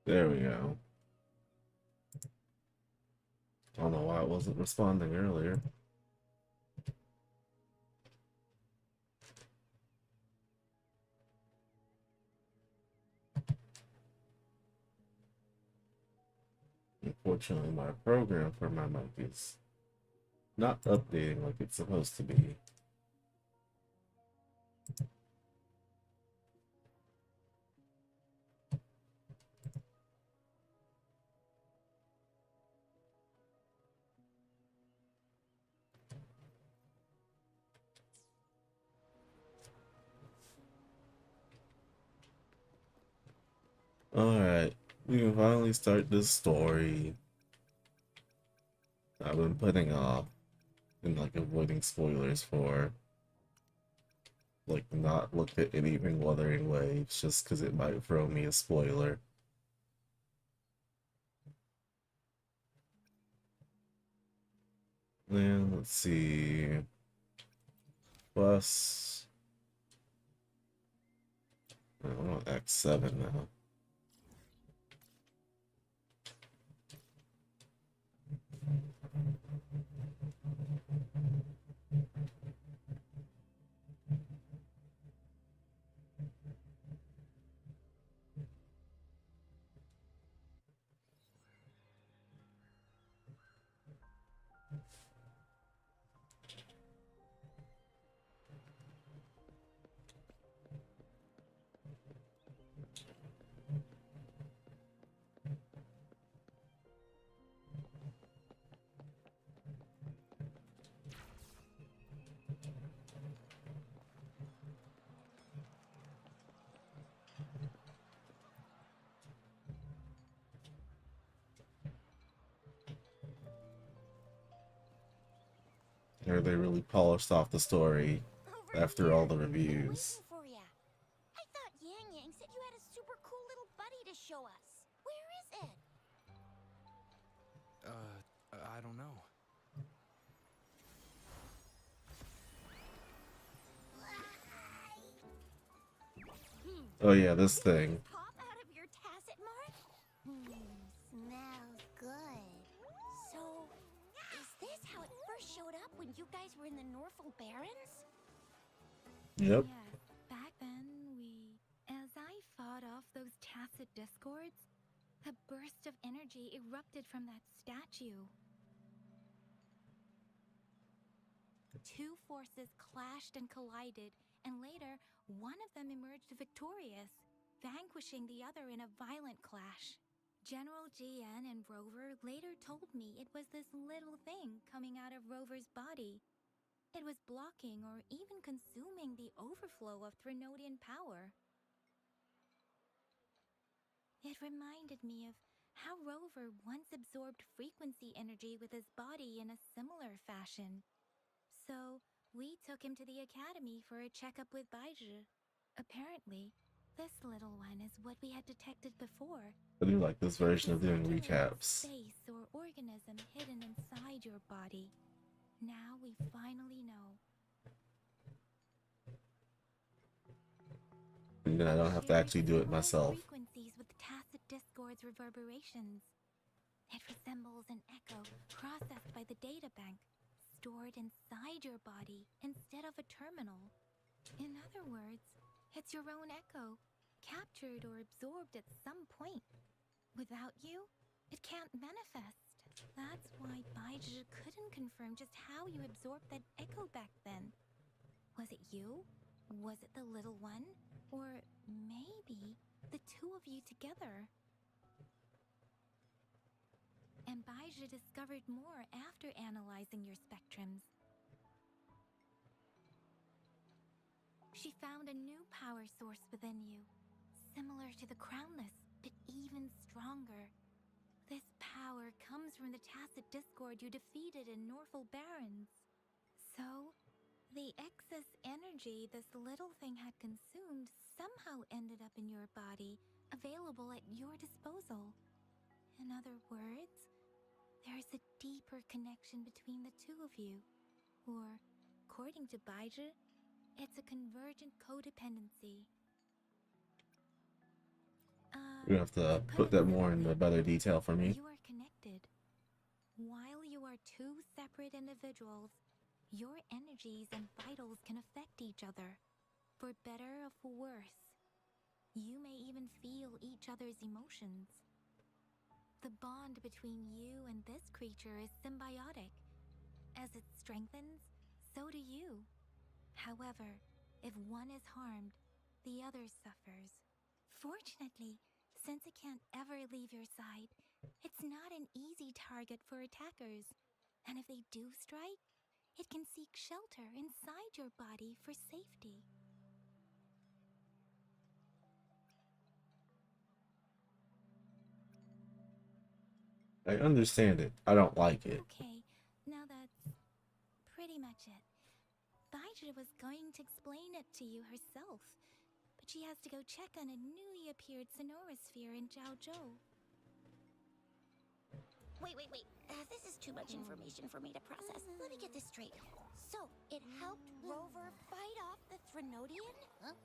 There we go. I don't know why it wasn't responding earlier. Unfortunately, my program for my mic is not updating like it's supposed to be. Alright, we can finally start this story I've been putting off and like avoiding spoilers for. Like, not looked at anything Wuthering Waves just because it might throw me a spoiler. And let's see. Plus, I'm on X7 now. Or they really polished off the story Over after here. all the We've been reviews. waiting for ya. I thought Yang Yang said you had a super cool little buddy to show us. Where is it? I don't know. Oh yeah, this Did thing. this pop out of your tacit mark? Smells good. So, is this how it first showed up when you guys were in the Norfolk Barrens? Yep. Yes, back then as I fought off those tacit discords, a burst of energy erupted from that statue. Two forces clashed and collided, and later, one of them emerged victorious, vanquishing the other in a violent clash. General GN and Rover later told me it was this little thing coming out of Rover's body. It was blocking or even consuming the overflow of Threnodian power. It reminded me of how Rover once absorbed frequency energy with his body in a similar fashion. So, we took him to the academy for a checkup with Baizhi. Apparently, this little one is what we had detected before. I do like this version of doing Some little recaps. space or organism hidden inside your body. Now we finally know. And then I don't have to actually do it myself. Frequencies with tacit discord's reverberations. It resembles an echo processed by the data bank, stored inside your body instead of a terminal. In other words, it's your own echo, captured or absorbed at some point. Without you, it can't manifest. That's why Baizhi couldn't confirm just how you absorbed that echo back then. Was it you? Was it the little one? Or maybe the two of you together? And Baizhi discovered more after analyzing your spectrums. She found a new power source within you, similar to the Crownless, but even stronger. This power comes from the tacit discord you defeated in Norfolk Barrens. So, the excess energy this little thing had consumed somehow ended up in your body, available at your disposal. In other words, there's a deeper connection between the two of you. Or, according to Baizhi, it's a convergent codependency. You're gonna have to put that more into better detail for me. You are connected. While you are two separate individuals, your energies and vitals can affect each other, for better or for worse. You may even feel each other's emotions. The bond between you and this creature is symbiotic. As it strengthens, so do you. However, if one is harmed, the other suffers. Fortunately, since it can't ever leave your side, it's not an easy target for attackers. And if they do strike, it can seek shelter inside your body for safety. I understand it. I don't like it. Okay, now that's pretty much it. Baija was going to explain it to you herself, but she has to go check on a newly appeared Sonorosphere in Zhaozhou. Wait. This is too much information for me to process. Let me get this straight. So, it helped Rover fight off the Threnodian? Huh?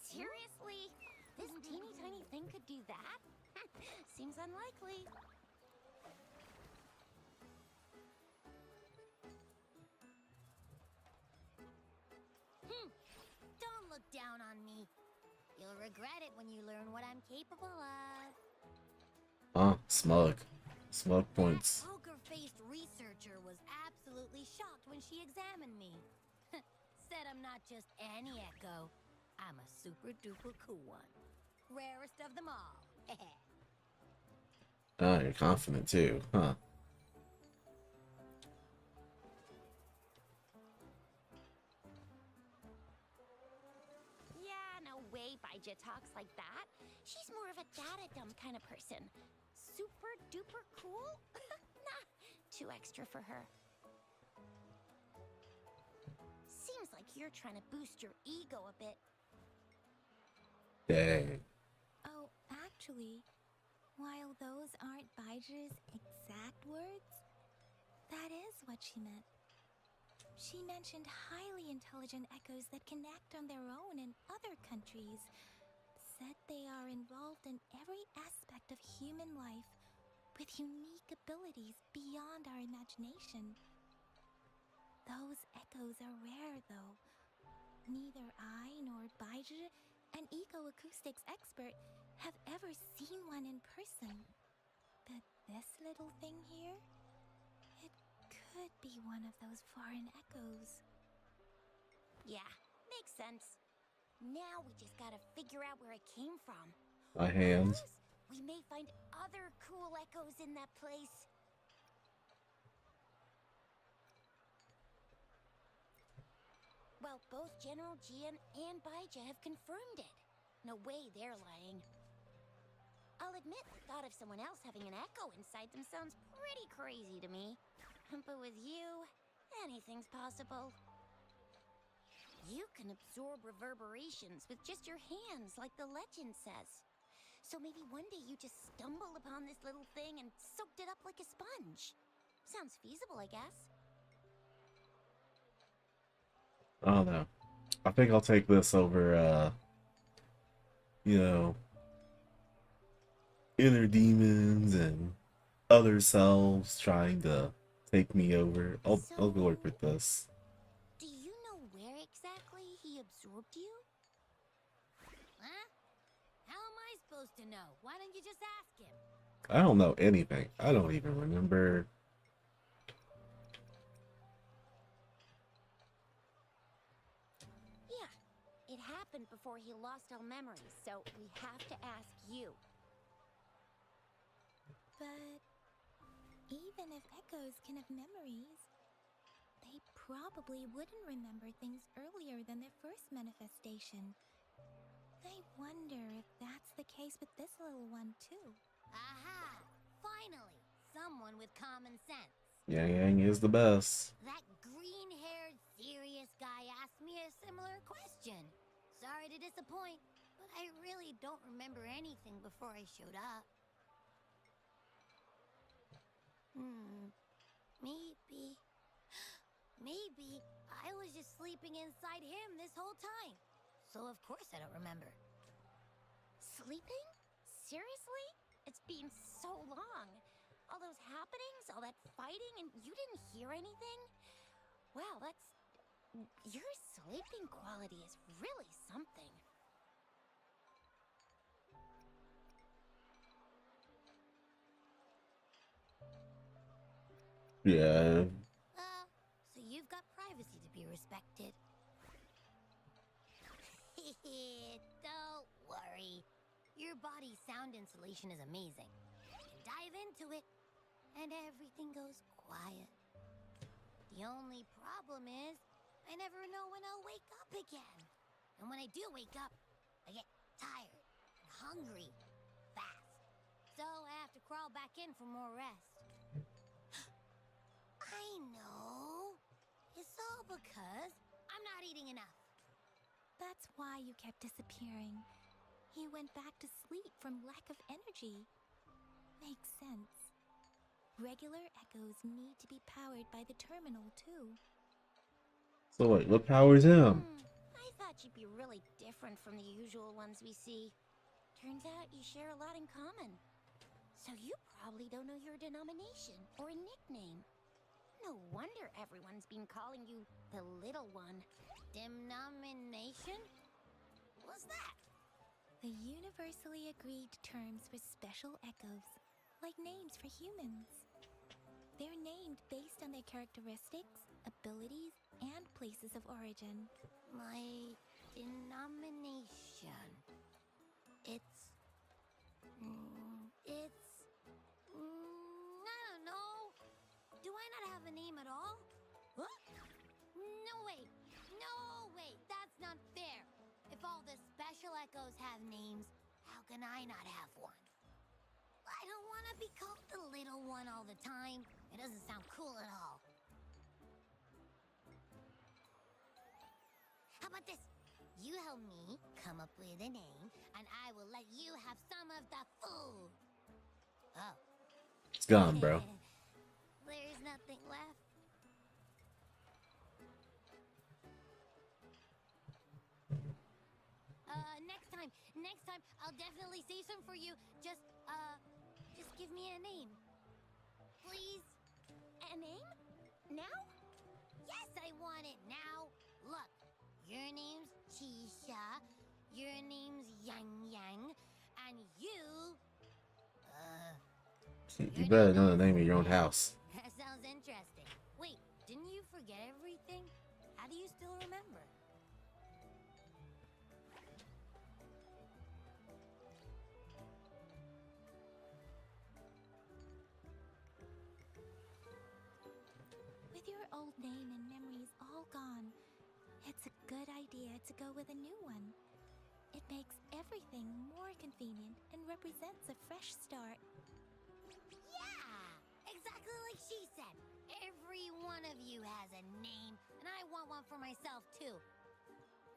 Seriously? This teeny tiny thing could do that? Seems unlikely. Don't look down on me. You'll regret it when you learn what I'm capable of. Smug. Smug points. That poker-faced researcher was absolutely shocked when she examined me. Said I'm not just any echo. I'm a super-duper cool one. Rarest of them all. Ah, you're confident too, huh? Yeah, no way Baija talks like that. She's more of a data dumb kind of person. Super-duper cool? Nah, too extra for her. Seems like you're trying to boost your ego a bit. Dang. Oh, actually, while those aren't Baija's exact words, that is what she meant. She mentioned highly intelligent echoes that can act on their own in other countries. Said they are involved in every aspect of human life with unique abilities beyond our imagination. Those echoes are rare, though. Neither I nor Baija, an eco-acoustics expert, have ever seen one in person. But this little thing here, it could be one of those foreign echoes. Yeah, makes sense. Now we just gotta figure out where it came from. My Who hands. knows? We may find other cool echoes in that place. Well, both General Jian and Baija have confirmed it. No way they're lying. I'll admit the thought of someone else having an echo inside them sounds pretty crazy to me. But with you, anything's possible. You can absorb reverberations with just your hands, like the legend says. So maybe one day you just stumbled upon this little thing and soaked it up like a sponge. Sounds feasible, I guess. I don't know. I think I'll take this over, you know, inner demons and other selves trying to take me over. I'll go work with this. Do you know where exactly he absorbed you? Huh? How am I supposed to know? Why don't you just ask him? I don't know anything. I don't even remember. Yeah, it happened before he lost all memories, so we have to ask you. But even if echoes can have memories, they probably wouldn't remember things earlier than their first manifestation. I wonder if that's the case with this little one, too. Aha! Finally, someone with common sense. Yang Yang is the best. That green-haired, serious guy asked me a similar question. Sorry to disappoint, but I really don't remember anything before I showed up. Maybe I was just sleeping inside him this whole time. So of course I don't remember. Sleeping? Seriously? It's been so long. All those happenings, all that fighting, and you didn't hear anything? Wow, that's... Your sleeping quality is really something. Yeah. So you've got privacy to be respected. Don't worry. Your body's sound insulation is amazing. You can dive into it, and everything goes quiet. The only problem is, I never know when I'll wake up again. And when I do wake up, I get tired and hungry fast. So I have to crawl back in for more rest. I know. It's all because I'm not eating enough. That's why you kept disappearing. You went back to sleep from lack of energy. Makes sense. Regular echoes need to be powered by the terminal, too. So wait, what powers him? I thought you'd be really different from the usual ones we see. Turns out you share a lot in common. So you probably don't know your denomination or a nickname. No wonder everyone's been calling you the Little One. Denomination? What's that? The universally agreed terms for special echoes, like names for humans. They're named based on their characteristics, abilities, and places of origin. My denomination. I don't know. Do I not have a name at all? What? No way. No way. That's not fair. If all the special echoes have names, how can I not have one? I don't want to be called the Little One all the time. It doesn't sound cool at all. How about this? You help me come up with a name, and I will let you have some of the food. Oh. It's gone, bro. There's nothing left. Next time, I'll definitely say some for you. Just give me a name. Please? A name? Now? Yes, I want it now. Look, your name's Chisha, your name's Yang Yang, and you... You better know the name of your own house. That sounds interesting. Wait, didn't you forget everything? How do you still remember? With your old name and memories all gone, it's a good idea to go with a new one. It makes everything more convenient and represents a fresh start. Yeah, exactly like she said. Every one of you has a name, and I want one for myself too.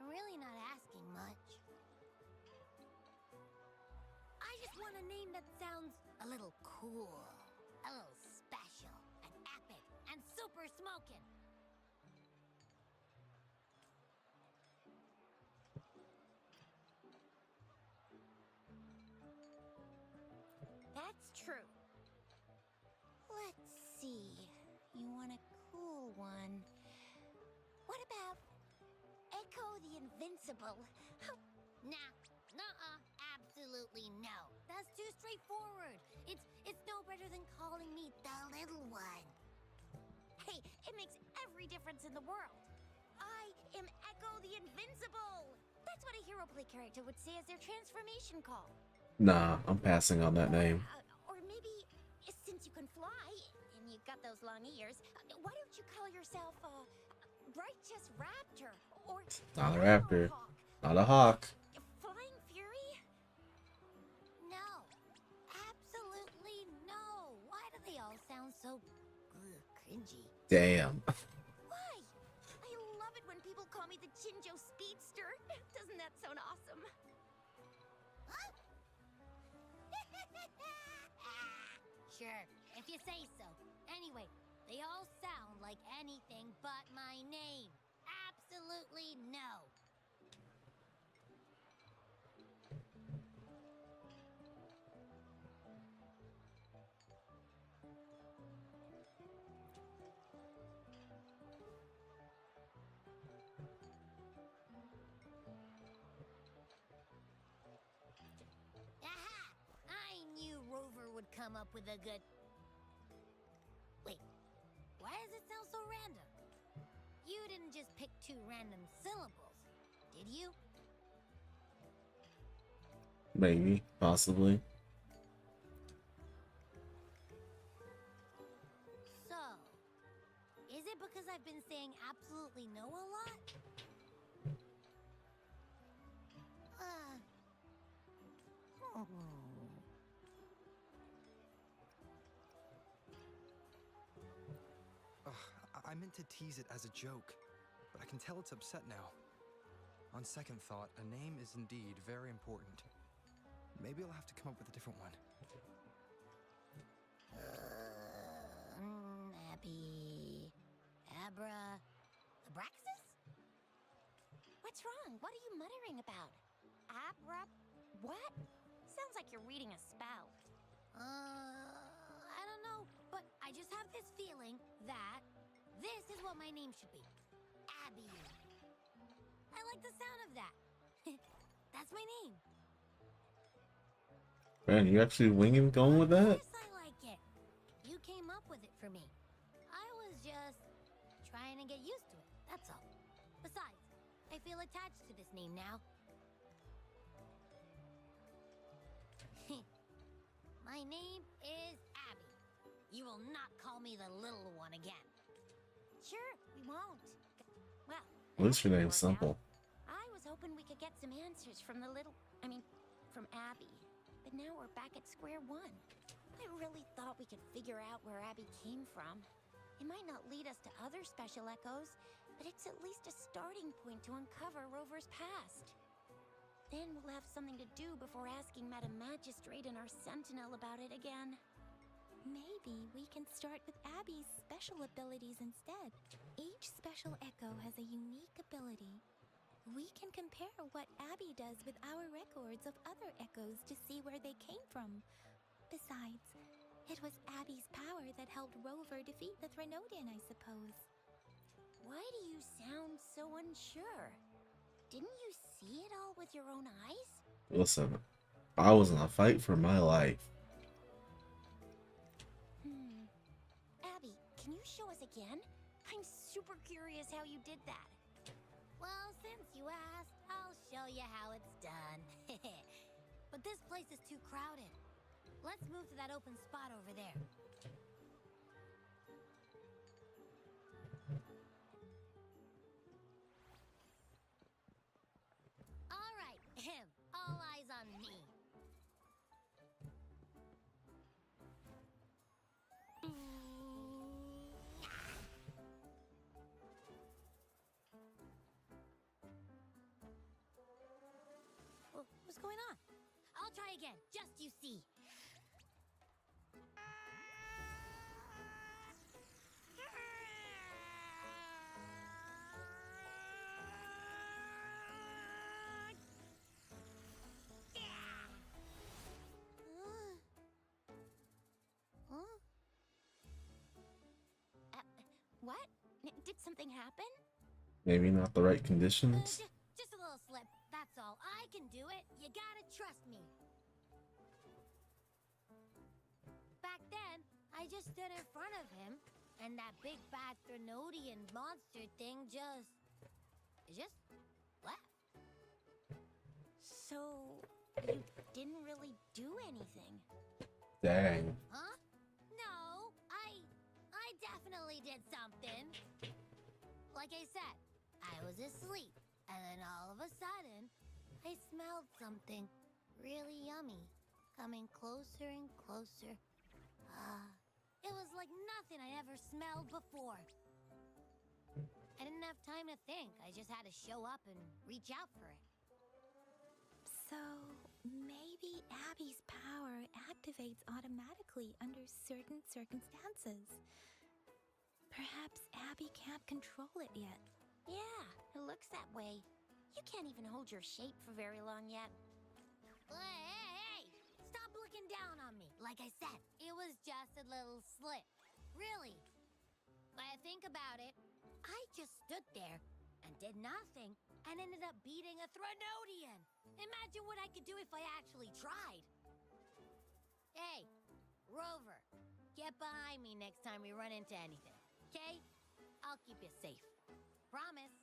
I'm really not asking much. I just want a name that sounds a little cool, a little special, and epic, and super smoking. That's true. Let's see. You want a cool one. What about Echo the Invincible? Nah, nuh-uh, absolutely no. That's too straightforward. It's no better than calling me the Little One. Hey, it makes every difference in the world. I am Echo the Invincible. That's what a hero play character would say as their transformation call. Nah, I'm passing on that name. Or maybe, since you can fly, and you've got those long ears, why don't you call yourself, Righteous Raptor, or... Not a raptor. Hawk? Not a hawk. Flying Fury? No. Absolutely no. Why do they all sound so... cringy? Damn. Why? I love it when people call me the Jinjo Speedster. Doesn't that sound awesome? Huh? Sure, if you say so. Anyway, they all sound like anything but my name. Absolutely no. come up with a good... Wait, why does it sound so random? You didn't just pick 2 random syllables, did you? Maybe, possibly. So, is it because I've been saying absolutely no a lot? Ugh, I meant to tease it as a joke, but I can tell it's upset now. On second thought, a name is indeed very important. Maybe I'll have to come up with a different one. Abby... Abra... Abraxas? What's wrong? What are you muttering about? Abra... what? Sounds like you're reading a spell. I don't know, but I just have this feeling that this is what my name should be. Abby. I like the sound of that. That's my name. Man, you actually winging going with that? Of course I like it. You came up with it for me. I was just trying to get used to it, that's all. Besides, I feel attached to this name now. My name is Abby. You will not call me the little one again. Sure, we won't. Well, At least your name's simple. I was hoping we could get some answers from from Abby. But now we're back at square one. I really thought we could figure out where Abby came from. It might not lead us to other special echoes, but it's at least a starting point to uncover Rover's past. Then we'll have something to do before asking Madam Magistrate and our Sentinel about it again. Maybe we can start with Abby's special abilities instead. Each special echo has a unique ability. We can compare what Abby does with our records of other echoes to see where they came from. Besides, it was Abby's power that helped Rover defeat the Threnodian, I suppose. Why do you sound so unsure? Didn't you see it all with your own eyes? Listen, I was in a fight for my life. Abby, can you show us again? I'm super curious how you did that. Well, since you asked, I'll show you how it's done. But this place is too crowded. Let's move to that open spot over there. All right, all eyes on me. What's going on? I'll try again, just you see. What? Did something happen? Maybe not the right conditions. Just a little slip, that's all. I can do it. You gotta trust me. Back then, I just stood in front of him, and that big bad Threnodian monster thing just left. So, you didn't really do anything? Dang. Huh? No, I definitely did something. Like I said, I was asleep, and then all of a sudden, I smelled something really yummy, coming closer and closer. It was like nothing I ever smelled before. I didn't have time to think. I just had to show up and reach out for it. So, maybe Abby's power activates automatically under certain circumstances. Perhaps Abby can't control it yet. Yeah, it looks that way. You can't even hold your shape for very long yet. Hey! Stop looking down on me. Like I said, it was just a little slip. Really. When I think about it, I just stood there and did nothing and ended up beating a Threnodian. Imagine what I could do if I actually tried. Hey, Rover, get behind me next time we run into anything, okay? I'll keep you safe. Promise.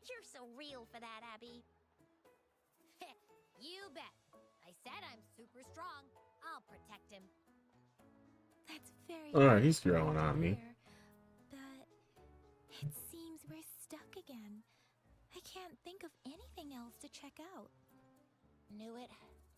You're so real for that, Abby. You bet. I said I'm super strong. I'll protect him. That's very Alright, he's good to growing on me. hear, but it seems we're stuck again. I can't think of anything else to check out. Knew it.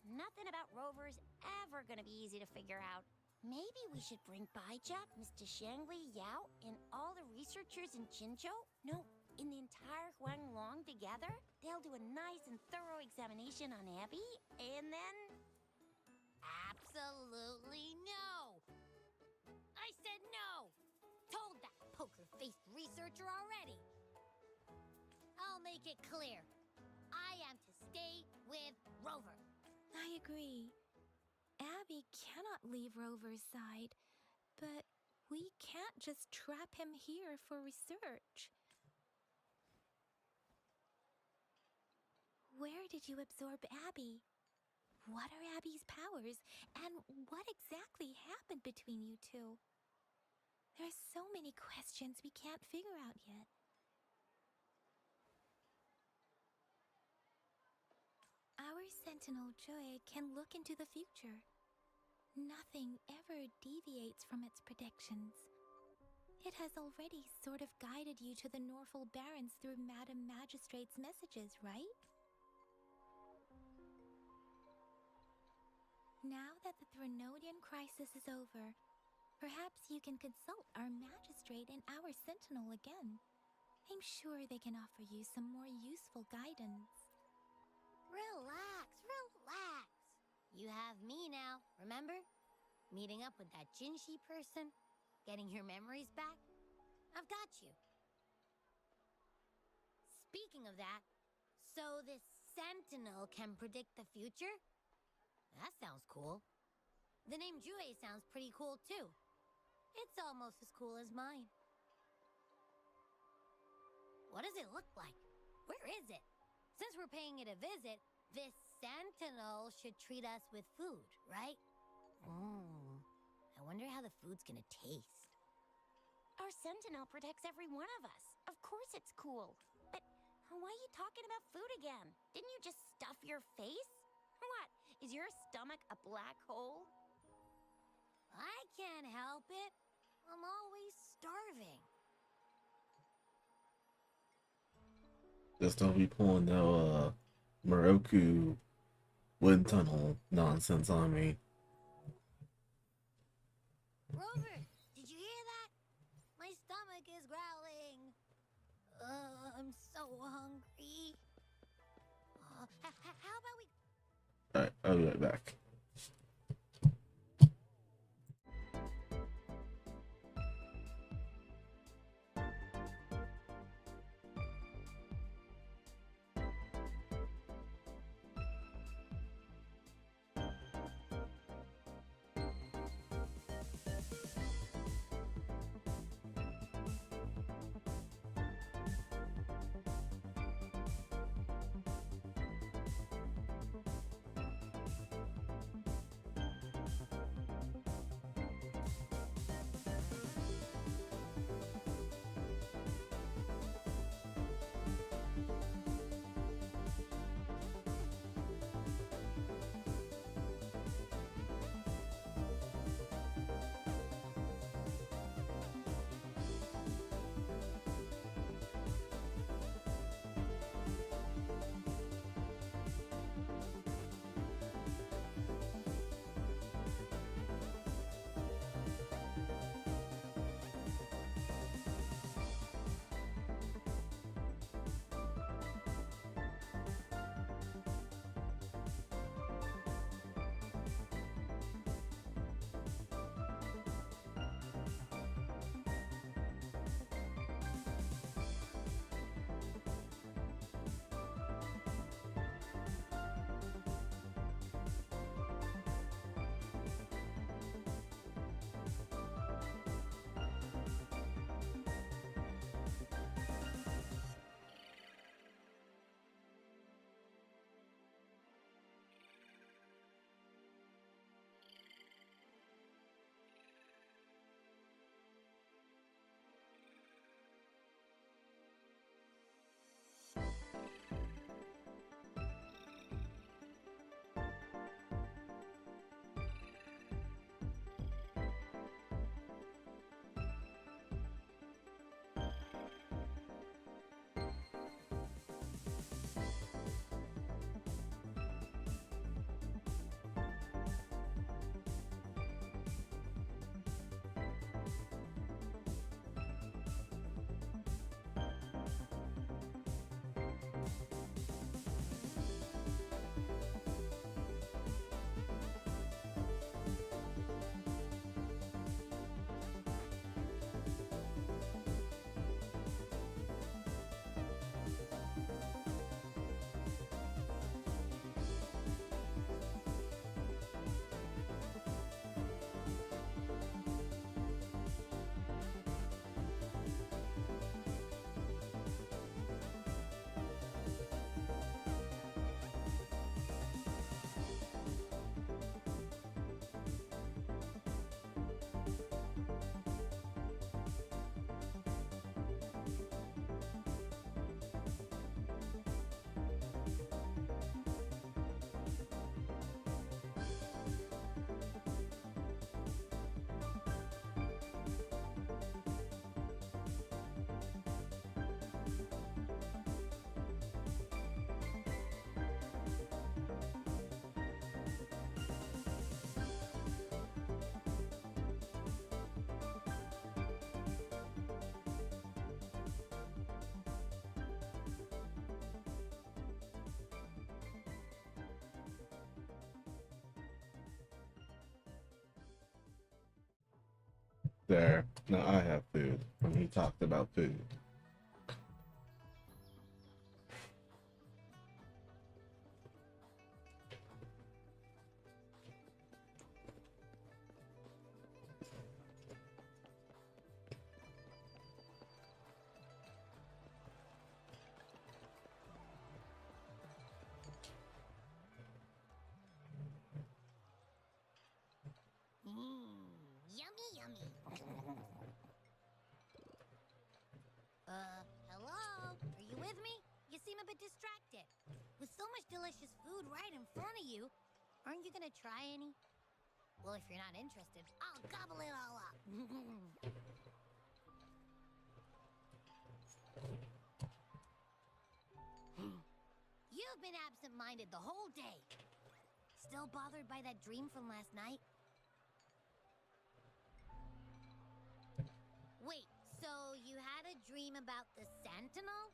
Nothing about Rover's ever gonna be easy to figure out. Maybe we should bring Baija, Mr. Changli, Yao, and all the researchers in Jinzhou? No, in the entire Huanglong together? They'll do a nice and thorough examination on Abby, and then... Absolutely no! I said no! Told that poker-faced researcher already! I'll make it clear. I am to stay with Rover. I agree. Abby cannot leave Rover's side, but we can't just trap him here for research. Where did you absorb Abby? What are Abby's powers, and what exactly happened between you two? There are so many questions we can't figure out yet. Our Sentinel Joy can look into the future. Nothing ever deviates from its predictions. It has already sort of guided you to the Norfolk Barrens through Madam Magistrate's messages, right? Now that the Threnodian crisis is over, perhaps you can consult our Magistrate and our Sentinel again. I'm sure they can offer you some more useful guidance. Relax, relax. You have me now, remember? Meeting up with that Jinshi person, getting your memories back. I've got you. Speaking of that, so this Sentinel can predict the future? That sounds cool. The name Jue sounds pretty cool too. It's almost as cool as mine. What does it look like? Where is it? Since we're paying it a visit, this Sentinel should treat us with food, right? I wonder how the food's gonna taste. Our Sentinel protects every one of us. Of course it's cool. But why are you talking about food again? Didn't you just stuff your face? What? Is your stomach a black hole? I can't help it. I'm always starving. Just don't be pulling no Moroku wind tunnel nonsense on me. Rover, did you hear that? My stomach is growling. I'm so hungry. How about we... Alright, I'll be right back. There. Now I have food. When he talked about food. Yummy, yummy. Hello? Are you with me? You seem a bit distracted. With so much delicious food right in front of you, aren't you gonna try any? Well, if you're not interested, I'll gobble it all up. You've been absent-minded the whole day. Still bothered by that dream from last night? Wait, so you had a dream about the Sentinel?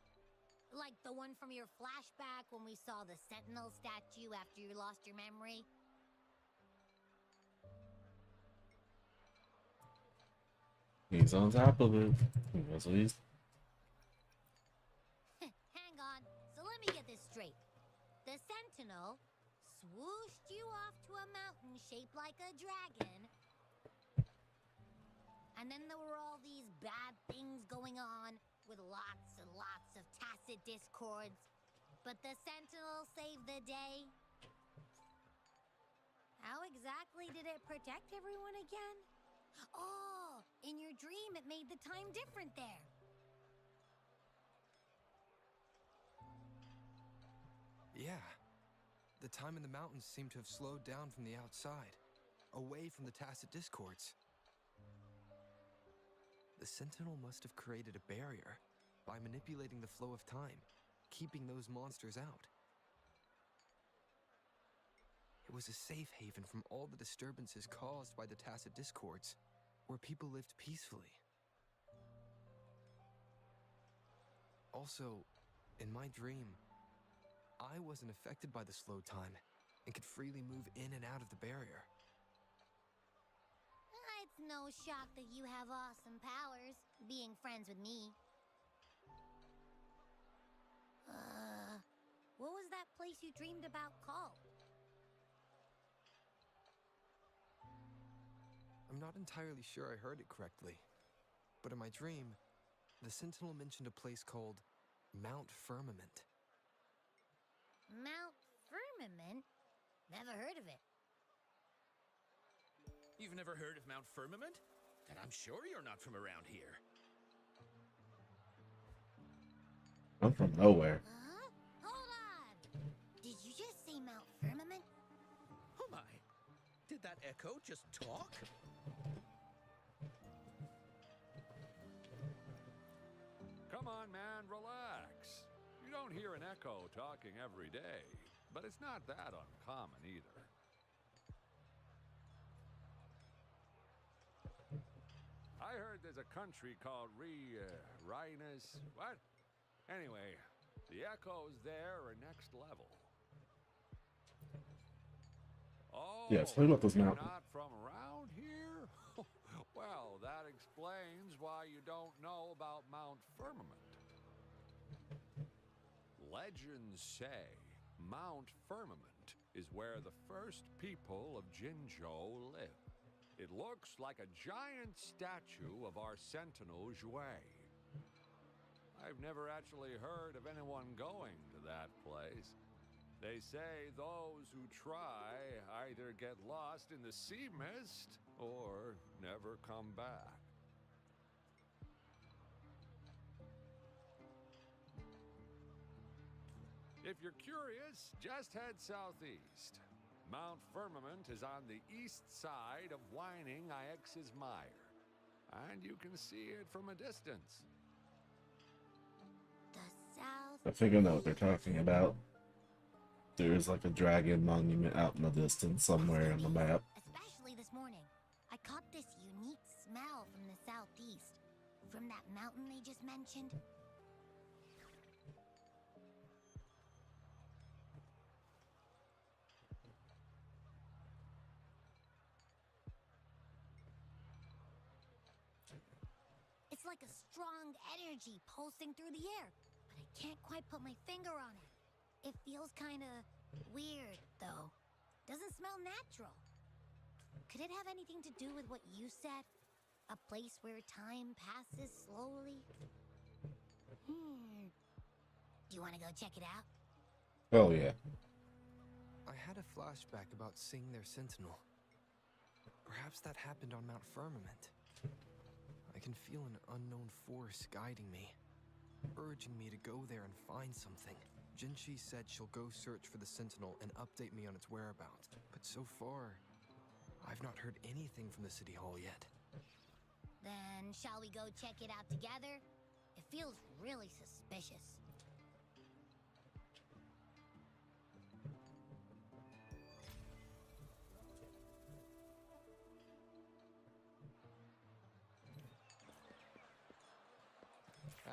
Like the one from your flashback when we saw the Sentinel statue after you lost your memory? He's on top of it. He knows what he's... Hang on, so let me get this straight. The Sentinel swooshed you off to a mountain shaped like a dragon. And then there were all these bad things going on with lots and lots of tacit discords. But the Sentinel saved the day. How exactly did it protect everyone again? Oh, in your dream it made the time different there. Yeah. The time in the mountains seemed to have slowed down from the outside, away from the tacit discords. The Sentinel must have created a barrier by manipulating the flow of time, keeping those monsters out. It was a safe haven from all the disturbances caused by the tacit discords, where people lived peacefully. Also, in my dream, I wasn't affected by the slow time and could freely move in and out of the barrier. It's no shock that you have awesome powers, being friends with me. What was that place you dreamed about called? I'm not entirely sure I heard it correctly, but in my dream, the Sentinel mentioned a place called Mount Firmament. Mount Firmament? Never heard of it. You've never heard of Mount Firmament? Then I'm sure you're not from around here. I'm from nowhere. Huh? Hold on! Did you just say Mount Firmament? Oh my! Did that echo just talk? Come on, man, relax. You don't hear an echo talking every day, but it's not that uncommon either. I heard there's a country called Rhinus. What? Anyway, the echoes there are next level. Oh, Yeah, explain about this you're mountain. not from around here? Well, that explains why you don't know about Mount Firmament. Legends say Mount Firmament is where the first people of Jinzhou lived. It looks like a giant statue of our Sentinel Jue. I've never actually heard of anyone going to that place. They say those who try either get lost in the sea mist or never come back. If you're curious, just head southeast. Mount Firmament is on the east side of whining Ix's Mire, and you can see it from a distance. The South. I think I know what they're talking about. There's like a dragon monument out in the distance somewhere on the map. Especially this morning. I caught this unique smell from the southeast. From that mountain they just mentioned. like a strong energy pulsing through the air, but I can't quite put my finger on it. It feels kinda weird, though. Doesn't smell natural. Could it have anything to do with what you said? A place where time passes slowly? Do you want to go check it out? Oh yeah. I had a flashback about seeing their sentinel. Perhaps that happened on Mount Firmament. I can feel an unknown force guiding me, urging me to go there and find something. Jinchi said she'll go search for the sentinel and update me on its whereabouts. But so far, I've not heard anything from the City Hall yet. Then shall we go check it out together? It feels really suspicious.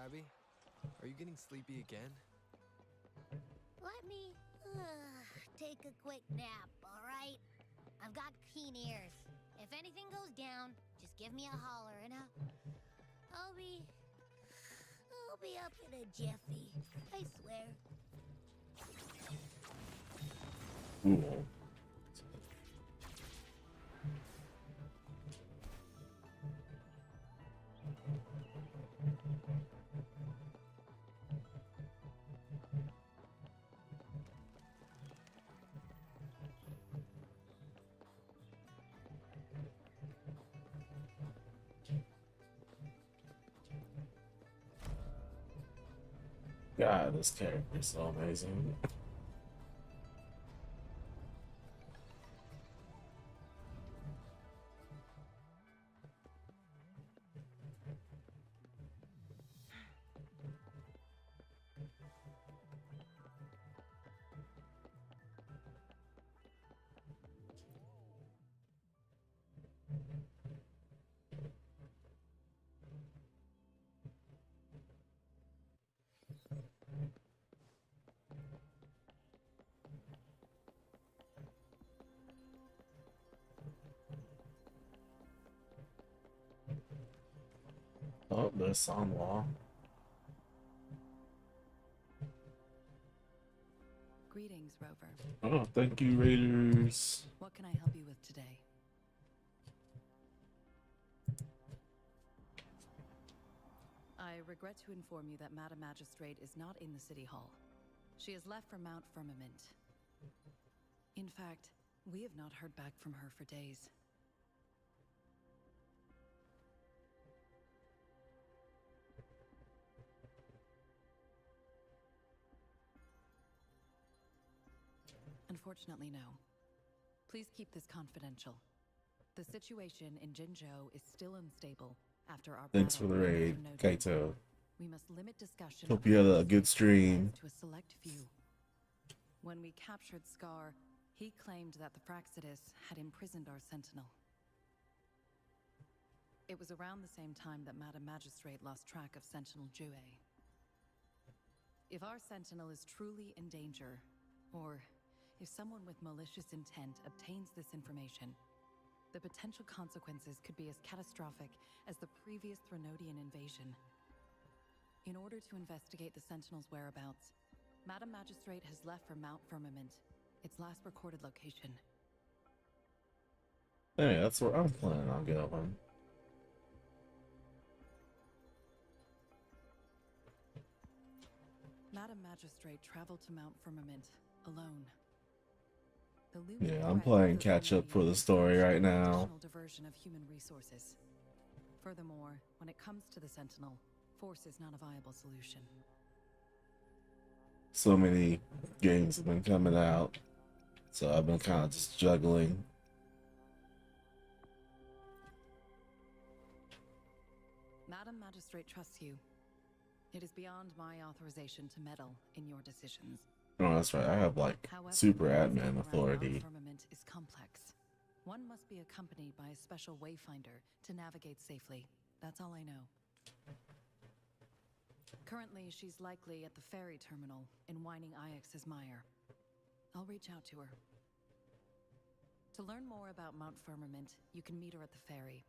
Abby, are you getting sleepy again? Let me take a quick nap, all right? I've got keen ears. If anything goes down, just give me a holler and I'll be up in a jiffy. I swear. Ooh. God, this character is so amazing. Oh, there's Sanwa. Greetings, Rover. Oh, thank you, Raiders. What can I help you with today? I regret to inform you that Madam Magistrate is not in the City Hall. She has left for Mount Firmament. In fact, we have not heard back from her for days. Unfortunately, no. Please keep this confidential. The situation in Jinzhou is still unstable after our Thanks for battle the with raid, Mother Nojo. Kaito. We must limit discussion Hope of you had a this good stream. to a select few. When we captured Scar, he claimed that the Praxidus had imprisoned our sentinel. It was around the same time that Madam Magistrate lost track of Sentinel Jue. If our sentinel is truly in danger, or if someone with malicious intent obtains this information, the potential consequences could be as catastrophic as the previous Threnodian invasion. In order to investigate the Sentinel's whereabouts, Madam Magistrate has left for Mount Firmament, its last recorded location. Hey, that's where I'm planning on going. Madam Magistrate traveled to Mount Firmament alone. The Yeah, looming I'm threat playing of the catch up for the Threnodians story is right an now. additional diversion of human resources. Furthermore, when it comes to the Sentinel, force is not a viable solution. So many games have been coming out, so I've been kind of just juggling. Madam Magistrate trusts you. It is beyond my authorization to meddle in your decisions. No, that's right. I have like However, super the landscape admin around authority. Mount Firmament is complex. One must be accompanied by a special wayfinder to navigate safely. That's all I know. Currently, she's likely at the ferry terminal in Whining Ix's Mire. I'll reach out to her. To learn more about Mount Firmament, you can meet her at the ferry.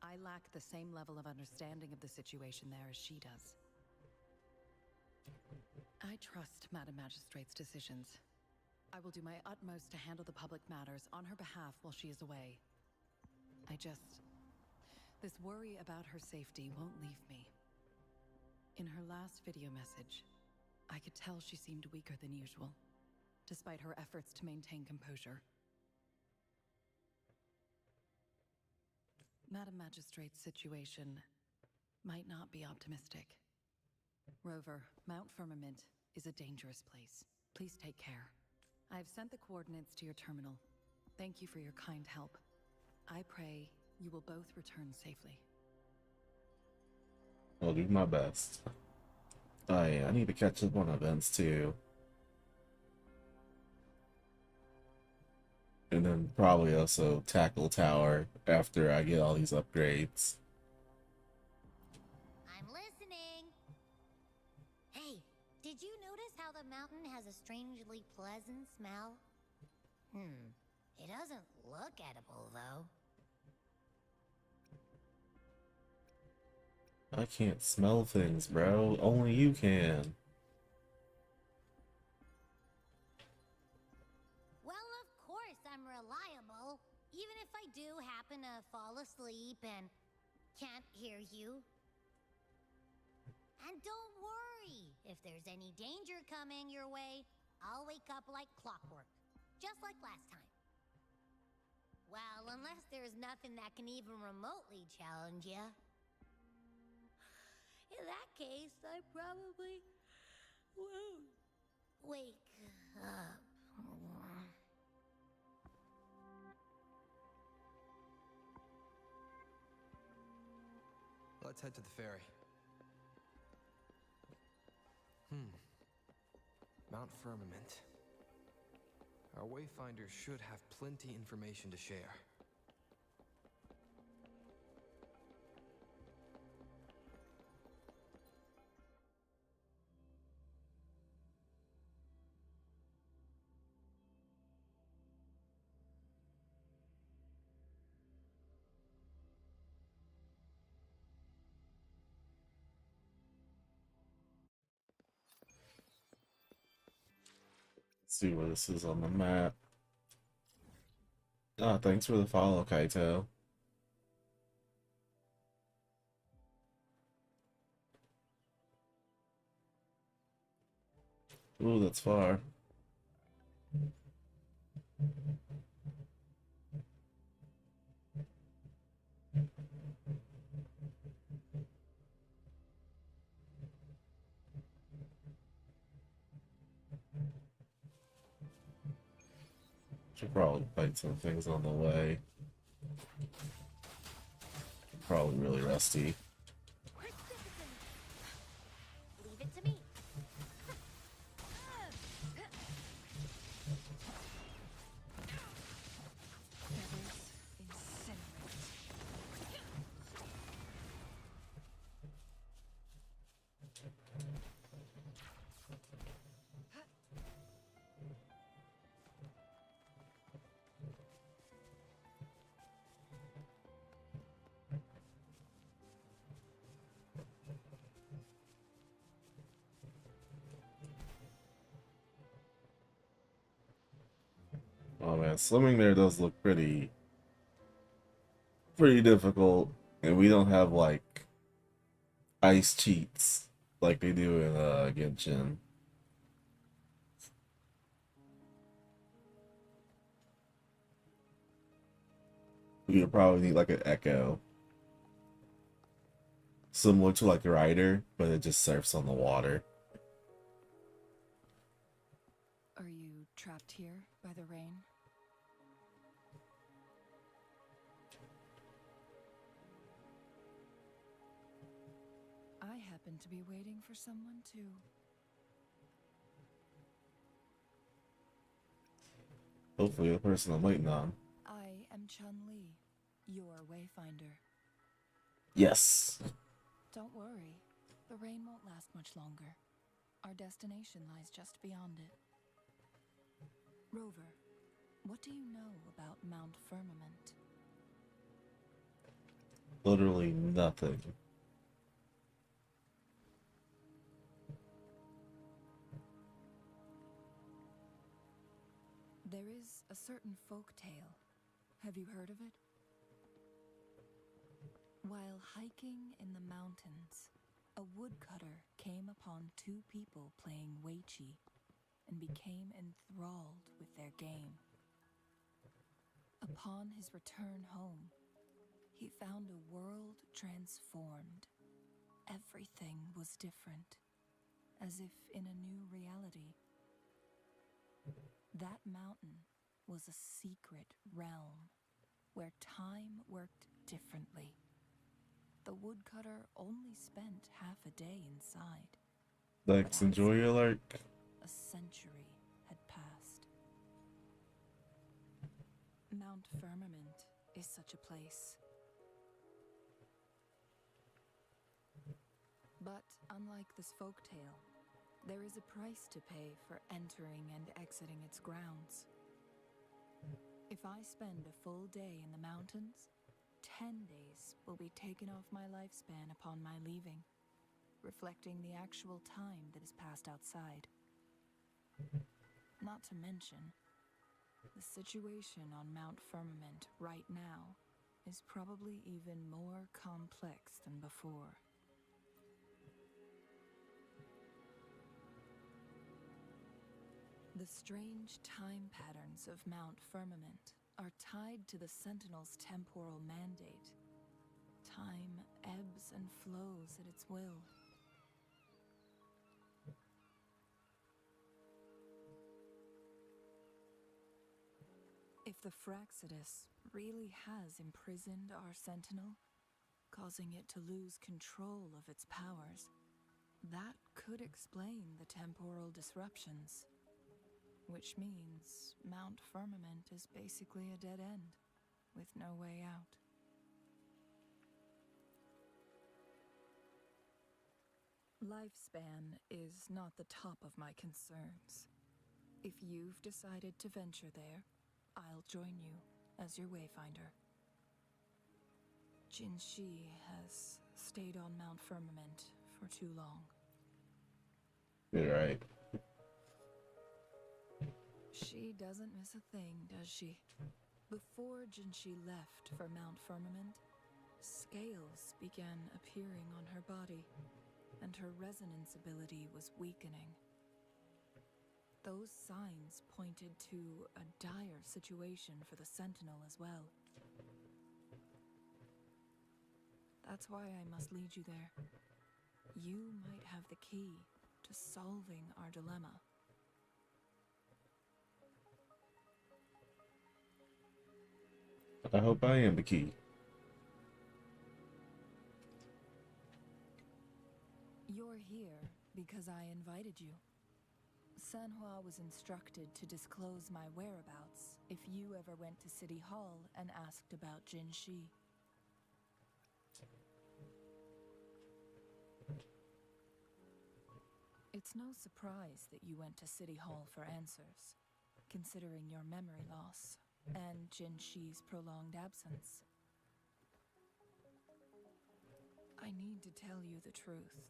I lack the same level of understanding of the situation there as she does. I trust Madam Magistrate's decisions. I will do my utmost to handle the public matters on her behalf while she is away. This worry about her safety won't leave me. In her last video message, I could tell she seemed weaker than usual, despite her efforts to maintain composure. Madam Magistrate's situation might not be optimistic. Rover, Mount Firmament is a dangerous place. Please take care. I have sent the coordinates to your terminal. Thank you for your kind help. I pray you will both return safely. I'll do my best. Oh yeah, I need to catch up on events too. And then probably also tackle Tower after I get all these upgrades. I'm listening. Hey, did you notice how the mountain has a strangely pleasant smell? It doesn't look edible, though. I can't smell things, bro. Only you can. Well, of course I'm reliable, even if I do happen to fall asleep and can't hear you. And don't worry, if there's any danger coming your way, I'll wake up like clockwork, just like last time. Well, unless there's nothing that can even remotely challenge you. In that case, I probably won't wake up. Let's head to the ferry. Mount Firmament. Our Wayfinder should have plenty information to share. Let's see where this is on the map. Ah, thanks for the follow, Kaito. Ooh, that's far. Should probably fight some things on the way. Probably really rusty. Leave it to me. Oh man, swimming there does look pretty difficult, and we don't have like ice cheats like they do in Genshin. We would probably need like an echo. Similar to like a rider, but it just surfs on the water. Are you trapped here by the rain? I happen to be waiting for someone too. Hopefully the person I'm waiting on. I am Changli, your Wayfinder. Yes. Don't worry, the rain won't last much longer. Our destination lies just beyond it. Rover, what do you know about Mount Firmament? Literally nothing. There is a certain folk tale. Have you heard of it? While hiking in the mountains, a woodcutter came upon two people playing Weiqi and became enthralled with their game. Upon his return home, he found a world transformed. Everything was different, as if in a new reality. That mountain was a secret realm where time worked differently. The woodcutter only spent half a day inside. Thanks, enjoy your lurk. A century had passed. Mount Firmament is such a place. But unlike this folktale, there is a price to pay for entering and exiting its grounds. If I spend a full day in the mountains, 10 days will be taken off my lifespan upon my leaving, reflecting the actual time that is passed outside. Not to mention, the situation on Mount Firmament right now is probably even more complex than before. The strange time patterns of Mount Firmament are tied to the Sentinel's temporal mandate. Time ebbs and flows at its will. If the Fraxidus really has imprisoned our Sentinel, causing it to lose control of its powers, that could explain the temporal disruptions. Which means Mount Firmament is basically a dead end, with no way out. Lifespan is not the top of my concerns. If you've decided to venture there, I'll join you as your wayfinder. Jinshi has stayed on Mount Firmament for too long. You're right. She doesn't miss a thing, does she? Before Jinshi left for Mount Firmament, scales began appearing on her body, and her resonance ability was weakening. Those signs pointed to a dire situation for the Sentinel as well. That's why I must lead you there. You might have the key to solving our dilemma. I hope I am the key. You're here because I invited you. Sanhua was instructed to disclose my whereabouts if you ever went to City Hall and asked about Jinshi. It's no surprise that you went to City Hall for answers, considering your memory loss and Jinshi's prolonged absence. I need to tell you the truth,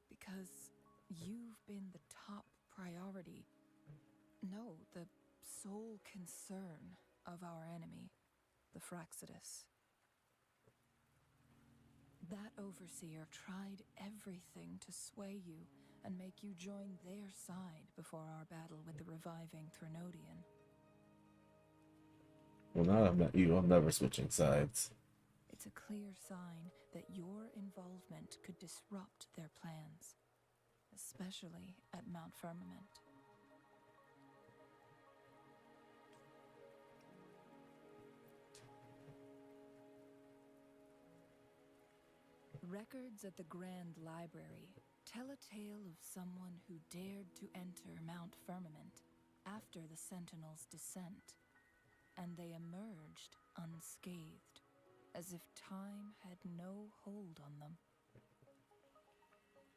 because you've been the top priority, no, the sole concern of our enemy, the Fraxidus. That overseer tried everything to sway you and make you join their side before our battle with the reviving Threnodian. Well, now I've met you, I'm never switching sides. It's a clear sign that your involvement could disrupt their plans, especially at Mount Firmament. Records at the Grand Library tell a tale of someone who dared to enter Mount Firmament after the Sentinel's descent, and they emerged unscathed, as if time had no hold on them.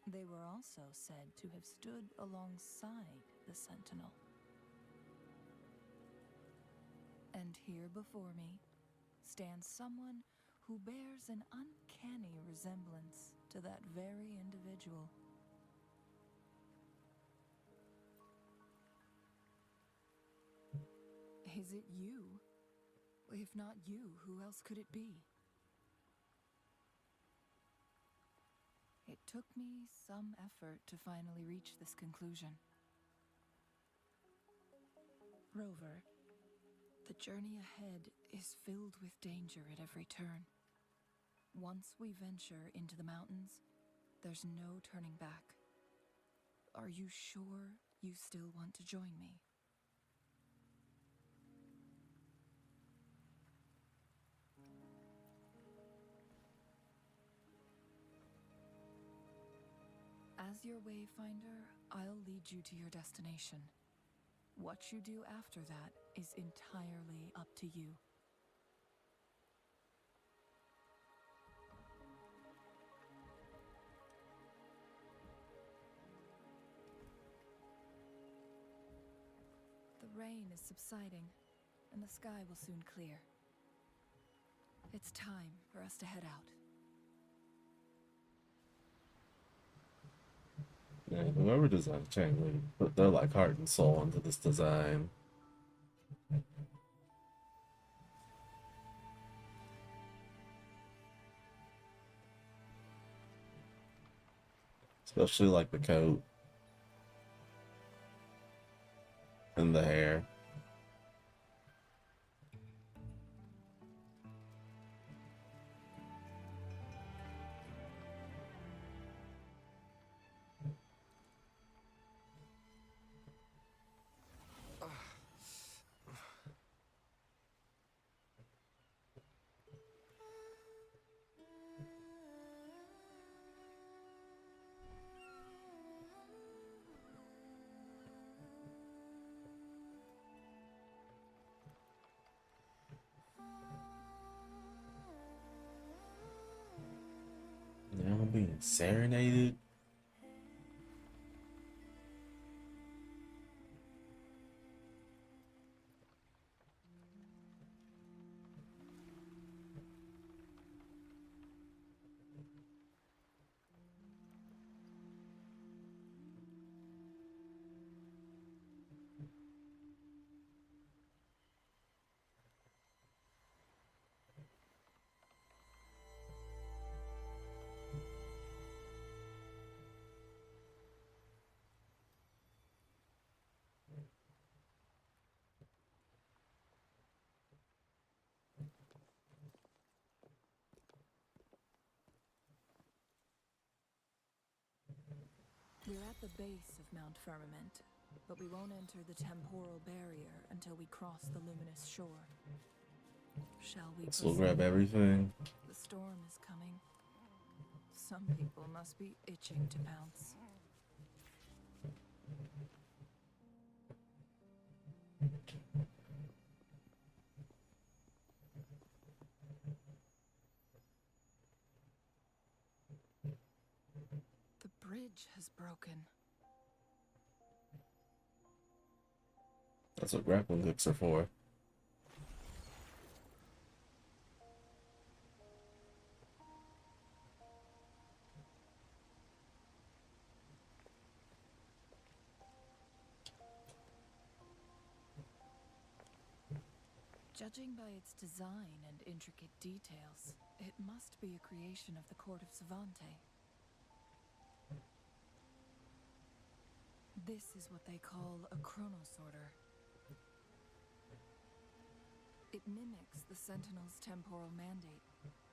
They were also said to have stood alongside the Sentinel. And here before me stands someone who bears an uncanny resemblance to that very individual. Is it you? If not you, who else could it be? It took me some effort to finally reach this conclusion. Rover, the journey ahead is filled with danger at every turn. Once we venture into the mountains, there's no turning back. Are you sure you still want to join me? As your wayfinder, I'll lead you to your destination. What you do after that is entirely up to you. The rain is subsiding, and the sky will soon clear. It's time for us to head out. Yeah, whoever designed Changli put their like heart and soul into this design. Especially like the coat and the hair. Now I'm being serenaded. We're at the base of Mount Firmament, but we won't enter the temporal barrier until we cross the luminous shore. Shall we So we'll proceed? grab everything. The storm is coming. Some people must be itching to pounce. The bridge has broken. That's what grappling hooks are for. Judging by its design and intricate details, it must be a creation of the court of Savante. This is what they call a chronosorter. It mimics the Sentinel's temporal mandate,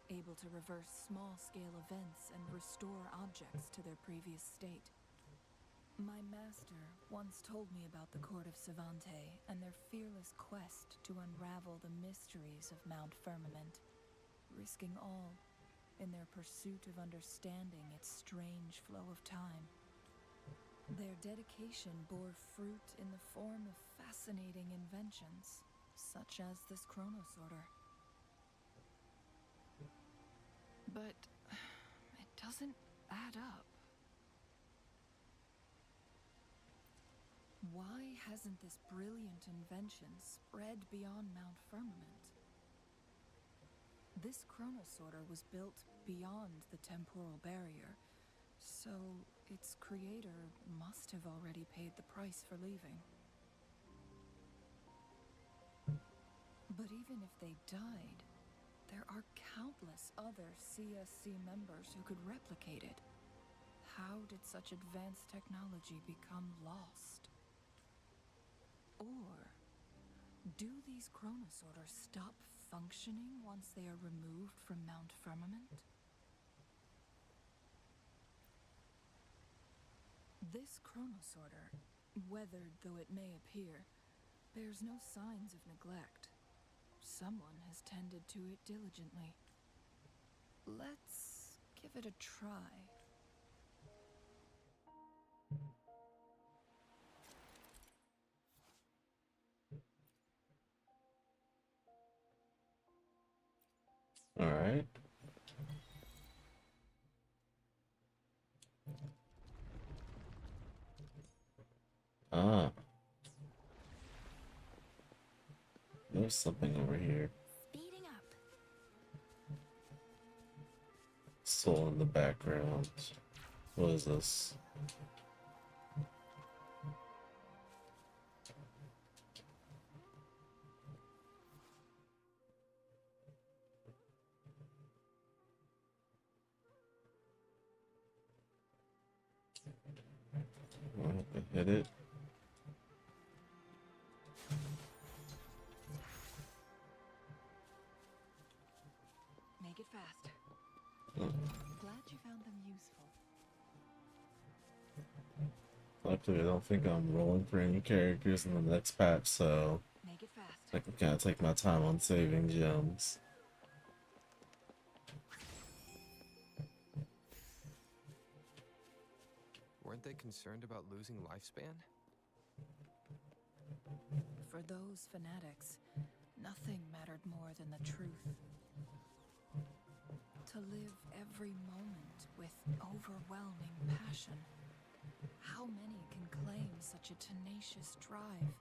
able to reverse small-scale events and restore objects to their previous state. My master once told me about the Court of Savante and their fearless quest to unravel the mysteries of Mount Firmament, risking all in their pursuit of understanding its strange flow of time. Their dedication bore fruit in the form of fascinating inventions, such as this chronosorter. But it doesn't add up. Why hasn't this brilliant invention spread beyond Mount Firmament? This chronosorter was built beyond the temporal barrier, so its creator must have already paid the price for leaving. But even if they died, there are countless other CSC members who could replicate it. How did such advanced technology become lost? Or do these chronosorters stop functioning once they are removed from Mount Firmament? This chronosorter, weathered though it may appear, bears no signs of neglect. Someone has tended to it diligently. Let's give it a try. All right. Ah, there's something over here. Speeding up. Soul in the background. What is this? I have to hit it. Make it fast. Oh. Glad you found them useful. Luckily, I don't think I'm rolling for any characters in the next patch, so Make it fast. I can kind of take my time on saving gems. Weren't they concerned about losing lifespan? For those fanatics, nothing mattered more than the truth. To live every moment with overwhelming passion. How many can claim such a tenacious drive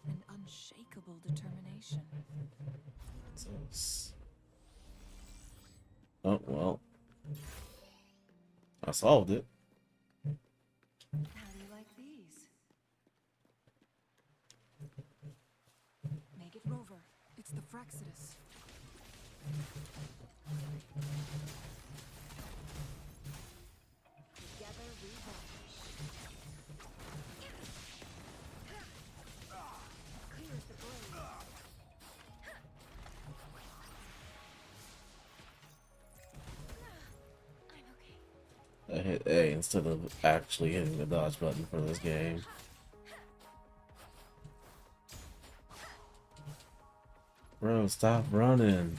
and unshakable determination? Oh, well. I solved it. How do you like these? Make it Rover. It's the Fraxidus. Together we vanish. Clears the blade. I'm okay. I hit A instead of actually hitting the dodge button for this game. Bro, stop running.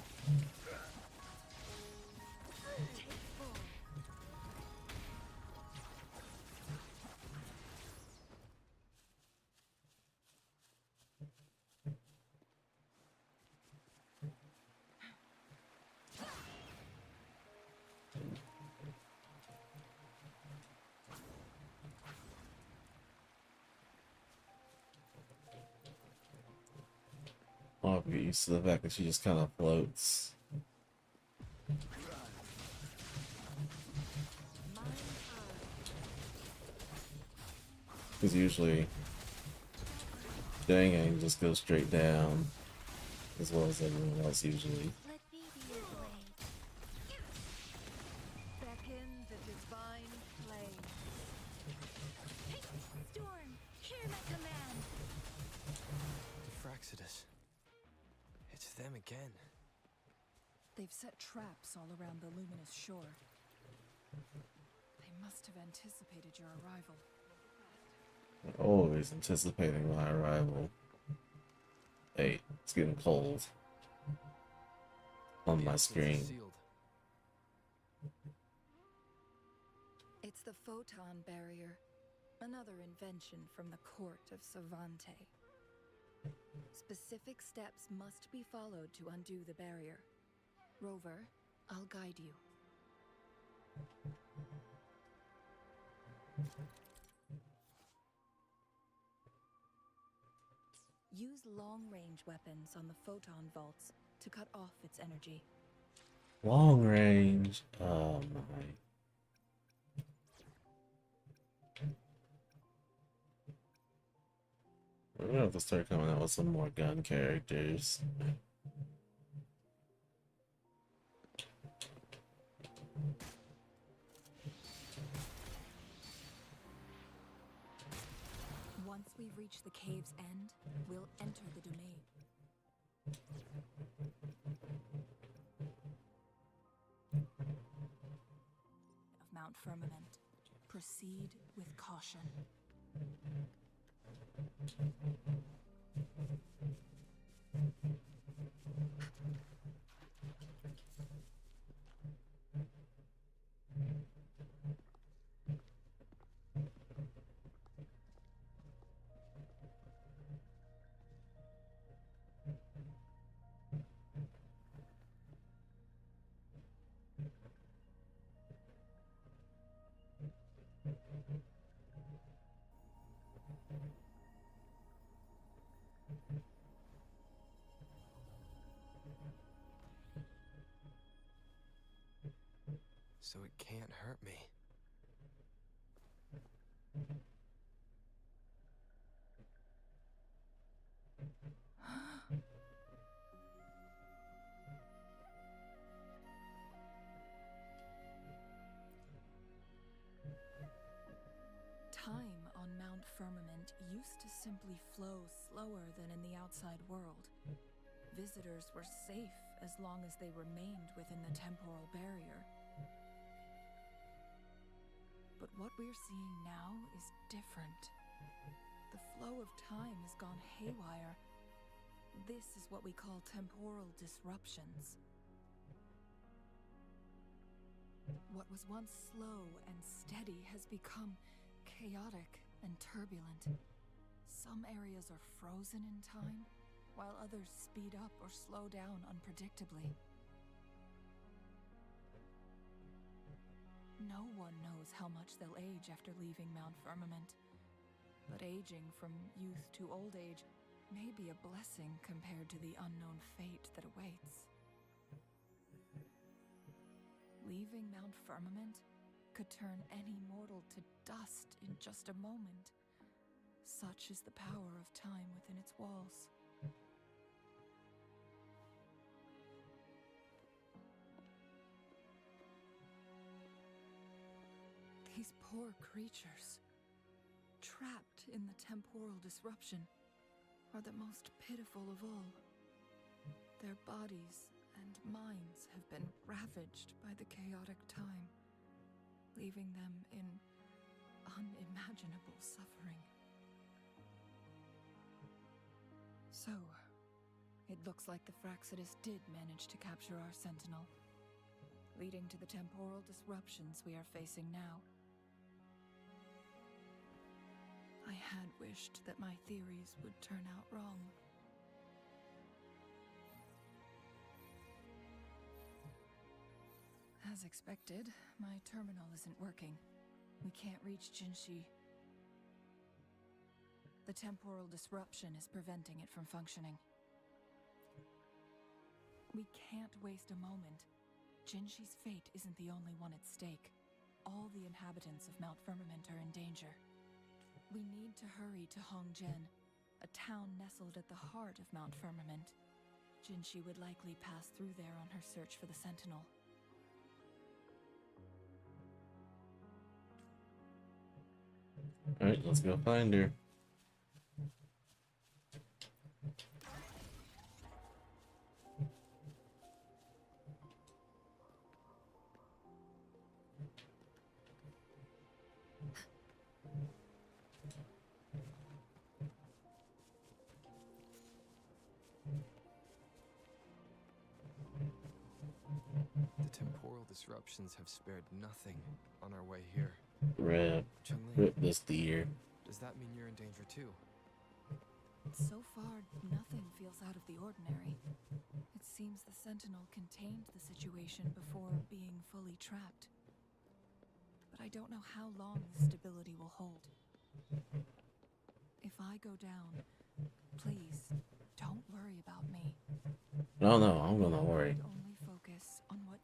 I'll get used to the fact that she just kind of floats. Because usually, Dang just goes straight down, as well as everyone else usually. Let me be your blade. Beckon the divine flame. Storm, hear my command. Fraxidus. It's them again. They've set traps all around the luminous shore. They must have anticipated your arrival. Always anticipating my arrival. Hey, it's getting cold on my The entrance is screen. sealed. It's the photon barrier, another invention from the court of Savante. Specific steps must be followed to undo the barrier. Rover, I'll guide you. Use long-range weapons on the photon vaults to cut off its energy. Long range. Oh my. We're gonna have to start coming out with some more gun characters. Once we've reached the cave's end, we'll enter the domain. Of Mount Firmament. Proceed with caution. So it can't hurt me. Time on Mount Firmament used to simply flow slower than in the outside world. Visitors were safe as long as they remained within the temporal barrier. But what we're seeing now is different. The flow of time has gone haywire. This is what we call temporal disruptions. What was once slow and steady has become chaotic and turbulent. Some areas are frozen in time, while others speed up or slow down unpredictably. No one knows how much they'll age after leaving Mount Firmament, but aging from youth to old age may be a blessing compared to the unknown fate that awaits. Leaving Mount Firmament could turn any mortal to dust in just a moment. Such is the power of time within its walls. These poor creatures, trapped in the temporal disruption, are the most pitiful of all. Their bodies and minds have been ravaged by the chaotic time, leaving them in unimaginable suffering. So, it looks like the Fraxidus did manage to capture our sentinel, leading to the temporal disruptions we are facing now. I had wished that my theories would turn out wrong. As expected, my terminal isn't working. We can't reach Jinshi. The temporal disruption is preventing it from functioning. We can't waste a moment. Jinshi's fate isn't the only one at stake. All the inhabitants of Mount Firmament are in danger. We need to hurry to Hongjian, a town nestled at the heart of Mount Firmament. Jinshi would likely pass through there on her search for the Sentinel. Alright, let's go find her. The temporal disruptions have spared nothing on our way here. Rip. Changli, Rip this deer. does that mean you're in danger too? So far, nothing feels out of the ordinary. It seems the Sentinel contained the situation before being fully trapped. But I don't know how long the stability will hold. If I go down, please, don't worry about me. No, I'm gonna worry. Only focus on what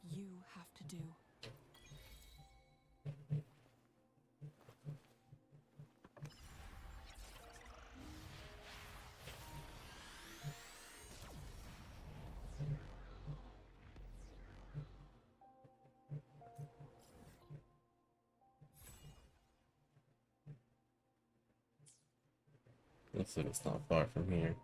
Looks like it's not far from here.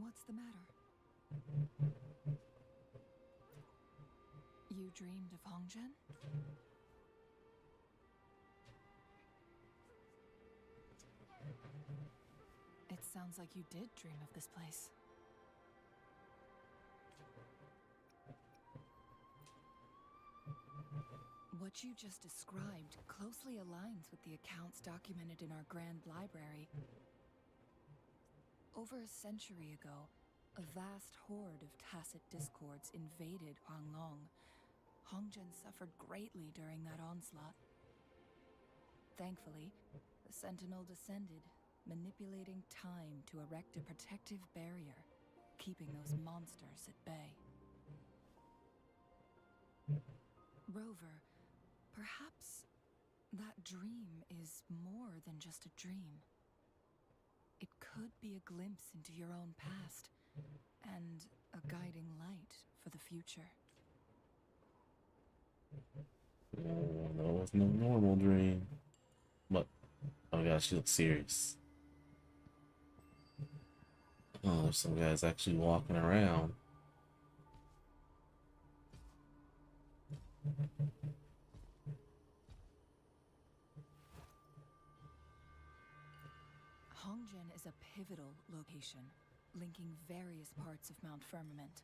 What's the matter? You dreamed of Hongzhen? It sounds like you did dream of this place. What you just described closely aligns with the accounts documented in our Grand Library. Over a century ago, a vast horde of tacit discords invaded Huanglong. Hongzhen suffered greatly during that onslaught. Thankfully, the Sentinel descended, manipulating time to erect a protective barrier, keeping those monsters at bay. Rover, perhaps that dream is more than just a dream. It could be a glimpse into your own past, and a guiding light for the future. No, that was no normal dream. But, oh gosh, she looks serious. Oh, there's some guys actually walking around. Hongzhen is a pivotal location, linking various parts of Mount Firmament.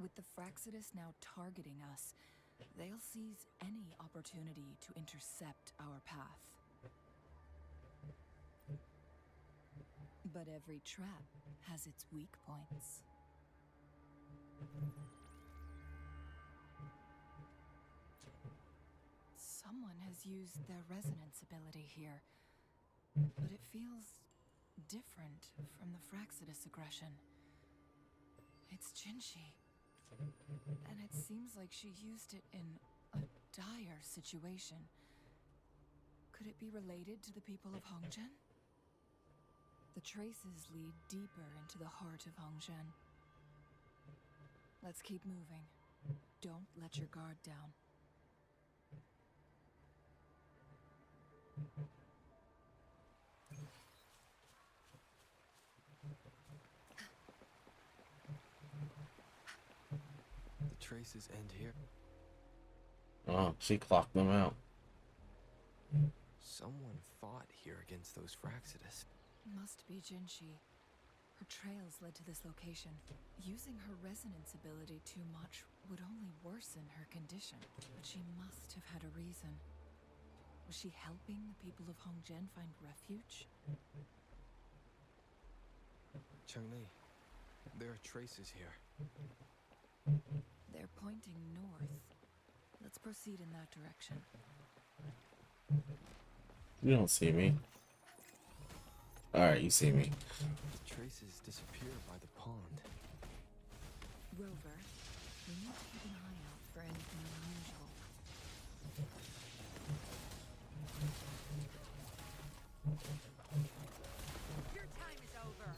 With the Fraxidus now targeting us, they'll seize any opportunity to intercept our path. But every trap has its weak points. Someone has used their resonance ability here, but it feels different from the Fraxidus aggression. It's Jinshi, and it seems like she used it in a dire situation. Could it be related to the people of Hongzhen? The traces lead deeper into the heart of Hongzhen. Let's keep moving. Don't let your guard down. The traces end here. Oh, she clocked them out. Someone fought here against those Fraxidus. Must be Jinshi. Her trails led to this location. Using her resonance ability too much would only worsen her condition. But she must have had a reason. Was she helping the people of Hongzhen find refuge? Changli, there are traces here. They're pointing north. Let's proceed in that direction. You don't see me. Alright, you see me. The traces disappear by the pond. Rover, we need to keep an eye out for anything unusual. Your time is over.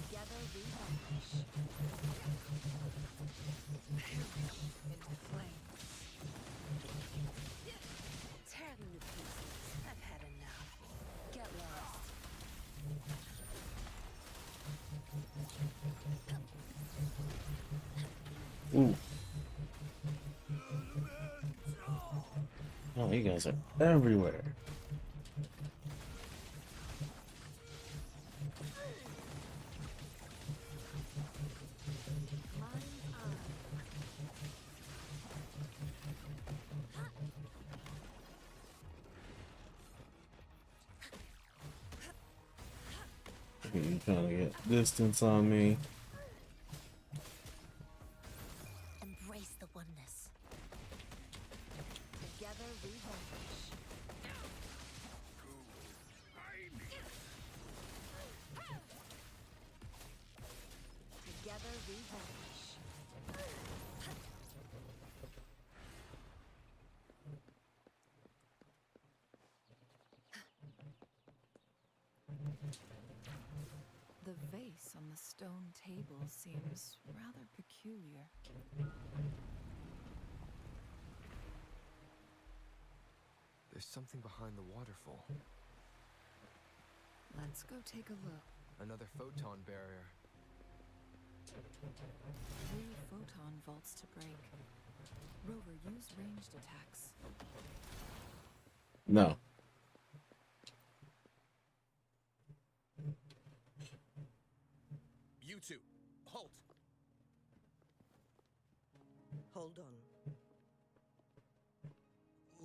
Together we vanish. Into flames. Tear them to pieces. I've had enough. Get lost. Ooh. Oh, you guys are everywhere. You trying to get distance on me? Embrace the oneness. Together we vanish. Together we vanish. on the stone table seems rather peculiar. There's something behind the waterfall. Let's go take a look. Another photon barrier. 3 photon vaults to break. Rover, use ranged attacks. No. You two, halt! Hold on.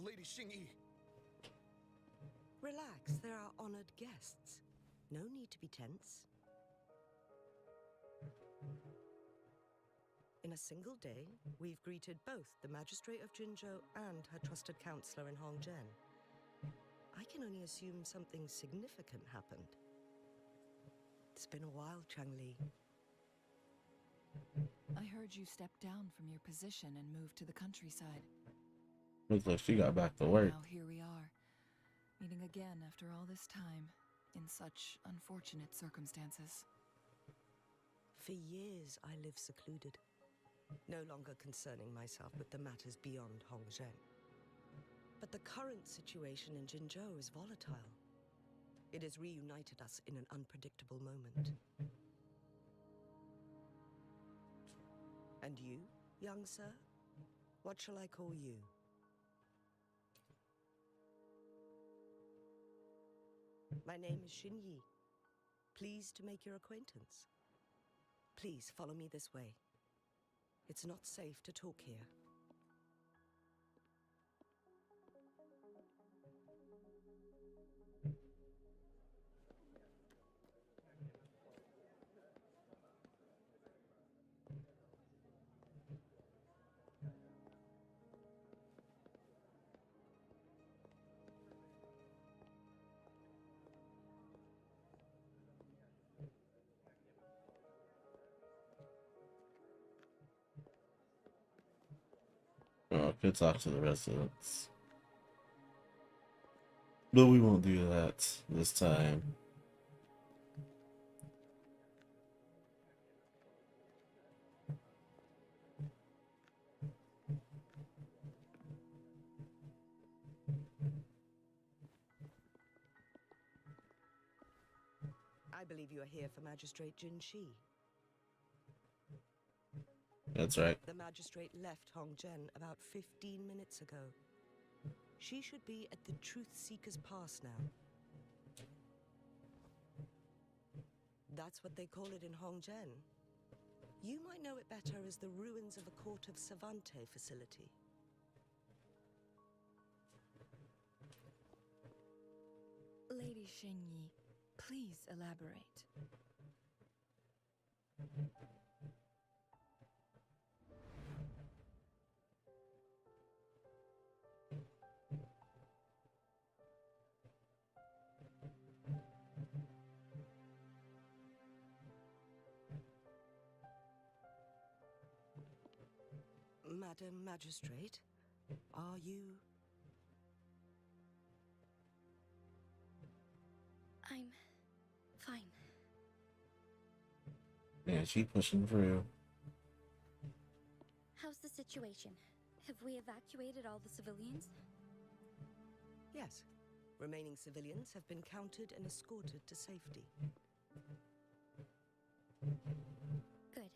Lady Xingyi. Relax, they're our honored guests. No need to be tense. In a single day, we've greeted both the Magistrate of Jinzhou and her trusted counselor in Hongzhen. I can only assume something significant happened. It's been a while, Changli. I heard you stepped down from your position and moved to the countryside. Looks like she got back to work. Now here we are, meeting again after all this time, in such unfortunate circumstances. For years, I lived secluded, no longer concerning myself with the matters beyond Hongzhen. But the current situation in Jinzhou is volatile. It has reunited us in an unpredictable moment. And you, young sir? What shall I call you? My name is Xingyi. Pleased to make your acquaintance. Please follow me this way. It's not safe to talk here. Oh, I could talk to the residents. But we won't do that this time. I believe you are here for Magistrate Jin Shi. That's right. The magistrate left Hongzhen about 15 minutes ago. She should be at the Truth Seeker's Pass now. That's what they call it in Hongzhen. You might know it better as the ruins of a Court of Savante facility. Lady Xingyi, please elaborate. Madam Magistrate, are you... I'm fine. Yeah, she pushing through. How's the situation? Have we evacuated all the civilians? Yes. Remaining civilians have been counted and escorted to safety. Good.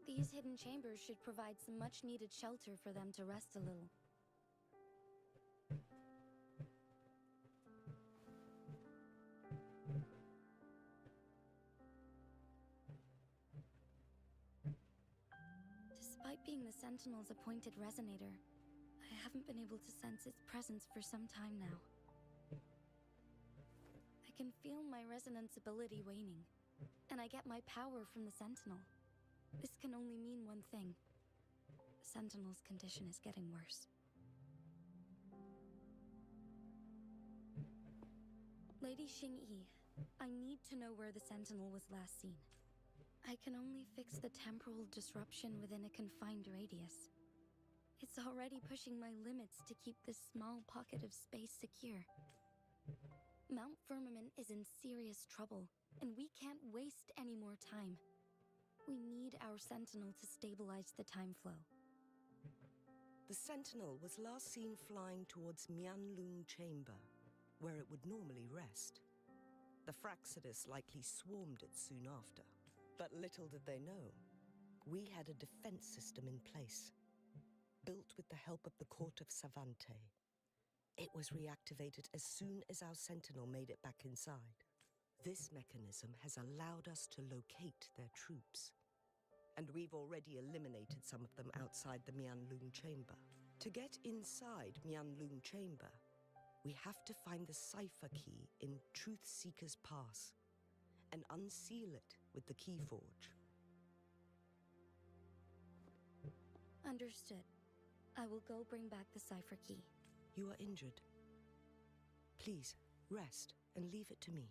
These hidden chambers should provide some much-needed shelter for them to rest a little. Despite being the Sentinel's appointed resonator, I haven't been able to sense its presence for some time now. I can feel my resonance ability waning, and I get my power from the Sentinel. This can only mean one thing. The Sentinel's condition is getting worse. Lady Xingyi, I need to know where the Sentinel was last seen. I can only fix the temporal disruption within a confined radius. It's already pushing my limits to keep this small pocket of space secure. Mount Firmament is in serious trouble, and we can't waste any more time. We need our Sentinel to stabilize the time flow. The Sentinel was last seen flying towards Mianlung Chamber, where it would normally rest. The Fraxidus likely swarmed it soon after. But little did they know, we had a defense system in place, built with the help of the court of Savante. It was reactivated as soon as our Sentinel made it back inside. This mechanism has allowed us to locate their troops. And we've already eliminated some of them outside the Mianlung Chamber. To get inside Mianlung Chamber, we have to find the cipher key in Truth Seeker's Pass and unseal it with the Keyforge. Understood. I will go bring back the cipher key. You are injured. Please, rest and leave it to me.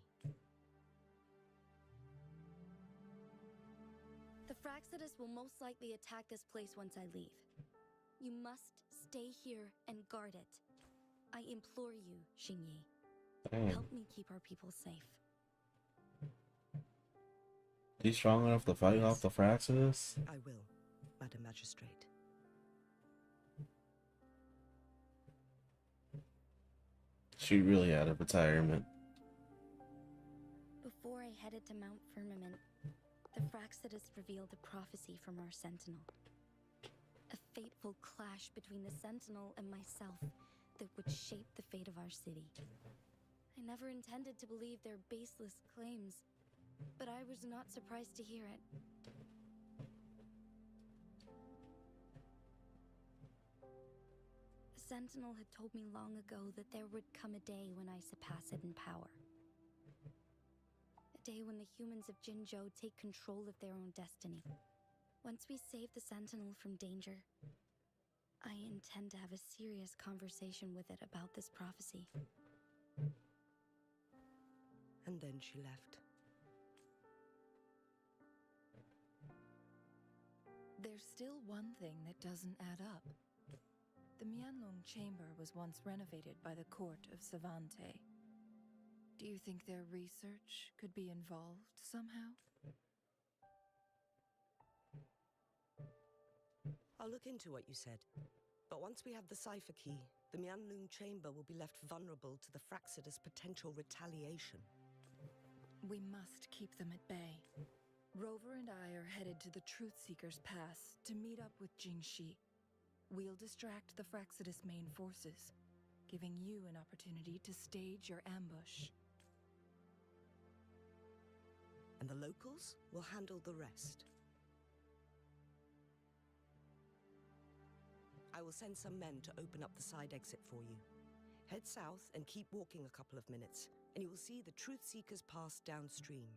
The Fraxidus will most likely attack this place once I leave. You must stay here and guard it. I implore you, Xingyi. Help me keep our people safe. He's strong enough to fight off the Fraxidus? I will, Madam Magistrate. She really had a retirement. Before I headed to Mount Firmament, the Fraxidus revealed a prophecy from our Sentinel. A fateful clash between the Sentinel and myself that would shape the fate of our city. I never intended to believe their baseless claims, but I was not surprised to hear it. The Sentinel had told me long ago that there would come a day when I surpass it in power. A day when the humans of Jinzhou take control of their own destiny. Once we save the Sentinel from danger, I intend to have a serious conversation with it about this prophecy. And then she left. There's still one thing that doesn't add up. The Mianlong Chamber was once renovated by the court of Savante. Do you think their research could be involved somehow? I'll look into what you said. But once we have the cipher key, the Mianlung Chamber will be left vulnerable to the Fraxidus' potential retaliation. We must keep them at bay. Rover and I are headed to the Truth Seeker's Pass to meet up with Jingxi. We'll distract the Fraxidus' main forces, giving you an opportunity to stage your ambush. And the locals will handle the rest. I will send some men to open up the side exit for you. Head south and keep walking a couple of minutes, and you will see the Truth Seeker's Pass downstream.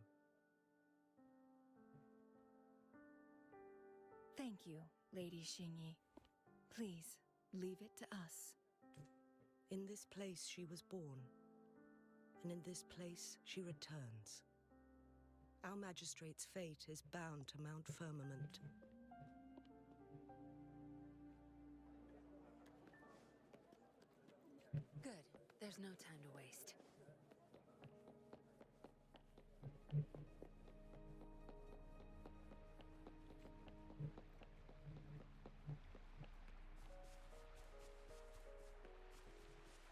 Thank you, Lady Xingyi. Please, leave it to us. In this place she was born, and in this place she returns. Our magistrate's fate is bound to Mount Firmament. Good. There's no time to waste.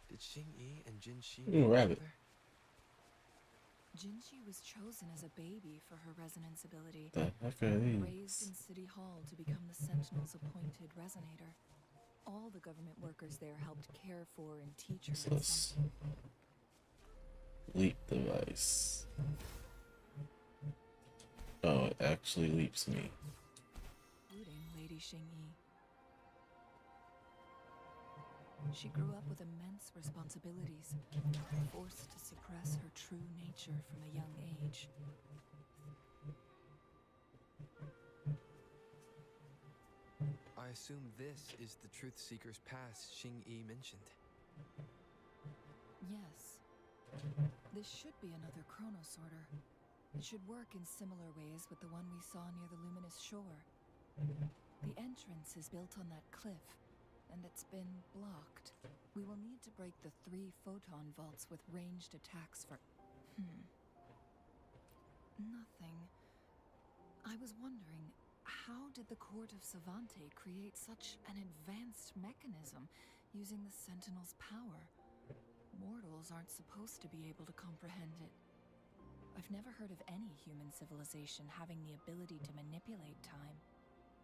Did Xingyi and Jinxi Ooh, rabbit. together? Jinxi was chosen as a baby for her resonance ability. The heck are Raised in these? City Hall to become the Sentinel's appointed resonator. All the government workers there helped care for and teach her What's in this? some... Leap device. Oh, it actually leaps me. Including Lady Xingyi. She grew up with immense responsibilities, forced to suppress her true nature from a young age. I assume this is the Truth Seeker's Pass Xingyi mentioned. Yes. This should be another chronosorter. It should work in similar ways with the one we saw near the luminous shore. The entrance is built on that cliff, and it's been blocked. We will need to break the 3 photon vaults with ranged attacks for... Nothing. I was wondering, how did the Court of Savante create such an advanced mechanism using the Sentinel's power? Mortals aren't supposed to be able to comprehend it. I've never heard of any human civilization having the ability to manipulate time.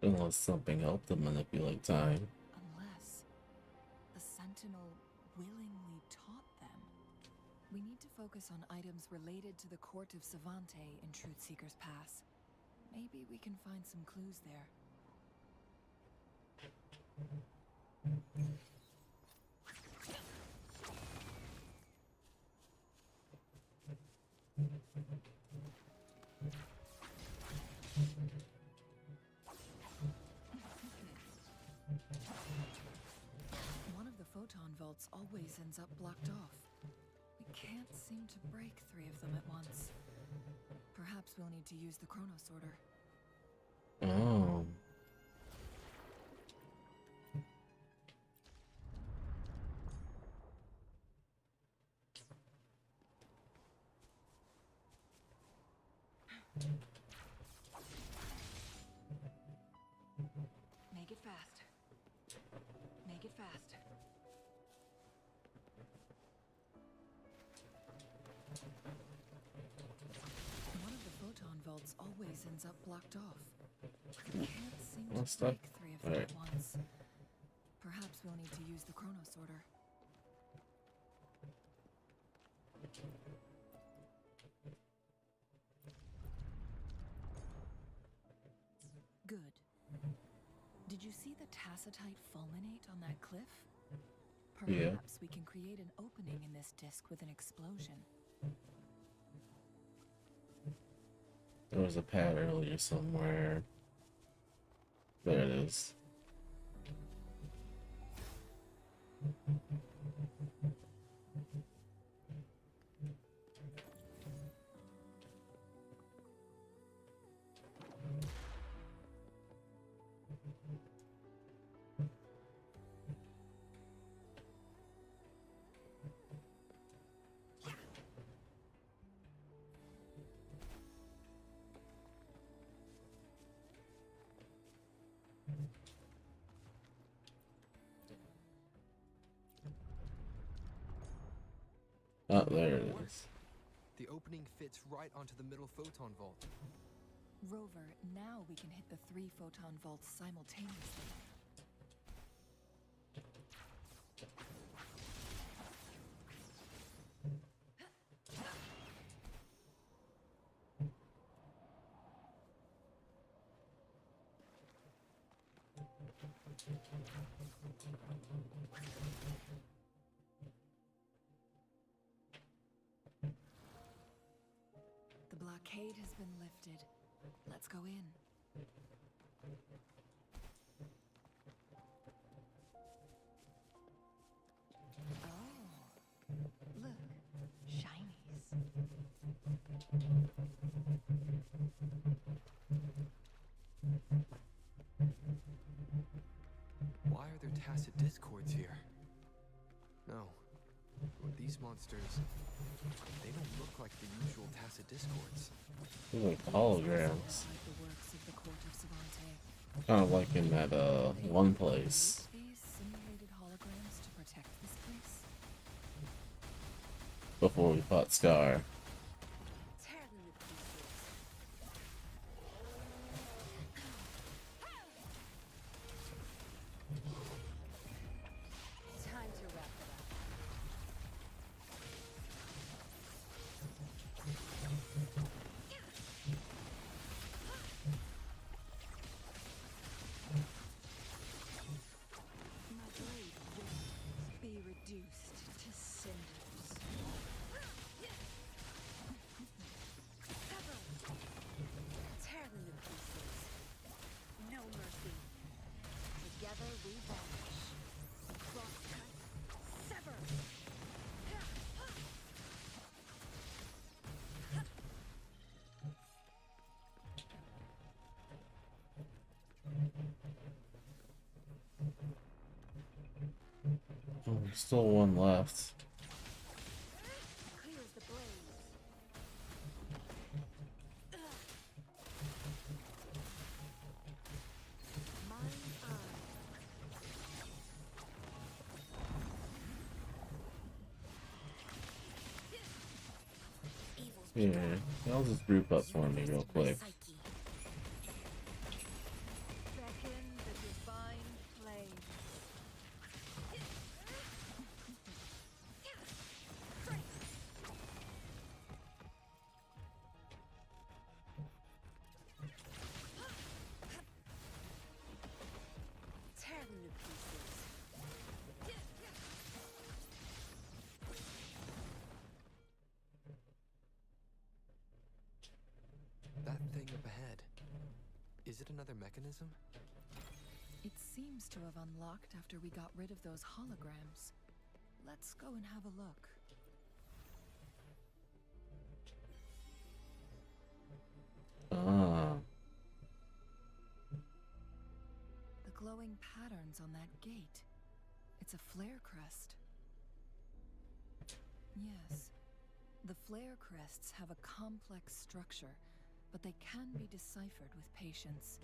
Unless something helped them manipulate time. Unless the Sentinel willingly taught them. We need to focus on items related to the Court of Savante in Truthseeker's Pass. Maybe we can find some clues there. One of the photon vaults always ends up blocked off. We can't seem to break 3 of them at once. Perhaps we'll need to use the chrono sorter. Oh. Make it fast. Make it fast. One of the photon vaults always ends up blocked off. We can't seem to break 3 of them at once. Perhaps we'll need to use the chrono sorter. Good. Did you see the tacitite fulminate on that cliff? Perhaps we can create an opening in this disk with an explosion. There was a pad earlier somewhere. There it is. Oh, there it is. The opening fits right onto the middle photon vault. Rover, now we can hit the 3 photon vaults simultaneously. The blockade has been lifted. Let's go in. Oh, look, shinies. Why are there tacit discords here? No. These monsters, they don't look like the usual tacit discords. They're like holograms. Like the works of the Court of Savante. Kind of like in that one place. These simulated holograms to protect this place? Before we fought Scar. Time to wrap it up. My blade will be reduced to cinders. Tear them to pieces. No mercy. Together we vanish. Crosscut. Sever. Oh, there's still one left. Clears the blaze. Here, y'all just group up for me real quick. Beckon the divine flame. Tear them to pieces. That thing up ahead. Is it another mechanism? It seems to have unlocked after we got rid of those holograms. Let's go and have a look. Ah, The glowing patterns on that gate. It's a flare crest. Yes. The flare crests have a complex structure, but they can be deciphered with patience.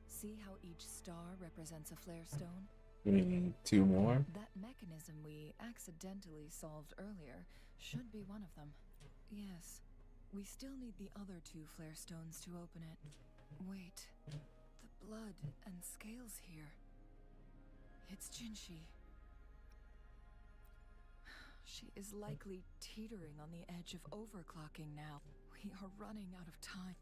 See how each star represents a flare stone? you mean 2 more? That mechanism we accidentally solved earlier should be one of them. Yes. We still need the other 2 flare stones to open it. Wait. The blood and scales here. It's Jinshi. She is likely teetering on the edge of overclocking now. We are running out of time.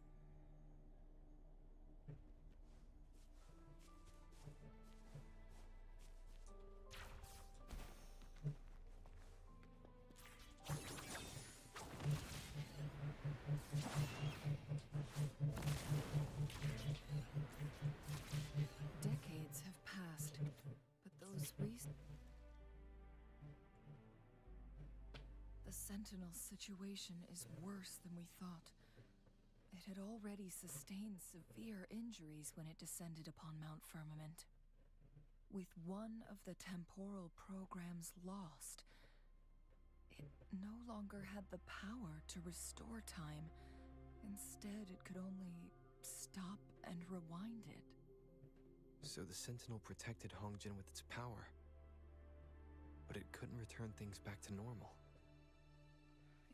Decades have passed, but those The Sentinel's situation is worse than we thought. It had already sustained severe injuries when it descended upon Mount Firmament. With one of the temporal programs lost, it no longer had the power to restore time. Instead, it could only stop and rewind it. So the Sentinel protected Hongjin with its power. But it couldn't return things back to normal.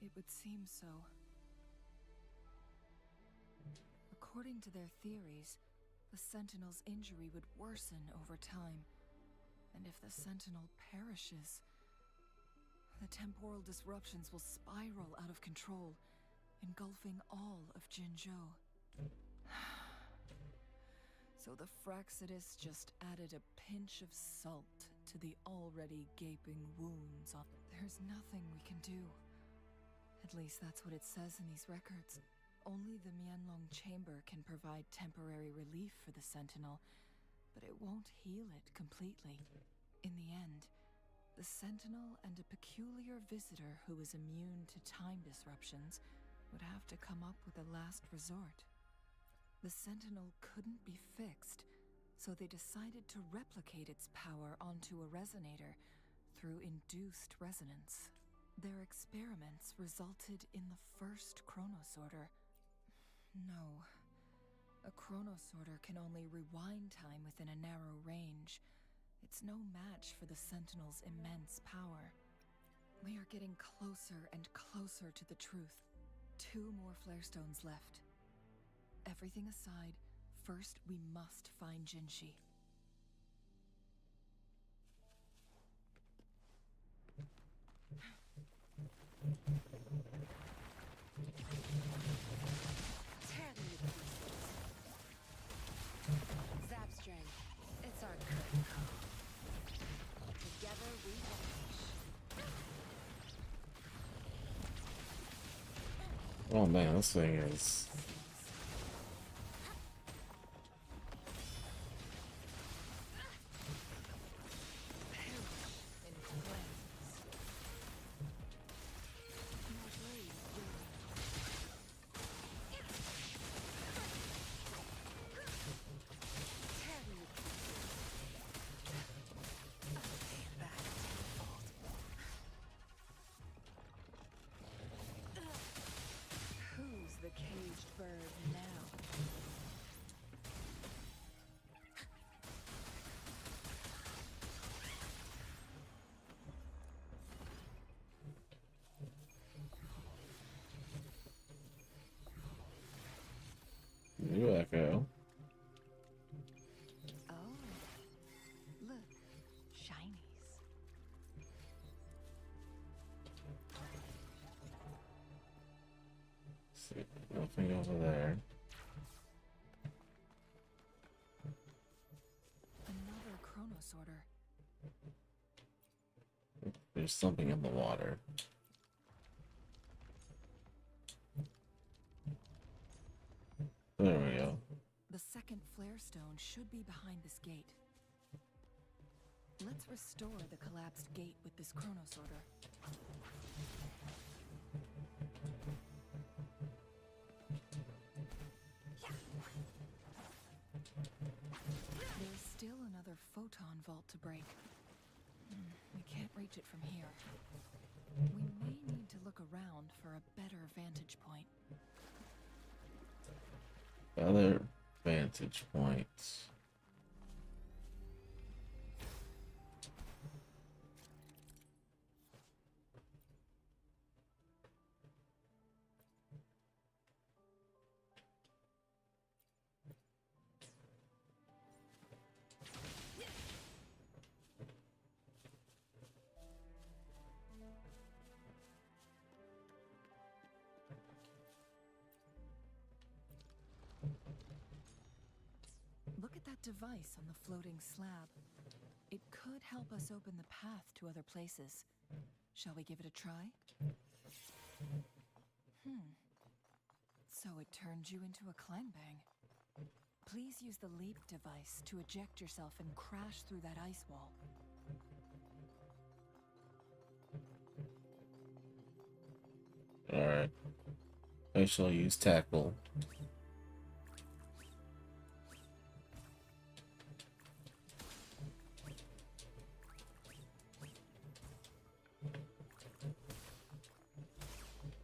It would seem so. According to their theories, the Sentinel's injury would worsen over time. And if the Sentinel perishes, the temporal disruptions will spiral out of control, engulfing all of Jinzhou. So the Fraxidus just added a pinch of salt to the already gaping wounds on... There's nothing we can do. At least that's what it says in these records. Only the Mianlong Chamber can provide temporary relief for the Sentinel, but it won't heal it completely. In the end, the Sentinel and a peculiar visitor who is immune to time disruptions would have to come up with a last resort. The Sentinel couldn't be fixed, so they decided to replicate its power onto a resonator through induced resonance. Their experiments resulted in the first chronosorter. No. A chronosorter can only rewind time within a narrow range. It's no match for the Sentinel's immense power. We are getting closer and closer to the truth. 2 more flare stones left. Everything aside, first we must find Jinshi. Tear them to pieces. Zap strength. It's our curtain call. Together we vanish. Oh man, this thing is... Who's the caged bird New Echo. Oh, look, shinies. See, nothing over there. Another chrono sorter. There's something in the water. There we go. The second flare stone should be behind this gate. Let's restore the collapsed gate with this chrono sorter. There's still another photon vault to break. We can't reach it from here. We may need to look around for a better vantage point. Other vantage points. Look at that device on the floating slab. It could help us open the path to other places. Shall we give it a try? So it turned you into a climb bang. Please use the leap device to eject yourself and crash through that ice wall. Alright. I shall use tackle.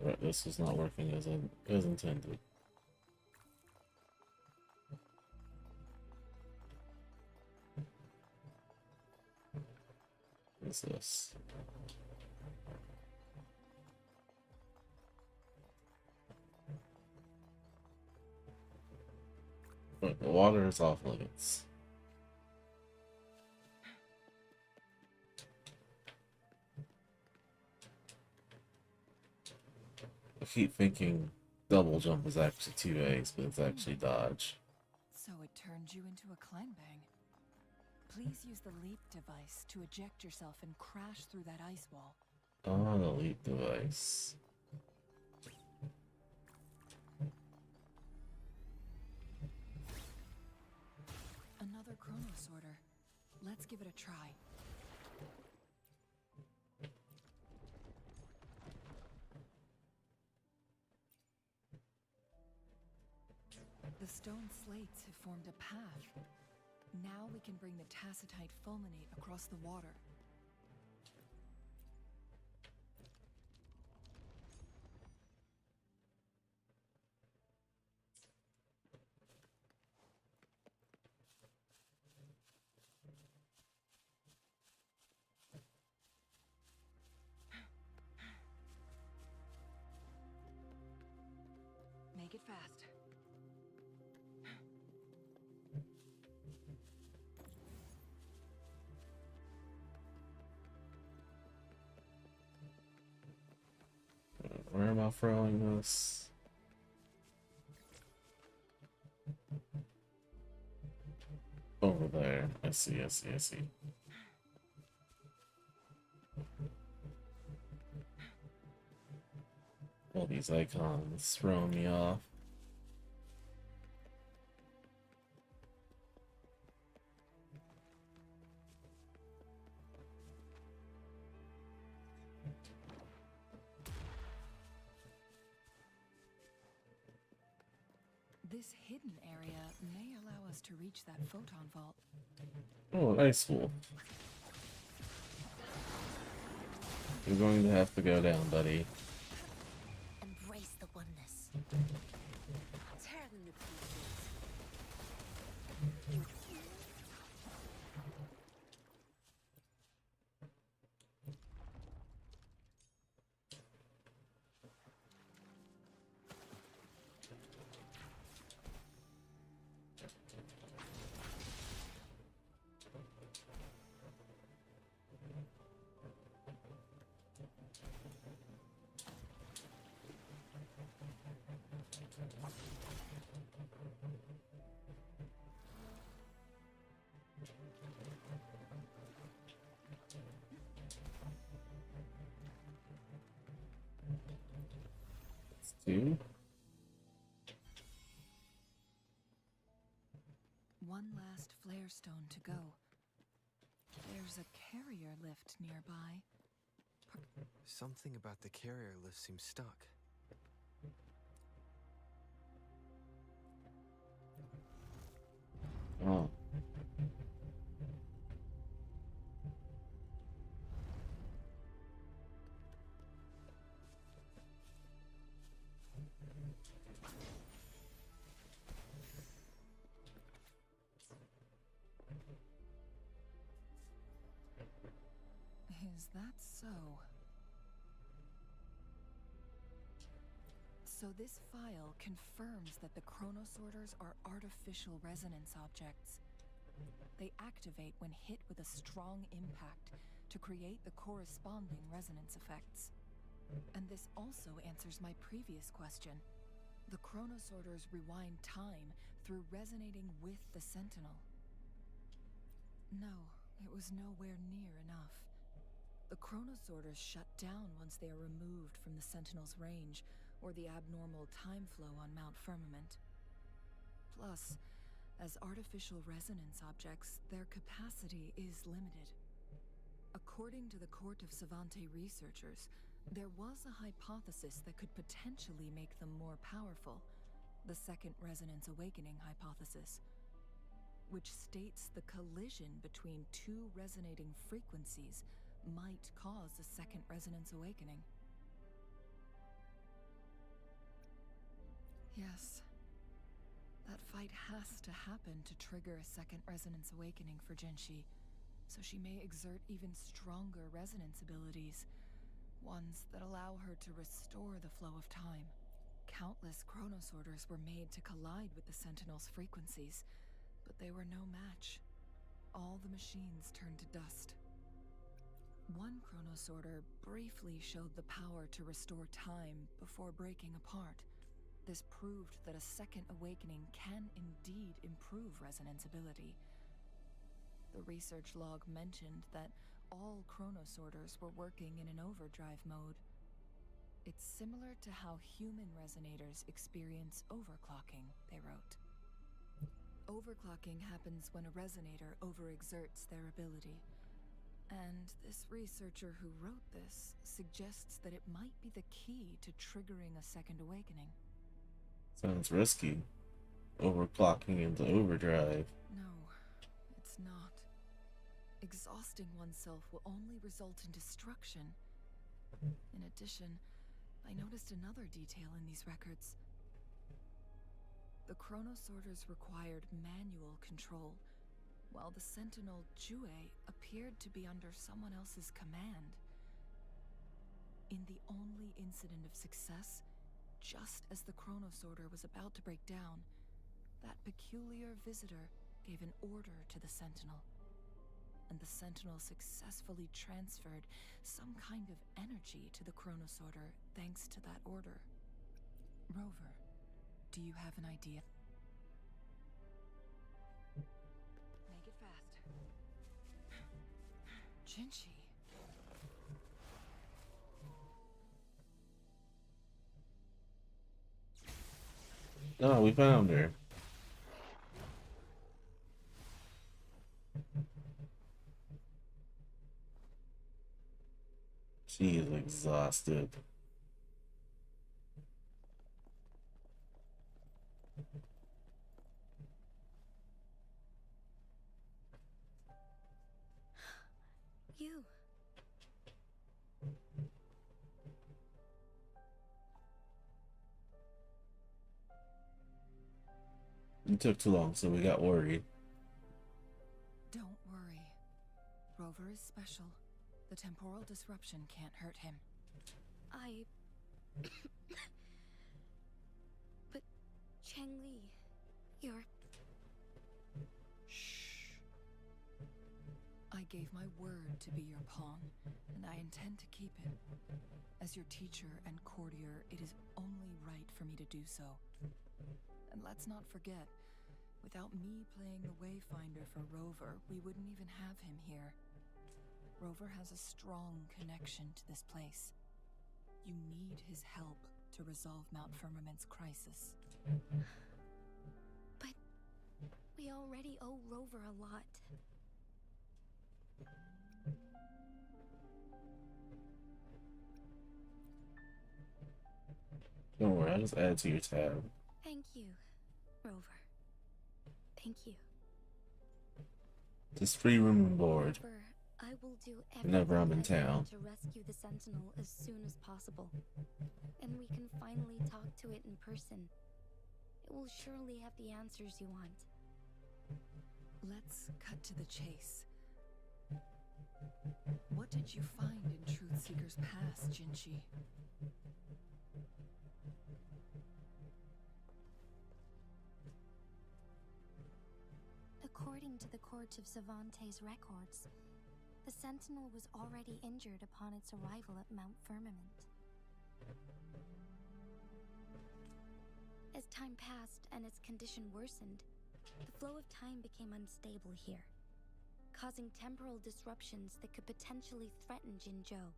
Right, this is not working as intended. What's this? Right, the water is off limits. I keep thinking double jump is actually 2A's, but it's actually dodge. So it turned you into a climb bang. Please use the leap device to eject yourself and crash through that ice wall. Oh, the leap device. Another chrono sorter. Let's give it a try. The stone slates have formed a path. Now we can bring the tacitite fulminate across the water. Make it fast. Where am I throwing this? Over there. I see. All these icons throwing me off. This hidden area may allow us to reach that photon vault. Oh, ice wolf. You're going to have to go down, buddy. Embrace the oneness. Tear them to pieces. 2. One last flare stone to go. There's a carrier lift nearby. Something about the carrier lift seems stuck. Oh. Is that so? So this file confirms that the chronosorters are artificial resonance objects. They activate when hit with a strong impact to create the corresponding resonance effects. And this also answers my previous question. The chronosorters rewind time through resonating with the Sentinel. No, it was nowhere near enough. The chronosorters shut down once they are removed from the Sentinel's range, or the abnormal time flow on Mount Firmament. Plus, as artificial resonance objects, their capacity is limited. According to the Court of Savante researchers, there was a hypothesis that could potentially make them more powerful, the Second Resonance Awakening hypothesis, which states the collision between two resonating frequencies might cause a Second Resonance Awakening. Yes. That fight has to happen to trigger a Second Resonance Awakening for Jinshi, so she may exert even stronger resonance abilities, ones that allow her to restore the flow of time. Countless chronosorters were made to collide with the Sentinel's frequencies, but they were no match. All the machines turned to dust. One chronosorter briefly showed the power to restore time before breaking apart. This proved that a second awakening can indeed improve resonance ability. The research log mentioned that all chronosorters were working in an overdrive mode. It's similar to how human resonators experience overclocking, they wrote. Overclocking happens when a resonator overexerts their ability. And this researcher who wrote this suggests that it might be the key to triggering a second awakening. Sounds risky. Overclocking into overdrive. No, it's not. Exhausting oneself will only result in destruction. In addition, I noticed another detail in these records. The chronosorters required manual control, while the Sentinel Jue appeared to be under someone else's command. In the only incident of success, just as the chronosorter was about to break down, that peculiar visitor gave an order to the Sentinel. And the Sentinel successfully transferred some kind of energy to the chronosorter thanks to that order. Rover, do you have an idea? Make it fast. Jinshi. Oh, we found her. She is exhausted. You. It took too long, so we got worried. Don't worry. Rover is special. The temporal disruption can't hurt him. But Changli, you're... Shh. I gave my word to be your pawn, and I intend to keep it. As your teacher and courtier, it is only right for me to do so. And let's not forget, without me playing the Wayfinder for Rover, we wouldn't even have him here. Rover has a strong connection to this place. You need his help, to resolve Mount Firmament's crisis. But we already owe Rover a lot. Don't worry, I'll just add to your tab. Thank you, Rover. Thank you. Just free room and board. Rover, I will do Whenever I'm in everything I can town. to rescue the Sentinel as soon as possible. And we can finally talk to it in person. It will surely have the answers you want. Let's cut to the chase. What did you find in Truthseeker's past, Jinshi? According to the Court of Savante's records, the Sentinel was already injured upon its arrival at Mount Firmament. As time passed and its condition worsened, the flow of time became unstable here, causing temporal disruptions that could potentially threaten Jinzhou.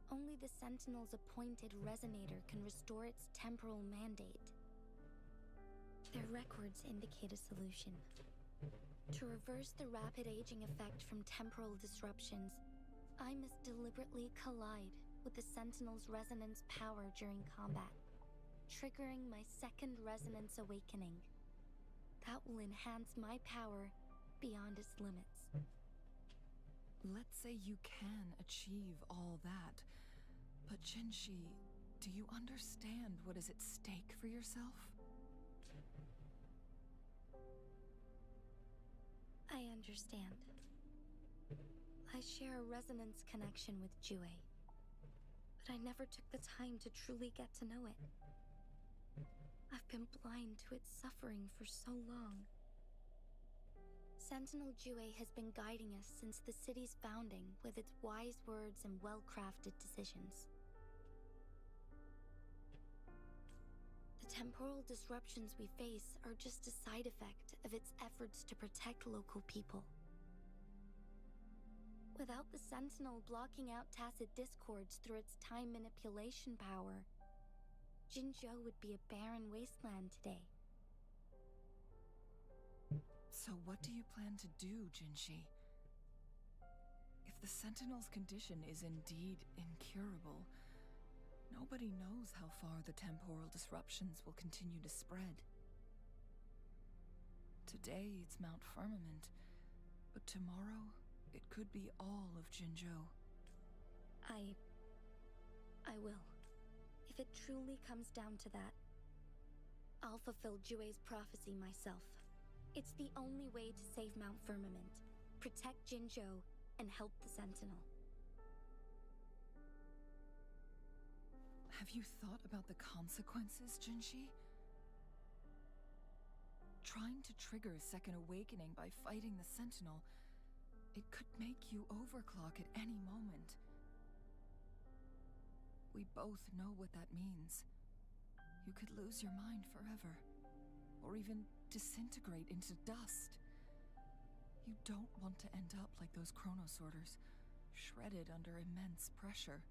Only the Sentinel's appointed resonator can restore its temporal mandate. Their records indicate a solution. To reverse the rapid aging effect from temporal disruptions, I must deliberately collide with the Sentinel's resonance power during combat, triggering my second resonance awakening. That will enhance my power beyond its limits. Let's say you can achieve all that, but Jinshi, do you understand what is at stake for yourself? I understand. I share a resonance connection with Jue, but I never took the time to truly get to know it. I've been blind to its suffering for so long. Sentinel Jue has been guiding us since the city's founding with its wise words and well-crafted decisions. The temporal disruptions we face are just a side effect of its efforts to protect local people. Without the Sentinel blocking out tacit discords through its time manipulation power, Jinzhou would be a barren wasteland today. So what do you plan to do, Jinshi? If the Sentinel's condition is indeed incurable, nobody knows how far the temporal disruptions will continue to spread. Today it's Mount Firmament, but tomorrow it could be all of Jinzhou. I will. If it truly comes down to that, I'll fulfill Jue's prophecy myself. It's the only way to save Mount Firmament, protect Jinzhou, and help the Sentinel. Have you thought about the consequences, Jinshi? Trying to trigger Second Awakening by fighting the Sentinel, it could make you overclock at any moment. We both know what that means. You could lose your mind forever, or even disintegrate into dust. You don't want to end up like those chronosorters, shredded under immense pressure.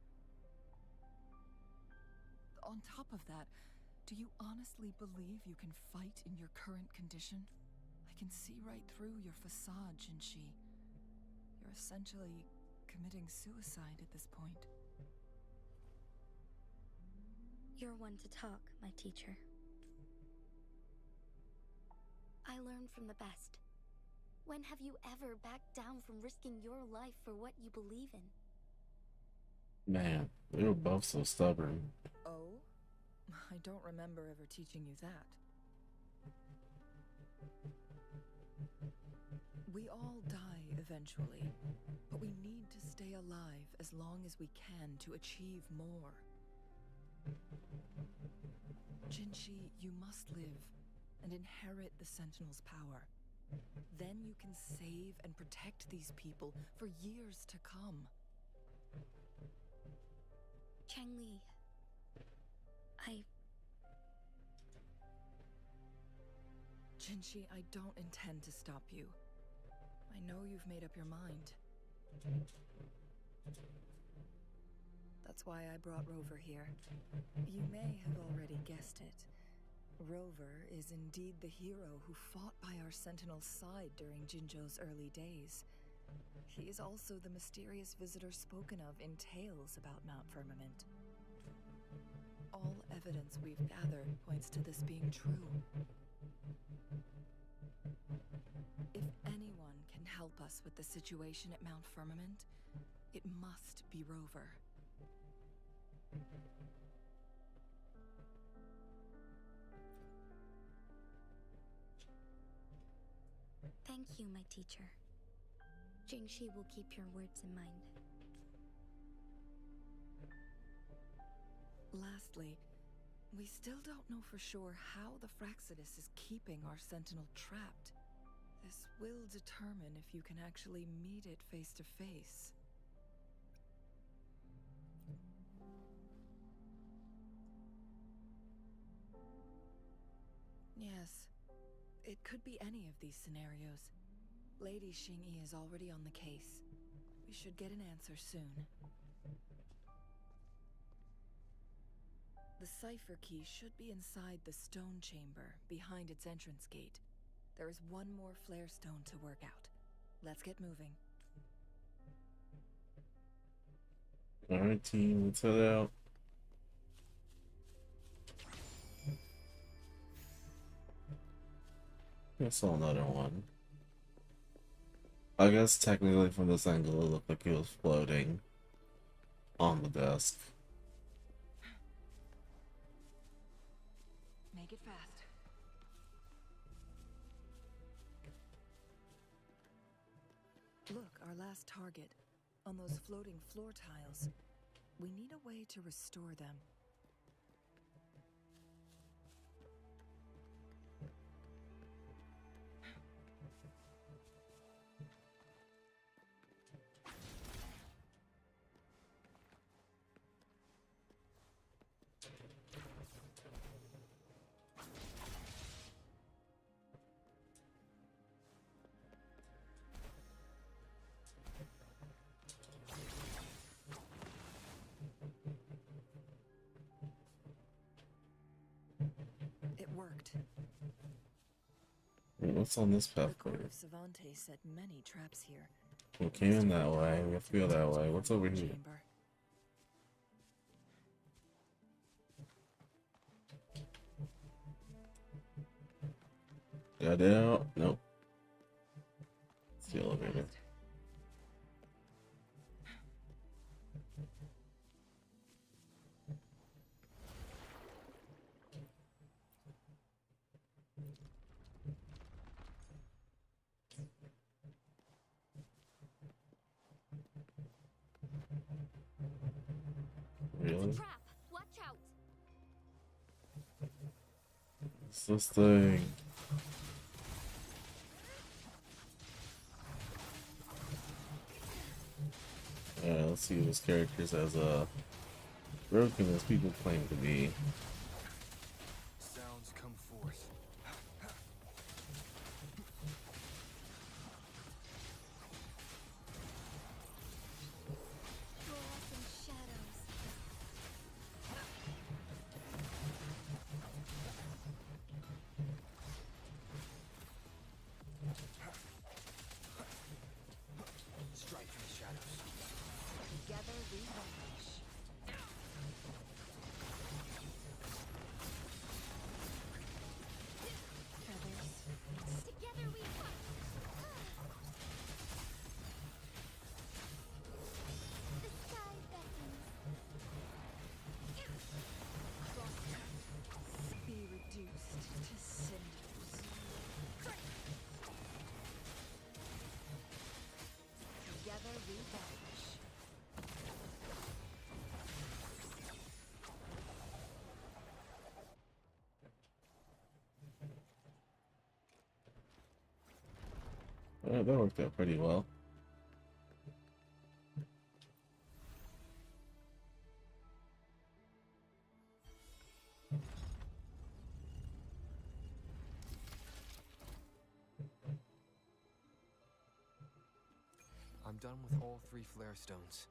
On top of that, do you honestly believe you can fight in your current condition? I can see right through your facade, Jinshi. You're essentially committing suicide at this point. You're one to talk, my teacher. I learn from the best. When have you ever backed down from risking your life for what you believe in? Man, they were both so stubborn. Oh? I don't remember ever teaching you that. We all die eventually, but we need to stay alive as long as we can to achieve more. Jinshi, you must live and inherit the Sentinel's power. Then you can save and protect these people for years to come. Changli, Jinshi, I don't intend to stop you. I know you've made up your mind. That's why I brought Rover here. You may have already guessed it. Rover is indeed the hero who fought by our Sentinel's side during Jinzhou's early days. He is also the mysterious visitor spoken of in tales about Mount Firmament. All evidence we've gathered points to this being true. If anyone can help us with the situation at Mount Firmament, it must be Rover. Thank you, my teacher. Jingxi will keep your words in mind. Lastly, we still don't know for sure how the Fraxidus is keeping our Sentinel trapped. This will determine if you can actually meet it face to face. Yes, it could be any of these scenarios. Lady Xingyi is already on the case. We should get an answer soon. The cipher key should be inside the stone chamber, behind its entrance gate. There is one more flare stone to work out. Let's get moving. Alright, team, let's head out. I saw another one. I guess technically from this angle it looked like it was floating on the desk. Make it fast. Look, our last target. On those floating floor tiles. We need a way to restore them. It worked. Wait, what's on this The pathway? court of Savante set many traps here. We came in that way, we have to go that way. What's over here? Chamber. Got out? Nope. It's the elevator. Really? Trap! Watch out! What's this thing? Yeah, let's see those characters as broken as people claim to be. Sounds come forth. Fluorescent shadows. Strike from the shadows. Together we vanish. Feathers. Together we fight! The sky beckons. Be reduced to cinders. Together we vanish. Alright, that worked out pretty well. I'm done with all 3 flare stones.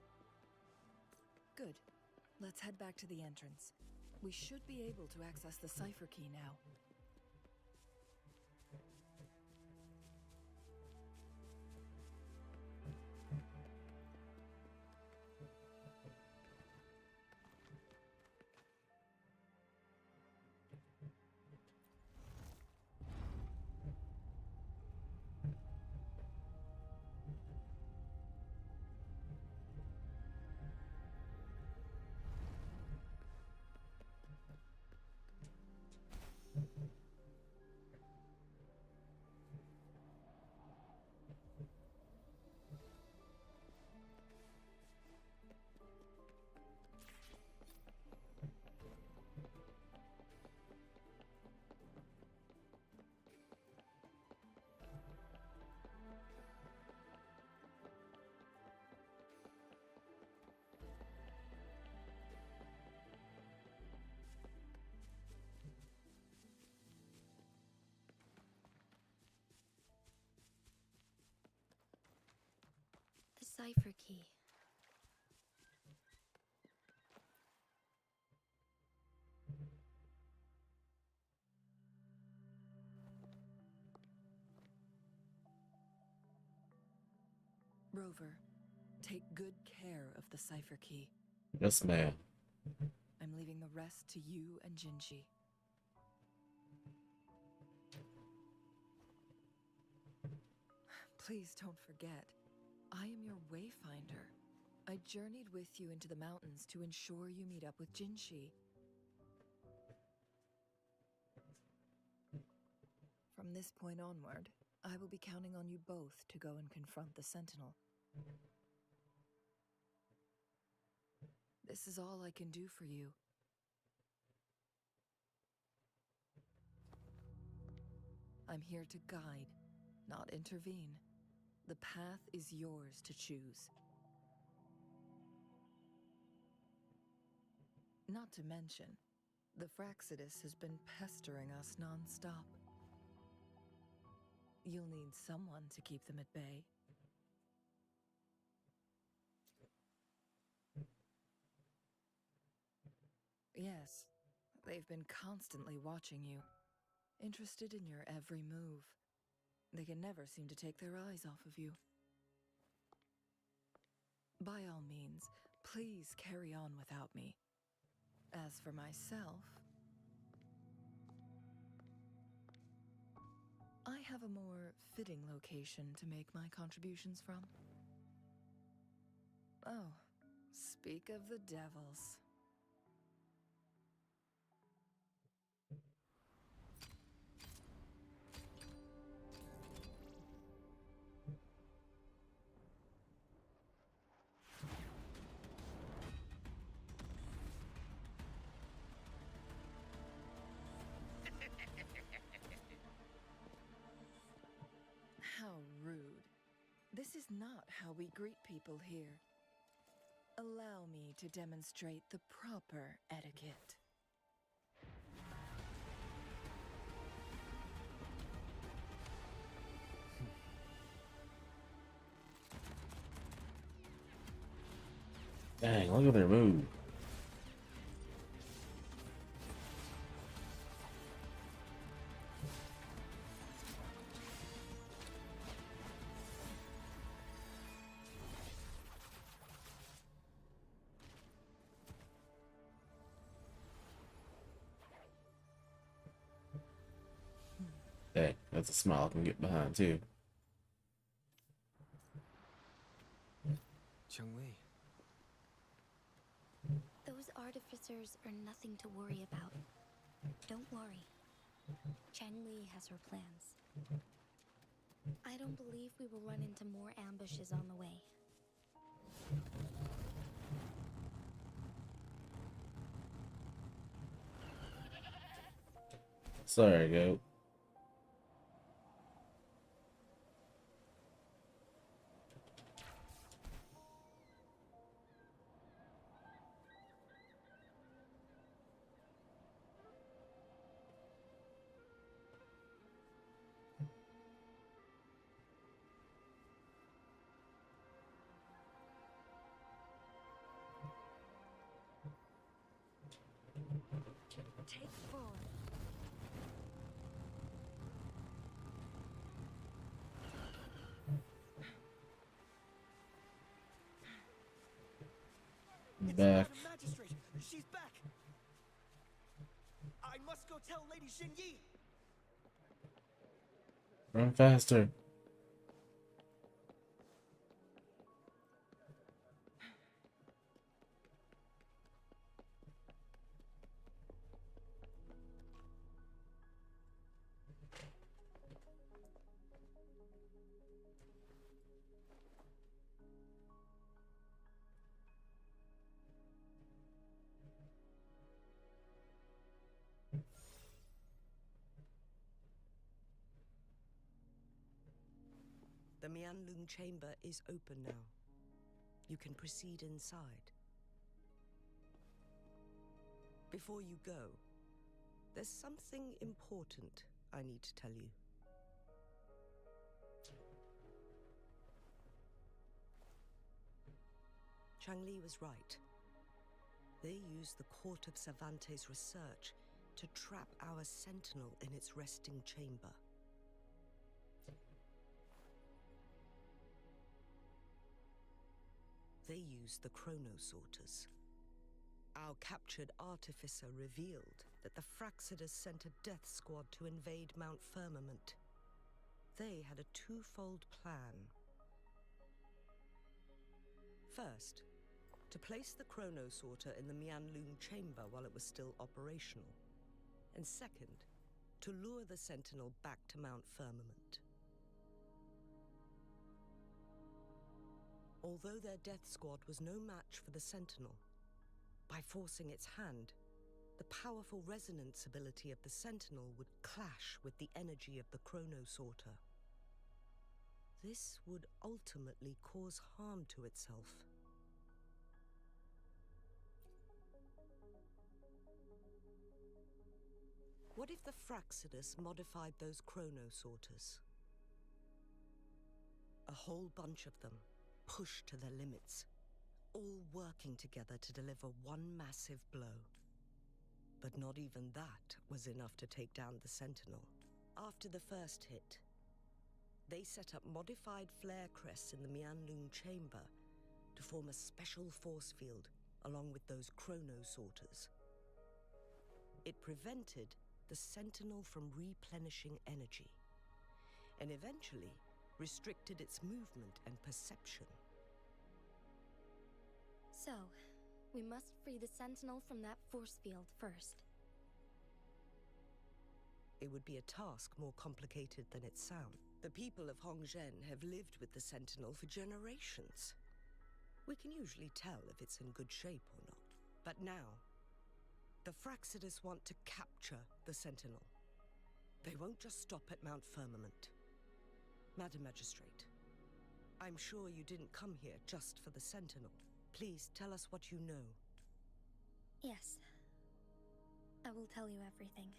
Good. Let's head back to the entrance. We should be able to access the cipher key now. The cipher key. Rover, take good care of the cipher key. Yes, ma'am. I'm leaving the rest to you and Jinji. Please don't forget, I am your wayfinder. I journeyed with you into the mountains to ensure you meet up with Jinshi. From this point onward, I will be counting on you both to go and confront the Sentinel. This is all I can do for you. I'm here to guide, not intervene. The path is yours to choose. Not to mention, the Fraxidus has been pestering us non-stop. You'll need someone to keep them at bay. Yes, they've been constantly watching you, interested in your every move. They can never seem to take their eyes off of you. By all means, please carry on without me. As for myself, I have a more fitting location to make my contributions from. Oh, speak of the devils. How rude. This is not how we greet people here. Allow me to demonstrate the proper etiquette. Dang, look at their move. Hey, that's a smile I can get behind too. Changli. Those artificers are nothing to worry about. Don't worry. Changli has her plans. I don't believe we will run into more ambushes on the way. Sorry, goat. back. Madam Magistrate! She's back! I must go tell Lady Xinyi! Run faster. The Mianlung chamber is open now. You can proceed inside. Before you go, there's something important I need to tell you. Changli was right. They used the Court of Cervantes' research to trap our sentinel in its resting chamber. They used the chronosorters. Our captured artificer revealed that the Fraxidus sent a death squad to invade Mount Firmament. They had a twofold plan. First, to place the chronosorter in the Mianlung chamber while it was still operational. And second, to lure the sentinel back to Mount Firmament. Although their death squad was no match for the sentinel, by forcing its hand, the powerful resonance ability of the sentinel would clash with the energy of the chronosorter. This would ultimately cause harm to itself. What if the Fraxidus modified those chronosorters? A whole bunch of them, pushed to their limits, all working together to deliver one massive blow. But not even that was enough to take down the Sentinel. After the first hit, they set up modified flare crests in the Mianlung chamber to form a special force field along with those chronosorters. It prevented the Sentinel from replenishing energy, and eventually restricted its movement and perception. So, we must free the Sentinel from that force field first. It would be a task more complicated than it sounds. The people of Hongzhen have lived with the Sentinel for generations. We can usually tell if it's in good shape or not. But now, the Fraxidus want to capture the Sentinel. They won't just stop at Mount Firmament. Madam Magistrate, I'm sure you didn't come here just for the Sentinel. Please tell us what you know. Yes. I will tell you everything.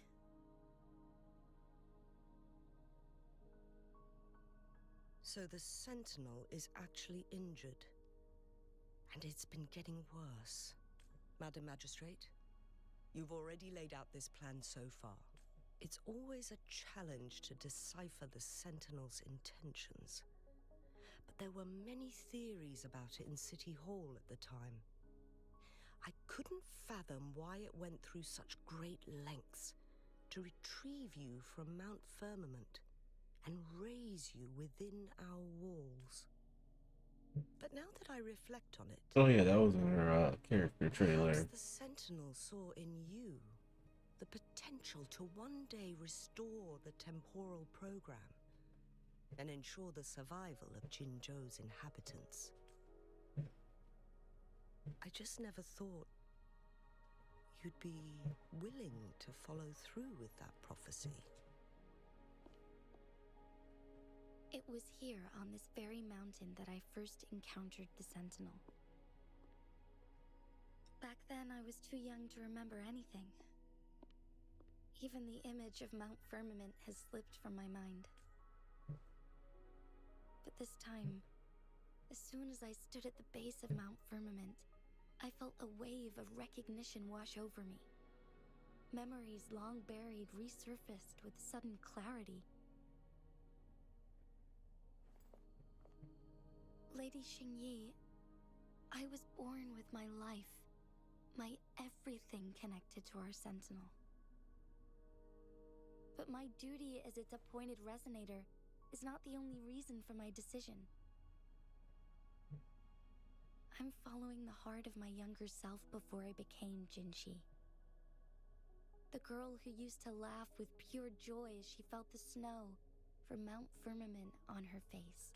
So the Sentinel is actually injured. And it's been getting worse. Madam Magistrate, you've already laid out this plan so far. It's always a challenge to decipher the Sentinel's intentions. But there were many theories about it in City Hall at the time. I couldn't fathom why it went through such great lengths to retrieve you from Mount Firmament and raise you within our walls. But now that I reflect on it... Oh yeah, that was in her character trailer. Perhaps the Sentinel saw in you the potential to one day restore the temporal program and ensure the survival of Jinzhou's inhabitants. I just never thought you'd be willing to follow through with that prophecy. It was here on this very mountain that I first encountered the Sentinel. Back then, I was too young to remember anything. Even the image of Mount Firmament has slipped from my mind. But this time, as soon as I stood at the base of Mount Firmament, I felt a wave of recognition wash over me. Memories long buried resurfaced with sudden clarity. Lady Xingyi, I was born with my life, my everything connected to our sentinel. But my duty as its appointed resonator is not the only reason for my decision. I'm following the heart of my younger self before I became Jinshi. The girl who used to laugh with pure joy as she felt the snow from Mount Firmament on her face.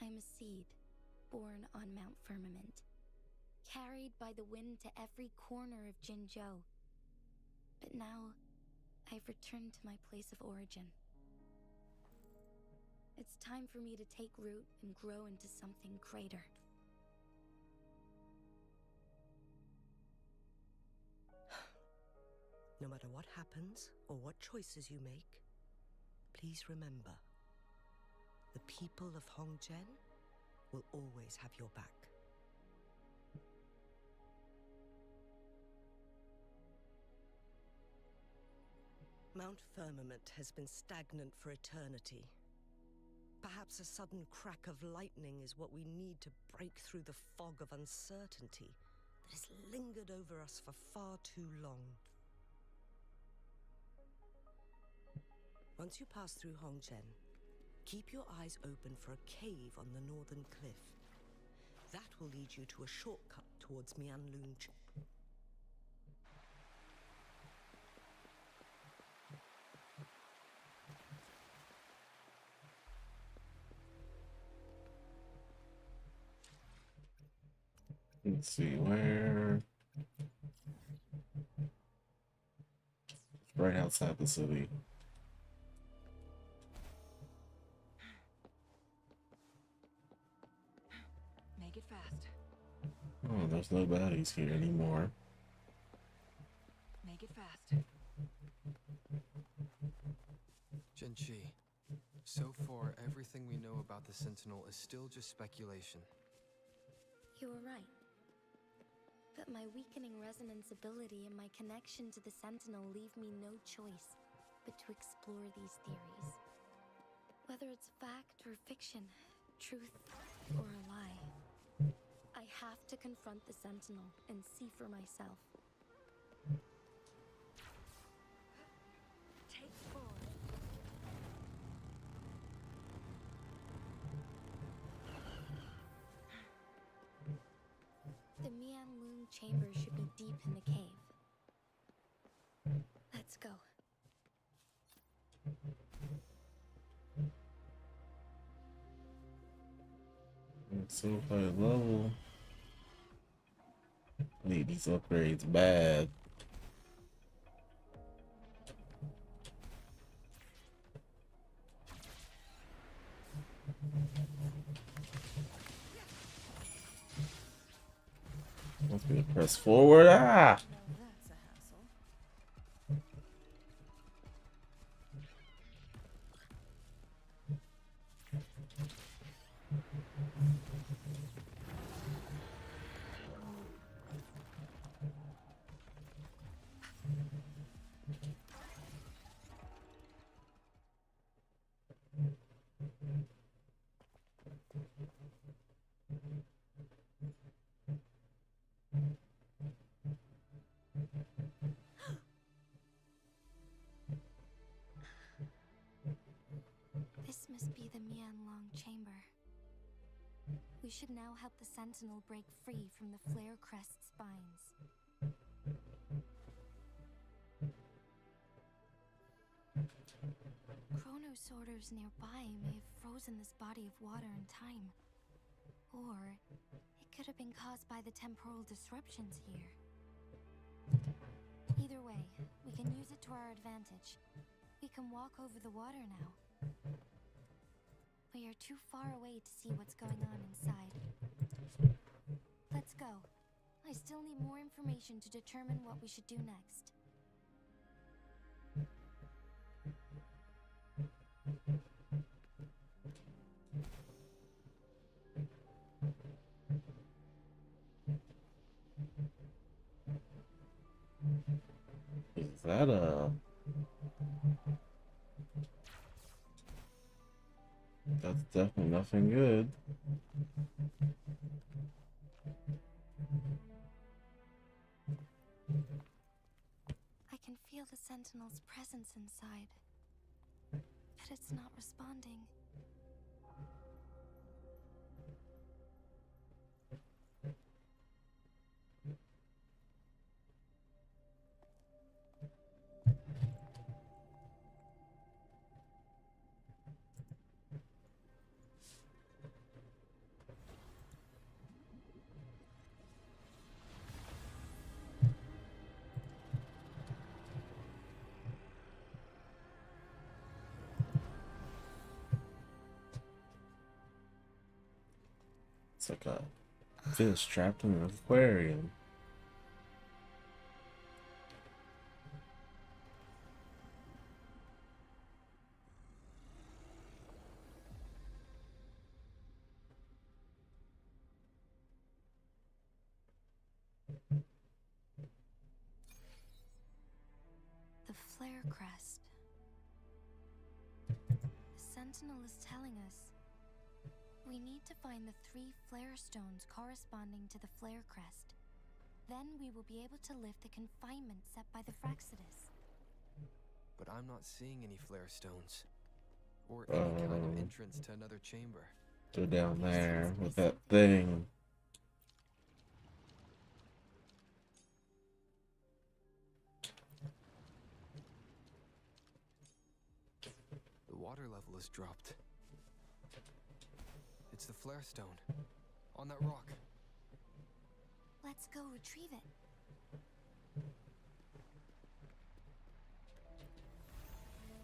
I am a seed born on Mount Firmament, carried by the wind to every corner of Jinzhou. But now, I've returned to my place of origin. It's time for me to take root and grow into something greater. No matter what happens or what choices you make, please remember, the people of Hongzhen will always have your back. Mount Firmament has been stagnant for eternity. Perhaps a sudden crack of lightning is what we need to break through the fog of uncertainty that has lingered over us for far too long. Once you pass through Hongzhen, keep your eyes open for a cave on the northern cliff. That will lead you to a shortcut towards Mianlun. Let's see where. Right outside the city. Make it fast. Oh, there's no baddies here anymore. Make it fast. Jinshi, so far everything we know about the Sentinel is still just speculation. You were right. But my weakening resonance ability and my connection to the Sentinel leave me no choice but to explore these theories. Whether it's fact or fiction, truth or a lie, I have to confront the Sentinel and see for myself. Take 4. The Mianlun chamber should be deep in the cave. Let's go. So high level. Need these upgrades bad. Let's gonna press forward. Ah! Now that's a hassle. This must be the Mianlun chamber. We should now help the Sentinel break free from the Flare Crest spines. Chronosorters nearby may have frozen this body of water in time. Or it could have been caused by the temporal disruptions here. Either way, we can use it to our advantage. We can walk over the water now. We are too far away to see what's going on inside. Let's go. I still need more information to determine what we should do next. Is that a... That's definitely nothing good. I can feel the Sentinel's presence inside, but it's not responding. It's like a fish trapped in an aquarium. The flare crest. The Sentinel is telling us we need to find the 3 flare stones corresponding to the flare crest. Then we will be able to lift the confinement set by the Fraxidus. But I'm not seeing any flare stones. Or any kind of entrance to another chamber. They're down there with that thing. The water level has dropped. It's the flare stone. On that rock. Let's go retrieve it.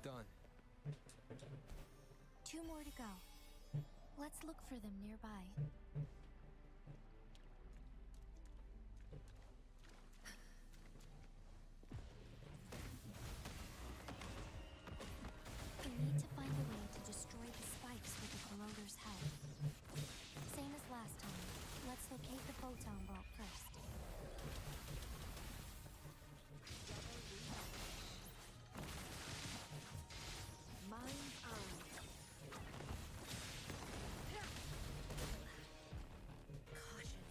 Done. 2 more to go. Let's look for them nearby. We need to find a way to destroy the spikes with the corroder's head. Same as last time. Let's locate the photon vault first. Mind's eye. Caution.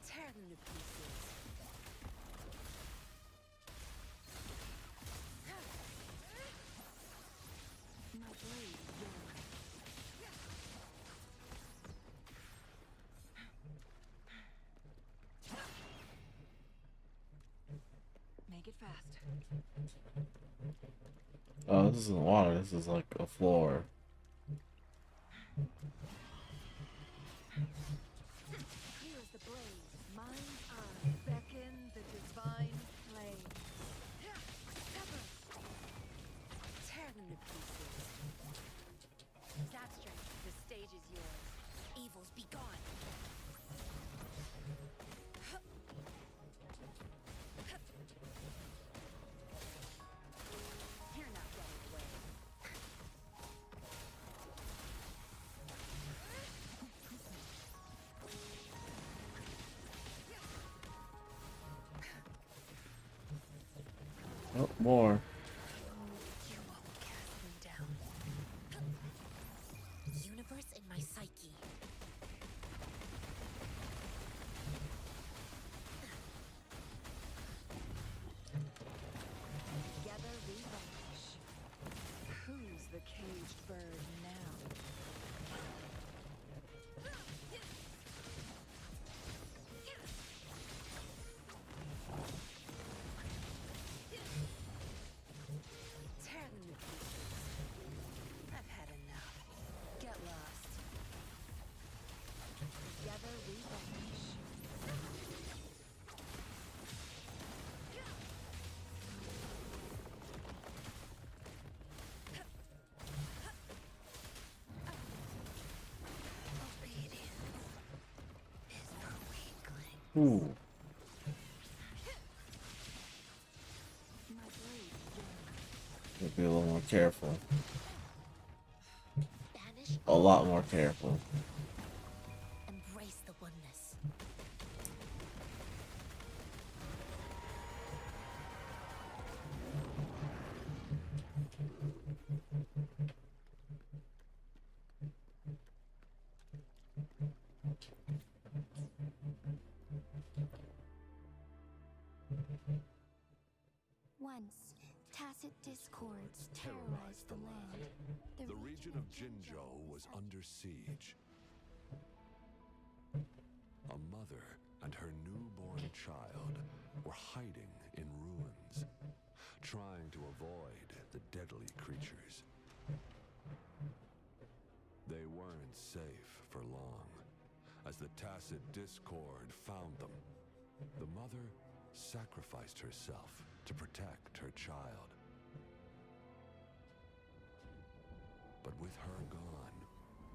Tear them to pieces. My blade yearns. Make it fast. Oh, this isn't water. This is like a floor. Here's the blaze. Mind's eye. Beckon the divine flame. Sever. Tear them to pieces. Zapstring, the stage is yours. Evils be gone. You're not getting away. Oh, more. You won't cast me down. Universe in my psyche. Together we vanish. Who's the caged bird now? Tear them to pieces. I've had enough. Get lost. Together we vanish. Obedience is for weaklings. Ooh. My blade yearns. Gotta be a little more careful. Banish A lot more careful. embrace the oneness. Once, tacit discords terrorized the land. The region of Jinzhou was under siege. A mother and her newborn child were hiding in ruins, trying to avoid the deadly creatures. They weren't safe for long, as the tacit discord found them. The mother sacrificed herself to protect her child. But with her gone,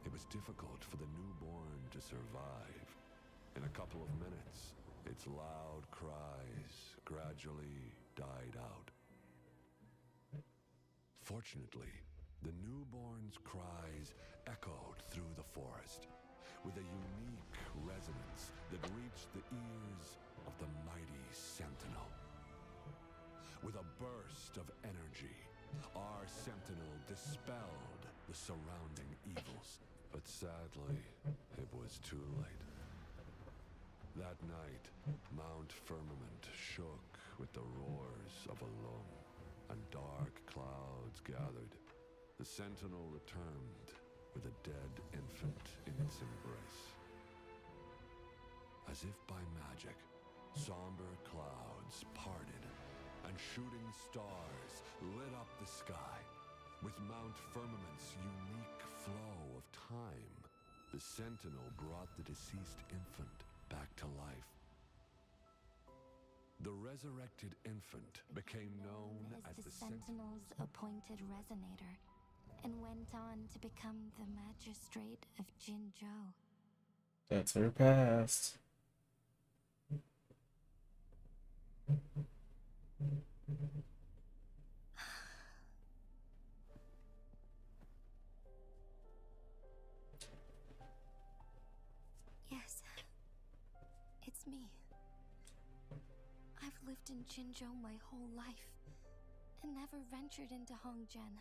it was difficult for the newborn to survive. In a couple of minutes, its loud cries gradually died out. Fortunately, the newborn's cries echoed through the forest with a unique resonance that reached the ears of the mighty sentinel. With a burst of energy, our sentinel dispelled the surrounding evils. But sadly, it was too late. That night, Mount Firmament shook with the roars of a lung, and dark clouds gathered. The sentinel returned with a dead infant in its embrace. As if by magic, somber clouds parted, and shooting stars lit up the sky. With Mount Firmament's unique flow of time, the sentinel brought the deceased infant back to life. The resurrected infant became known as the Sentinel's appointed resonator, and went on to become the magistrate of Jinzhou. That's her past. Yes, it's me. I've lived in Jinzhou my whole life, and never ventured into Hongzhen.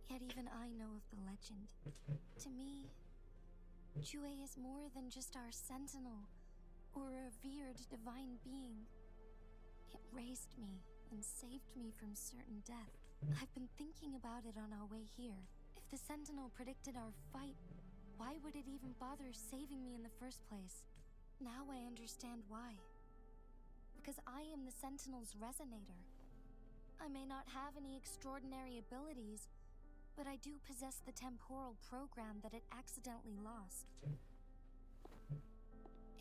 Yet even I know of the legend. To me, Jue is more than just our sentinel, or a revered divine being. It raised me and saved me from certain death. I've been thinking about it on our way here. If the sentinel predicted our fight, why would it even bother saving me in the first place? Now I understand why. Because I am the sentinel's resonator. I may not have any extraordinary abilities, but I do possess the temporal program that it accidentally lost.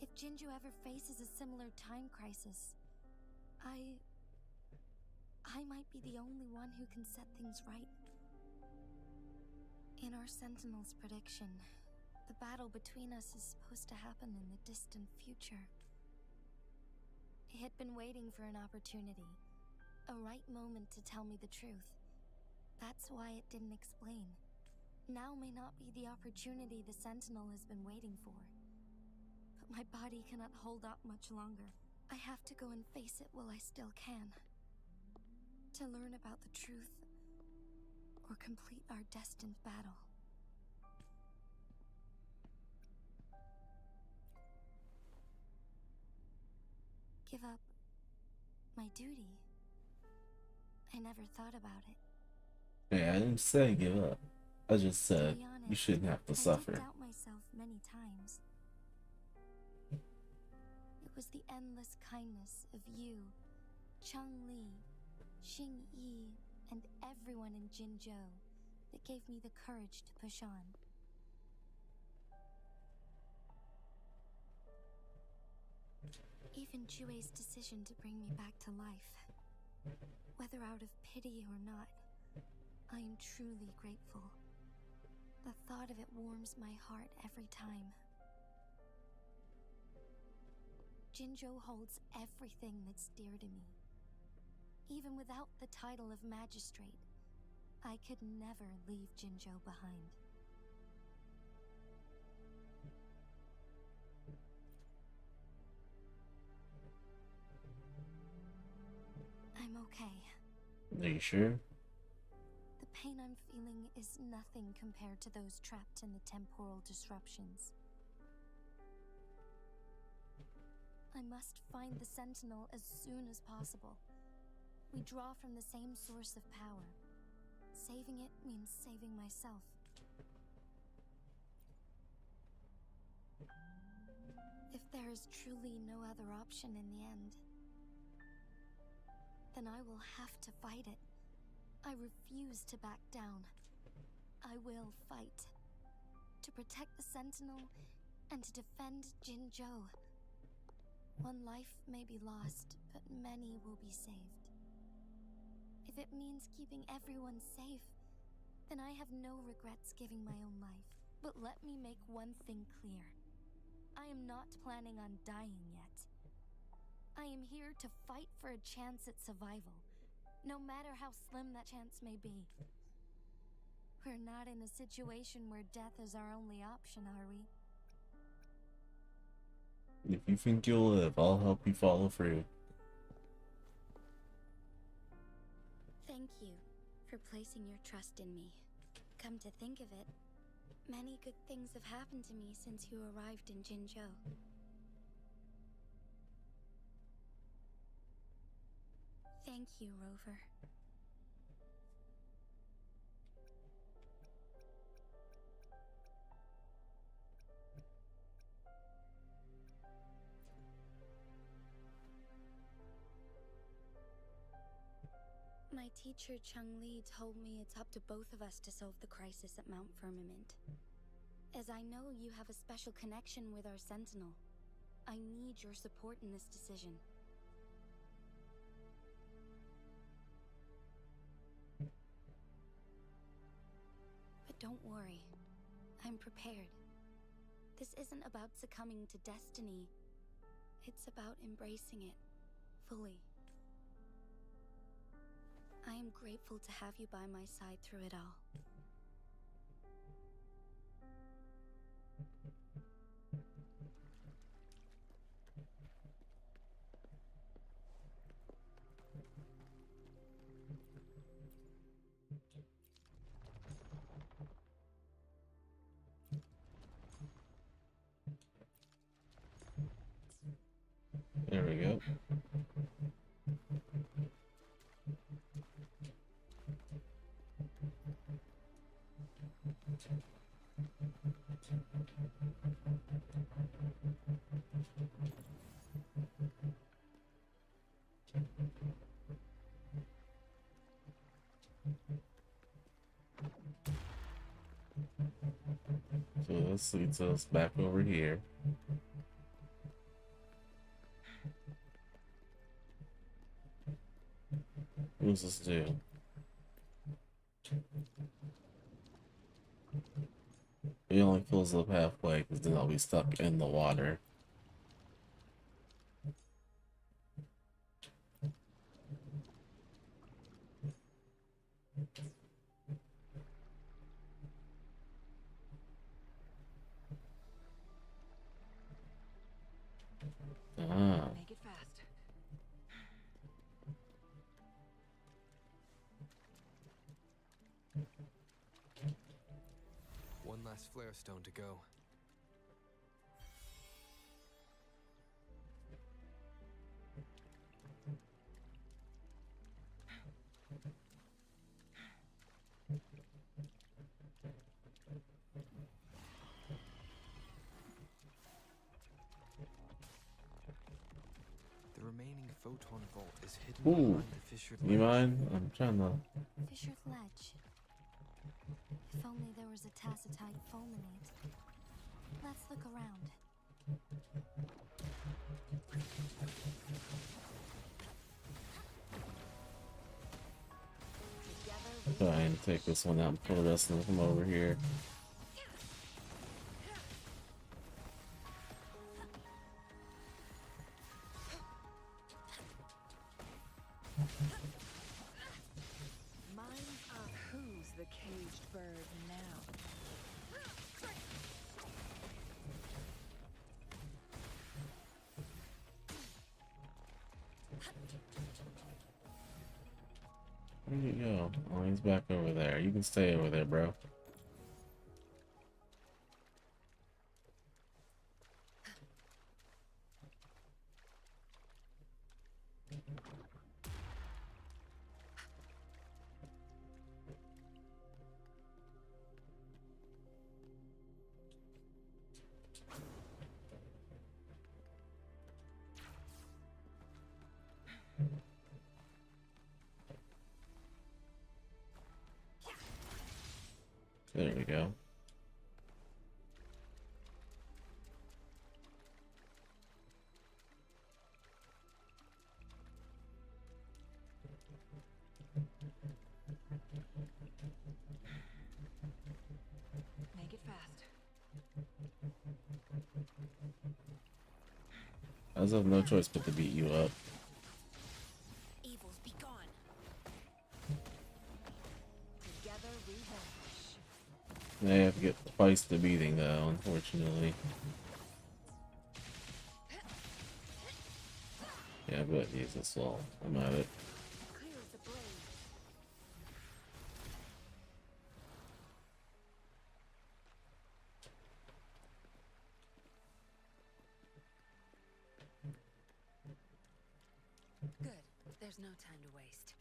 If Jinzhou ever faces a similar time crisis, I might be the only one who can set things right. In our Sentinel's prediction, the battle between us is supposed to happen in the distant future. It had been waiting for an opportunity, a right moment to tell me the truth. That's why it didn't explain. Now may not be the opportunity the Sentinel has been waiting for. But my body cannot hold up much longer. I have to go and face it while I still can. To learn about the truth, or complete our destined battle. Give up my duty. I never thought about it. Yeah, I didn't say give up. I just said you shouldn't have to I suffer. did doubt myself many times. It was the endless kindness of you, Changli, Xingyi, and everyone in Jinzhou that gave me the courage to push on. Even Jue's decision to bring me back to life, whether out of pity or not, I am truly grateful. The thought of it warms my heart every time. Jinzhou holds everything that's dear to me. Even without the title of magistrate, I could never leave Jinzhou behind. I'm okay. Are you sure? The pain I'm feeling is nothing compared to those trapped in the temporal disruptions. I must find the Sentinel as soon as possible. We draw from the same source of power. Saving it means saving myself. If there is truly no other option in the end, then I will have to fight it. I refuse to back down. I will fight. To protect the Sentinel and to defend Jinzhou. One life may be lost, but many will be saved. If it means keeping everyone safe, then I have no regrets giving my own life. But let me make one thing clear. I am not planning on dying yet. I am here to fight for a chance at survival, no matter how slim that chance may be. We're not in a situation where death is our only option, are we? If you think you'll live, I'll help you follow through. Thank you for placing your trust in me. Come to think of it, many good things have happened to me since you arrived in Jinzhou. Thank you, Rover. My teacher Changli told me it's up to both of us to solve the crisis at Mount Firmament. As I know you have a special connection with our Sentinel, I need your support in this decision. But don't worry, I'm prepared. This isn't about succumbing to destiny. It's about embracing it fully. I am grateful to have you by my side through it all. There we go. So this leads us back over here. What does this do? It only fills up halfway because then I'll be stuck in the water. Ah. Make it fast. One last flare stone to go. The remaining photon vault is hidden Ooh. behind the fissured You ledge. mind? I'm trying to. Fissured ledge. If only there was a tacitite fulminate. Let's look around. Try and take this one out and pull the rest of them over here. Minds up. Who's the caged bird now? Where you go? Oh, he's back over there. You can stay over there, bro. There we go. Make it fast. I just have no choice but to beat you up. Evils be gone. Together we vanish. I have to get twice the beating though, unfortunately. Yeah, but use this wall. I'm at it. Clear as the blaze. Good. There's no time to waste.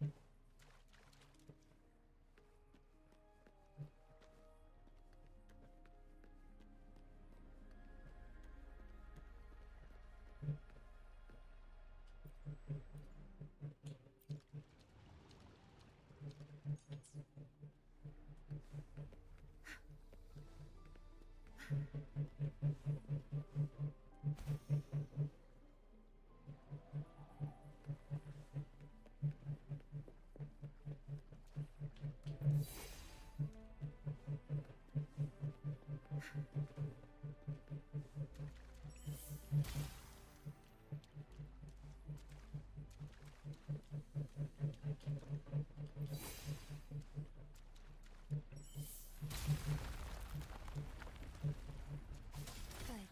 Good.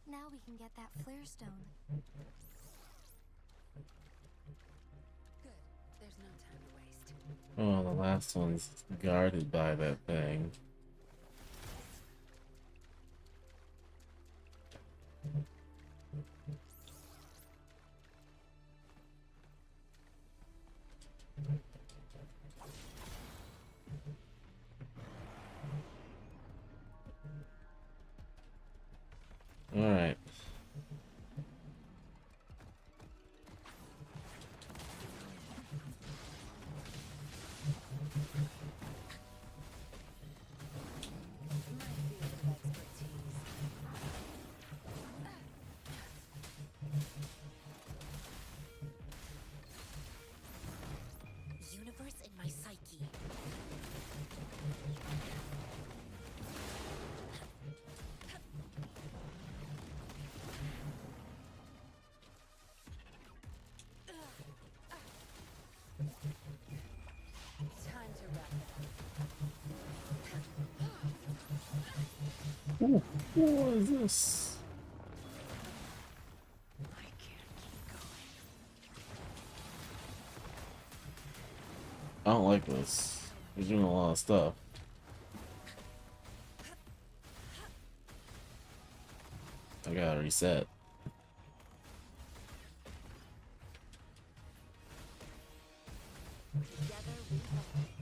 Now we can get that flare stone. Good. There's no time to waste. Oh, the last one's guarded by that thing. All right. Universe in my psyche. Time to wrap it up. Ooh, what is this? I can't keep going. I don't like this. He's doing a lot of stuff. I gotta reset. Together we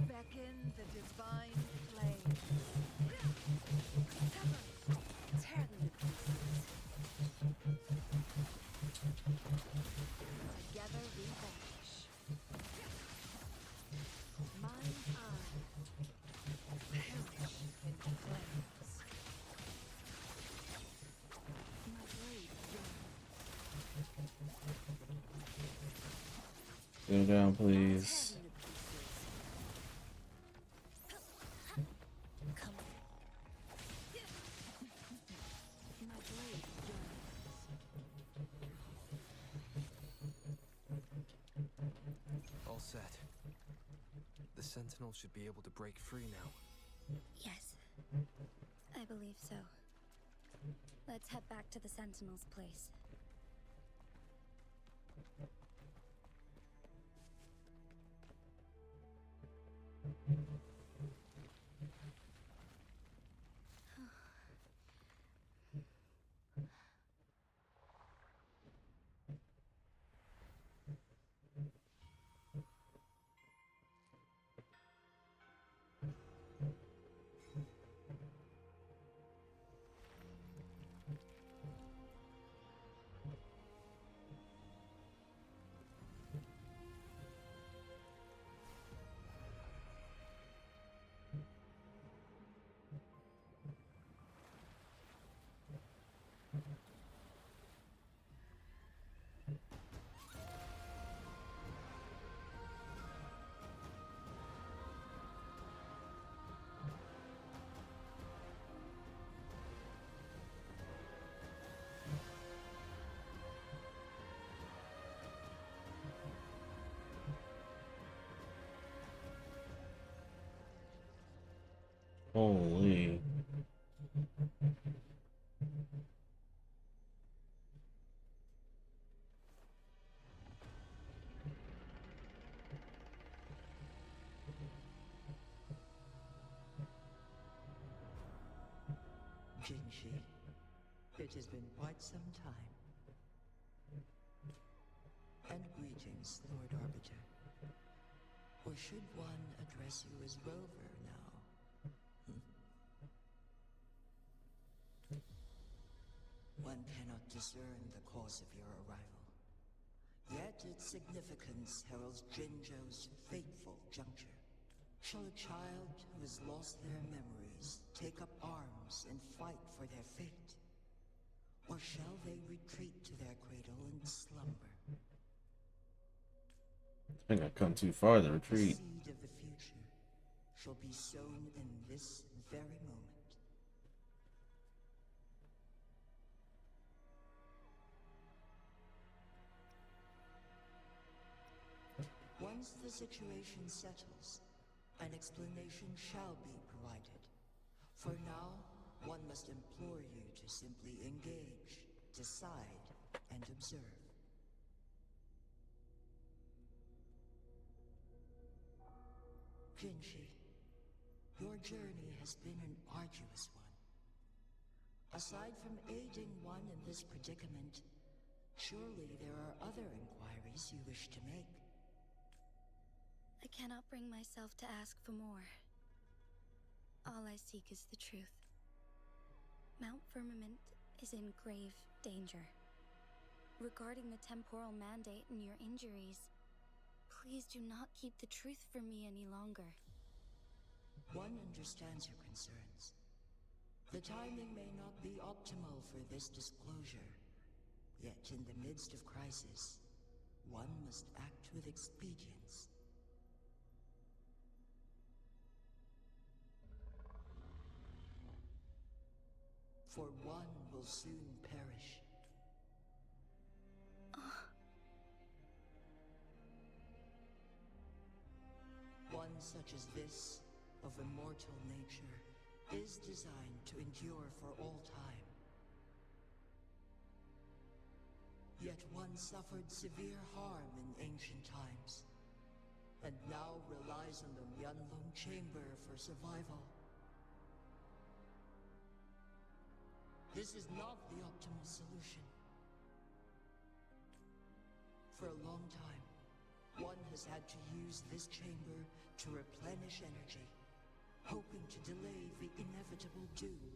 beckon the divine flame. Tear them to pieces. Together we vanish. Mine eye. Perish in flames. My blade Go yearns. down, please. My blade yearns. All set. The Sentinel should be able to break free now. Yes. I believe so. Let's head back to the Sentinel's place. Holy. Jinshi, it has been quite some time. And greetings, Lord Arbiter. Or should one address you as Rover now? One cannot discern the cause of your arrival. Yet its significance heralds Jinzhou's fateful juncture. Shall a child who has lost their memories take up arms and fight for their fate? Or shall they retreat to their cradle and slumber? I think I've come too far to The retreat. seed of the future shall be sown in this very moment. Once the situation settles, an explanation shall be provided. For now, one must implore you to simply engage, decide, and observe. Jinshi, your journey has been an arduous one. Aside from aiding one in this predicament, surely there are other inquiries you wish to make. I cannot bring myself to ask for more. All I seek is the truth. Mount Firmament is in grave danger. Regarding the temporal mandate and your injuries, please do not keep the truth from me any longer. One understands your concerns. The timing may not be optimal for this disclosure. Yet in the midst of crisis, one must act with expedience. For one will soon perish. One such as this, of immortal nature, is designed to endure for all time. Yet one suffered severe harm in ancient times, and now relies on the Myanlong Chamber for survival. This is not the optimal solution. For a long time, one has had to use this chamber to replenish energy, hoping to delay the inevitable doom.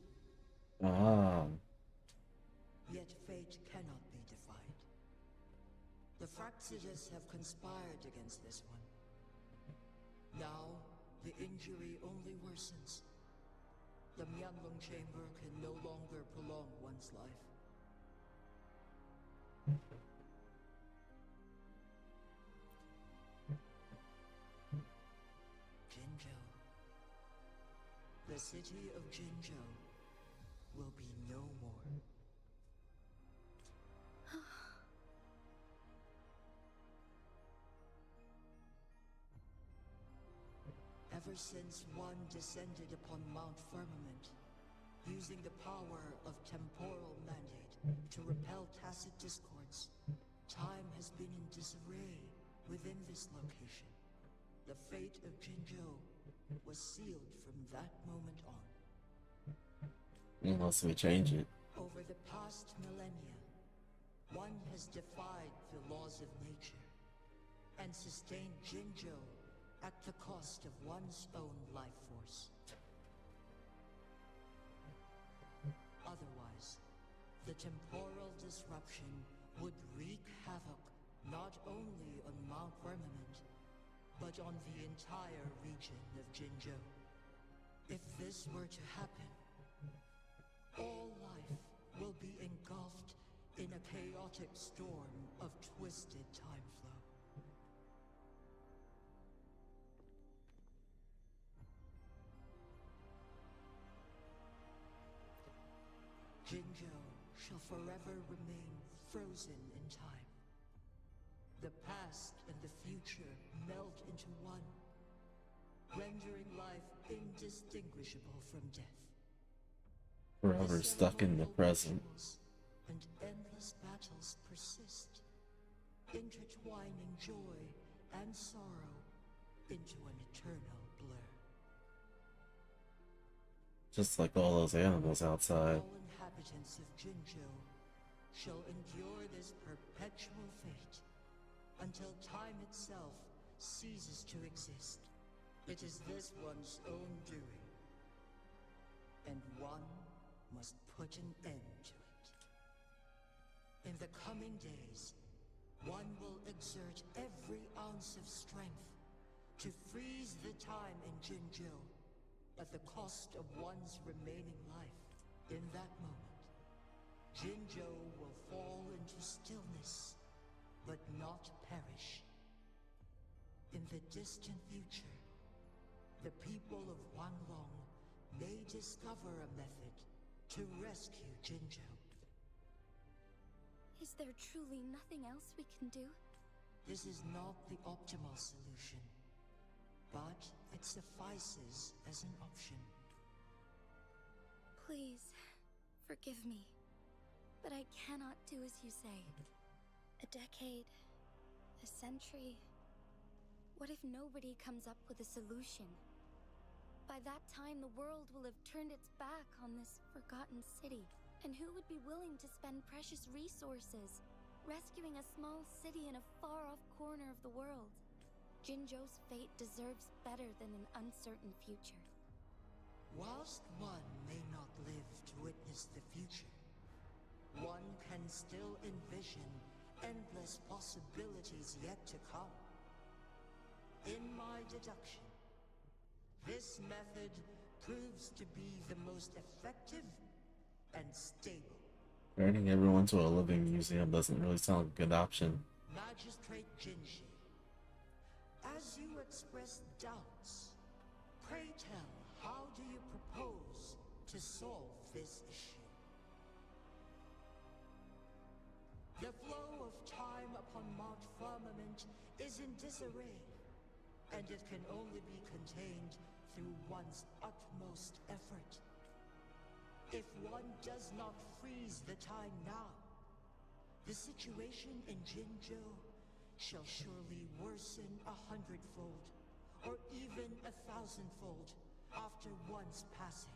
Yet fate cannot be defied. The Fraxidus have conspired against this one. Now, the injury only worsens. The Myanlong Chamber can no longer prolong one's life. Jinzhou. The city of Jinzhou will be no more. Ever since one descended upon Mount Firmament, using the power of temporal mandate to repel tacit discords, time has been in disarray within this location. The fate of Jinzhou was sealed from that moment on. Unless we change it. Over the past millennia, one has defied the laws of nature and sustained Jinzhou at the cost of one's own life force. Otherwise, the temporal disruption would wreak havoc not only on Mount Firmament, but on the entire region of Jinzhou. If this were to happen, all life will be engulfed in a chaotic storm of twisted time flow. Jinzhou shall forever remain frozen in time. The past and the future melt into one, rendering life indistinguishable from death. Forever stuck in the present. And endless battles persist, intertwining joy and sorrow into an eternal blur. Just like all those animals outside. All inhabitants of Jinzhou shall endure this perpetual fate until time itself ceases to exist. It is this one's own doing, and one must put an end to it. In the coming days, one will exert every ounce of strength to freeze the time in Jinzhou at the cost of one's remaining life. In that moment, Jinzhou will fall into stillness, but not perish. In the distant future, the people of Wanglong may discover a method to rescue Jinzhou. Is there truly nothing else we can do? This is not the optimal solution, but it suffices as an option. Please, forgive me, but I cannot do as you say. A decade, a century. What if nobody comes up with a solution? By that time, the world will have turned its back on this forgotten city. And who would be willing to spend precious resources rescuing a small city in a far-off corner of the world? Jinzhou's fate deserves better than an uncertain future. Whilst one may not live to witness the future, one can still envision endless possibilities yet to come. In my deduction, this method proves to be the most effective and stable. Turning everyone to a living museum doesn't really sound like a good option. Magistrate Jinshi, as you express doubts, pray tell, how do you propose to solve this issue? The flow of time upon Mount Firmament is in disarray, and it can only be contained through one's utmost effort. If one does not freeze the time now, the situation in Jinzhou shall surely worsen 100-fold, or even 1,000-fold, after one's passing.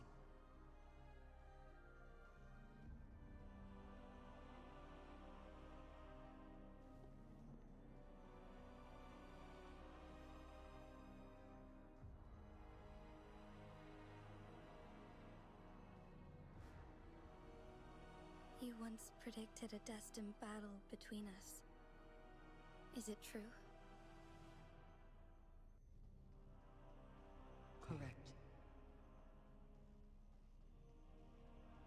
You once predicted a destined battle between us. Is it true? Correct.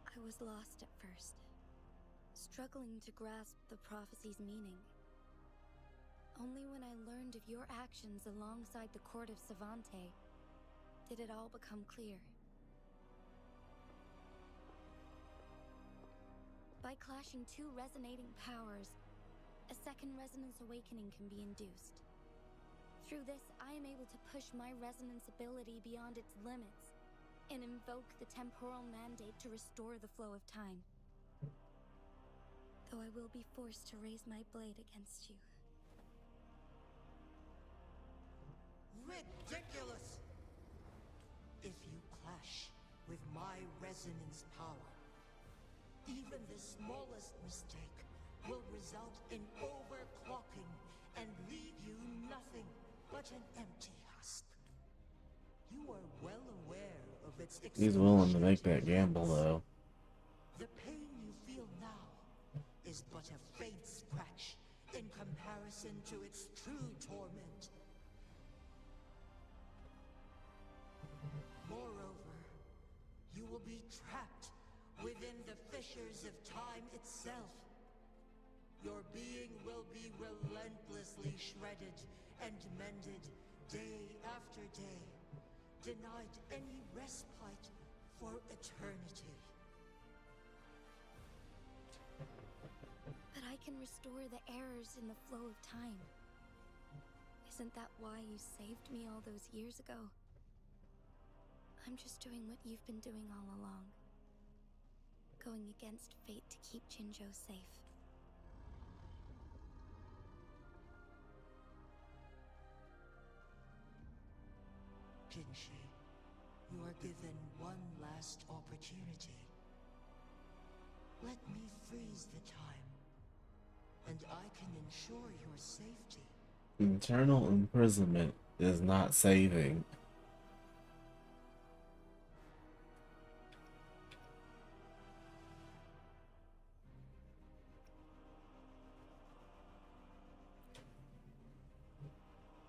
I was lost at first, struggling to grasp the prophecy's meaning. Only when I learned of your actions alongside the court of Savante did it all become clear. By clashing two resonating powers, a second resonance awakening can be induced. Through this, I am able to push my resonance ability beyond its limits and invoke the temporal mandate to restore the flow of time. Though I will be forced to raise my blade against you. Ridiculous! If you clash with my resonance power, even the smallest mistake will result in overclocking and leave you nothing but an empty husk. You are well aware of its He's willing to make that gamble, though. The pain you feel now is but a faint scratch in comparison to its true torment. Moreover, you will be trapped within the fissures of time itself. Your being will be relentlessly shredded and mended day after day, denied any respite for eternity. But I can restore the errors in the flow of time. Isn't that why you saved me all those years ago? I'm just doing what you've been doing all along. Going against fate to keep Jinzhou safe. Jinshi, you are given one last opportunity. Let me freeze the time, and I can ensure your safety. Internal imprisonment is not saving.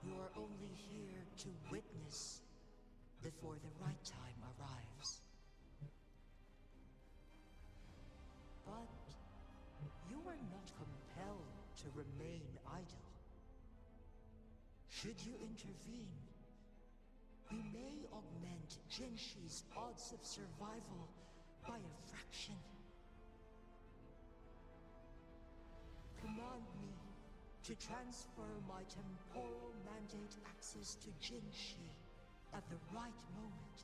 You are only here to witness before the right time arrives. But you are not compelled to remain idle. Should you intervene, we may augment Jinshi's odds of survival by a fraction. Command me to transfer my temporal mandate access to Jinshi at the right moment.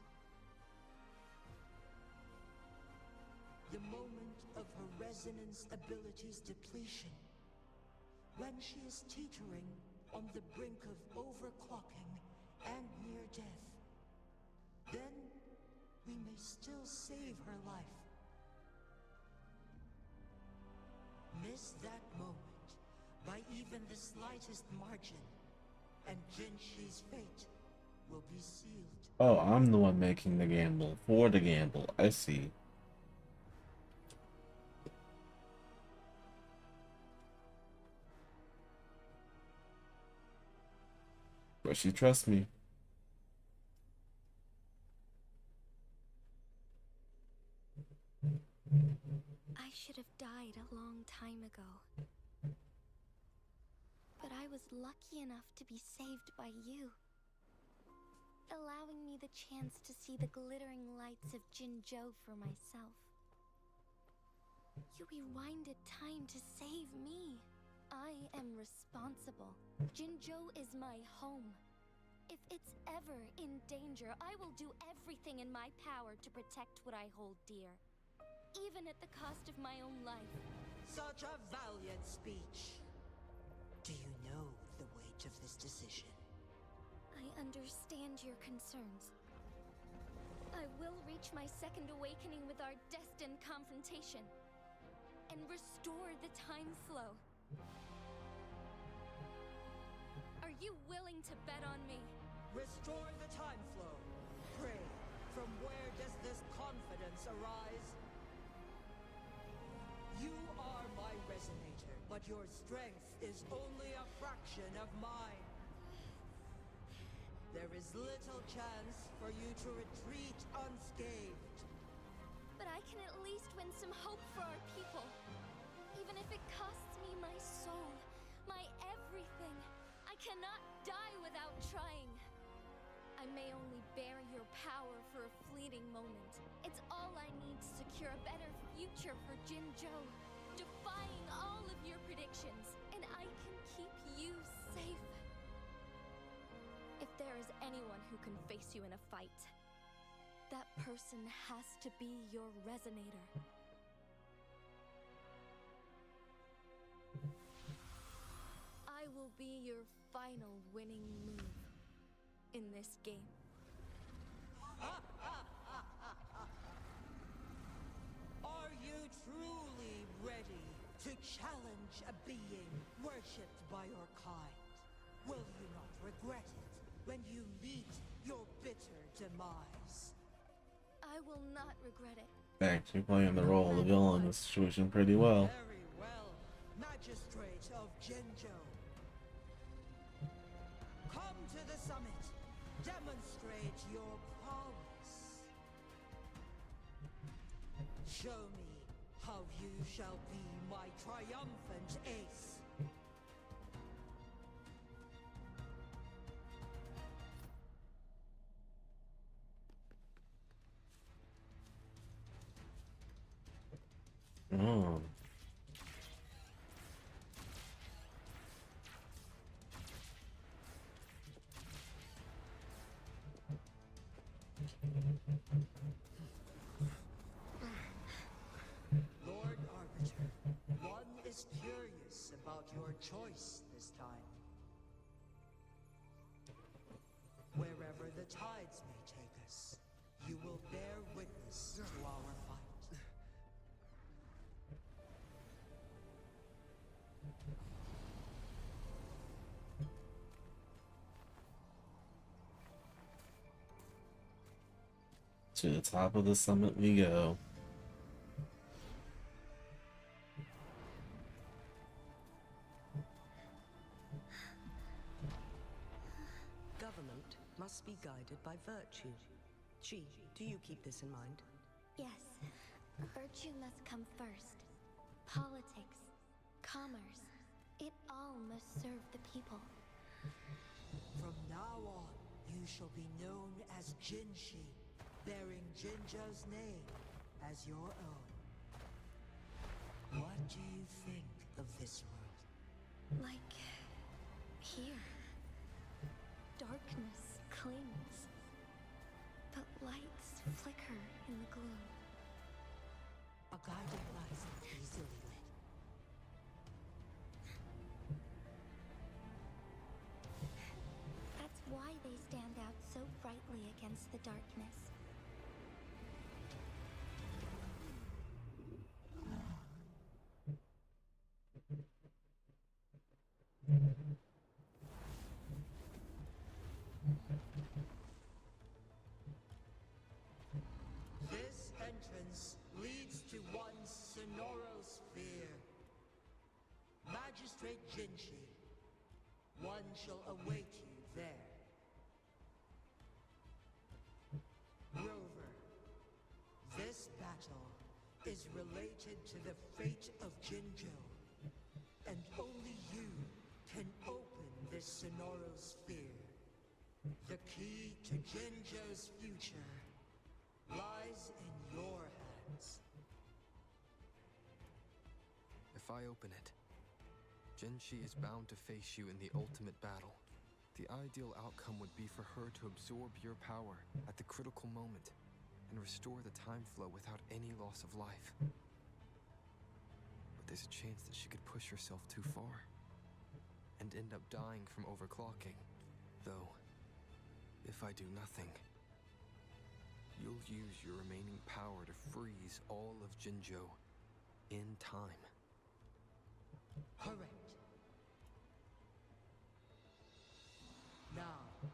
The moment of her resonance ability's depletion. When she is teetering on the brink of overclocking and near death. Then we may still save her life. Miss that moment by even the slightest margin, and Jinshi's fate will be sealed. Oh, I'm the one making the gamble. For the gamble. I see. But she trusts me. I should have died a long time ago. But I was lucky enough to be saved by you, allowing me the chance to see the glittering lights of Jinzhou for myself. You rewinded time to save me. I am responsible. Jinzhou is my home. If it's ever in danger, I will do everything in my power to protect what I hold dear, even at the cost of my own life. Such a valiant speech. Do you know the weight of this decision? I understand your concerns. I will reach my second awakening with our destined confrontation and restore the time flow. Are you willing to bet on me? Restore the time flow. Pray, from where does this confidence arise? You are my resonator, but your strength is only a fraction of mine. There is little chance for you to retreat unscathed. But I can at least win some hope for our people. Even if it costs me my soul, my everything. I cannot die without trying. I may only bear your power for a fleeting moment. It's all I need to secure a better future for Jinzhou, defying all of your predictions, and I can keep you safe. If there is anyone who can face you in a fight, that person has to be your resonator. I will be your final winning move in this game. Are you truly ready to challenge a being worshipped by your kind? Will you not regret it when you meet your bitter demise? I will not regret it. Actually playing the role of the villain in this situation pretty well. Very well, Magistrate of Jinzhou. Come to the summit. Demonstrate your prowess. Show me how you shall be my triumphant ace. Oh. Lord Arbiter, one is curious about your choice this time. Wherever the tides may take us, you will bear witness to our fight. To the top of the summit we go. Government must be guided by virtue. Chi, do you keep this in mind? Yes, virtue must come first. Politics, commerce, it all must serve the people. From now on, you shall be known as Jinshi, bearing Jinzhou's name as your own. What do you think of this world? Like here, darkness clings, but lights flicker in the gloom. A guiding light easily lit. That's why they stand out so brightly against the darkness. This entrance leads to one Sonoro sphere. Magistrate Jinshi, one shall await you there. Rover, this battle is related to the fate of Jinzhou, and only you can open this Sonoro sphere. The key to Jinzhou's future lies in your hands. If I open it, Jinshi is bound to face you in the ultimate battle. The ideal outcome would be for her to absorb your power at the critical moment and restore the time flow without any loss of life. But there's a chance that she could push herself too far and end up dying from overclocking. Though, if I do nothing, you'll use your remaining power to freeze all of Jinzhou in time. Correct. Now,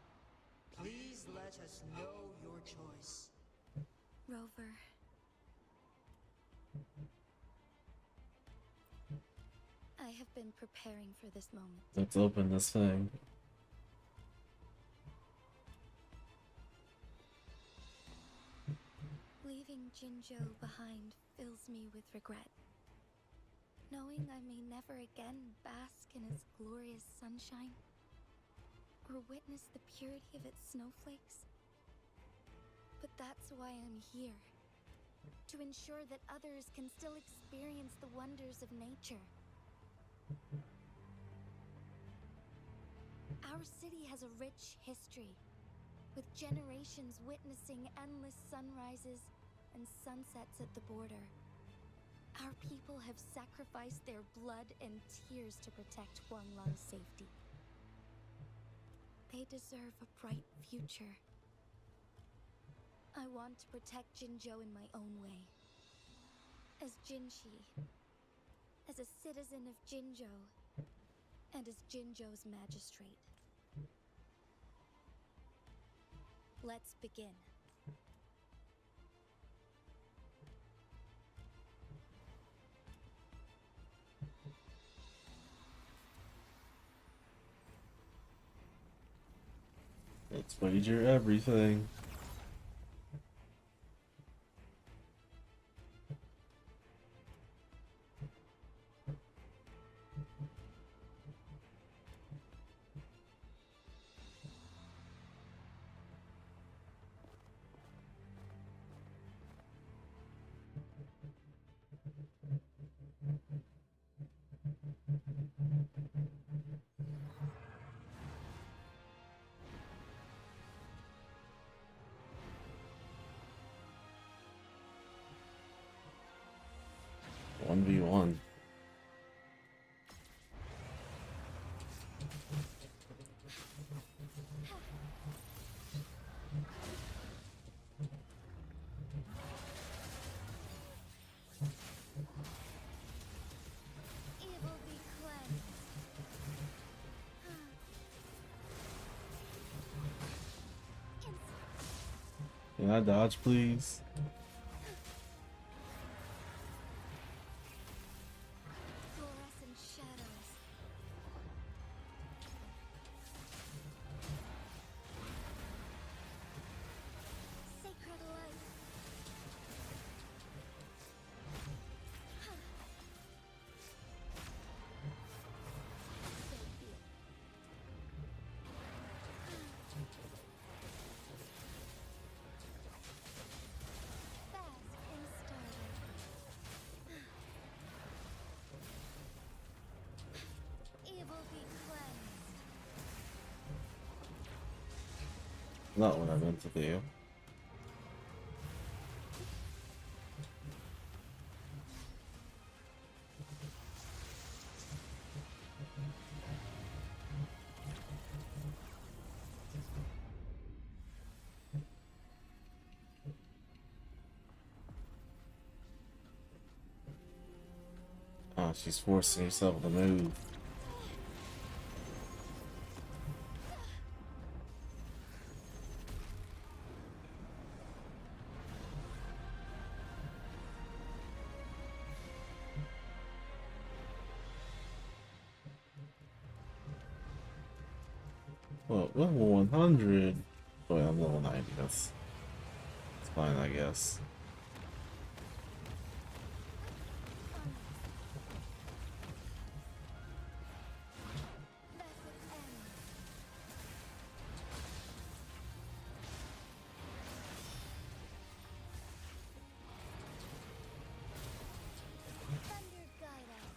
please let us know your choice. Rover. I have been preparing for this moment. Let's open this thing. Leaving Jinzhou behind fills me with regret. Knowing I may never again bask in its glorious sunshine, or witness the purity of its snowflakes. But that's why I'm here. To ensure that others can still experience the wonders of nature. Our city has a rich history, with generations witnessing endless sunrises and sunsets at the border. Our people have sacrificed their blood and tears to protect Huanglang's safety. They deserve a bright future. I want to protect Jinzhou in my own way. As Jinshi, as a citizen of Jinzhou, and as Jinzhou's magistrate. Let's begin. Let's wager everything. 21. Evil be cleansed. Can I dodge, please? Fluorescent shadows. Sacred light. So be it. Bask in starlight. Evil be cleansed. Not what I meant to do. Oh, she's forcing herself to move. Well, level 100. Wait, I'm level 90. That's fine, I guess. Let it end. Thunder guide us.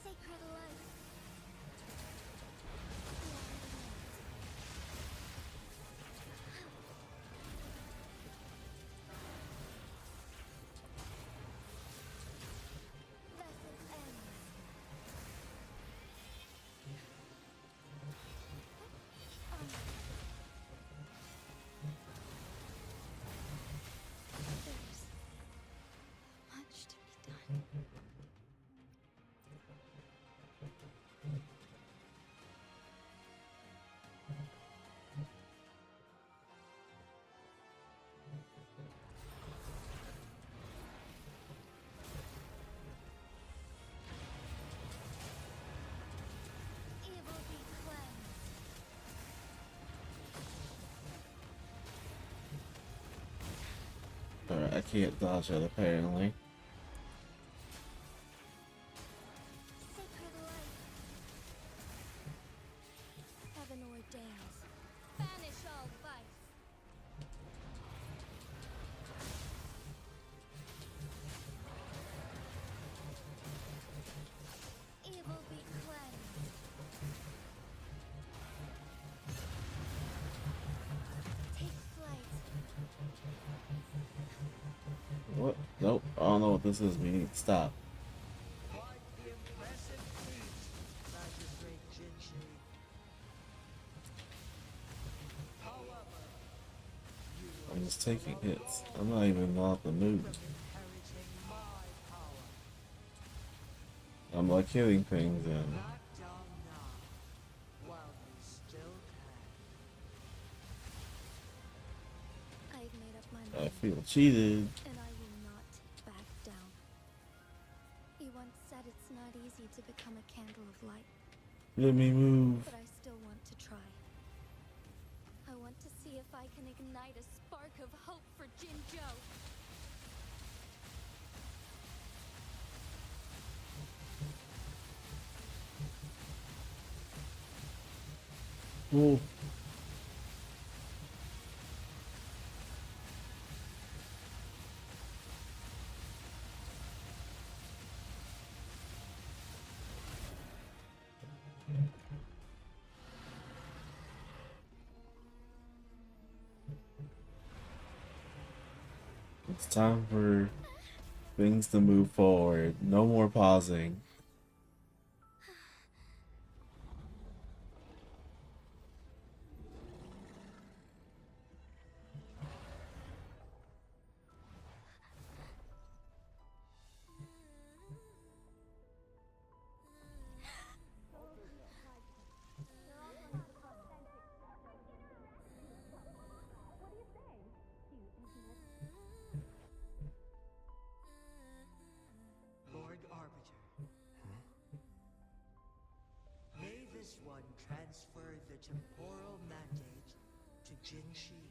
Sacred light. Let it end. There's much to be done. Evil be cleansed. Alright, I can't dodge it apparently. Sacred light. Heaven ordains. Banish all vice. Evil be cleansed. Take flight. What? Nope. I don't know what this is. We need to stop. Quite the impressive feat, Magistrate Changli. However, you I'm are just taking still hits. I'm not even allowed to move. inheriting my power. I'm like hitting things and Back down now, while you still can. I've made up my I mind, feel cheated. and I will not back down. You once said it's not easy to become a candle of light, Let me move. but I still want to try. I want to see if I can ignite a spark of hope for Jinzhou. Oh. It's time for things to move forward. No more pausing. Lord Arbiter. May this one transfer the temporal mandate to Jinshi.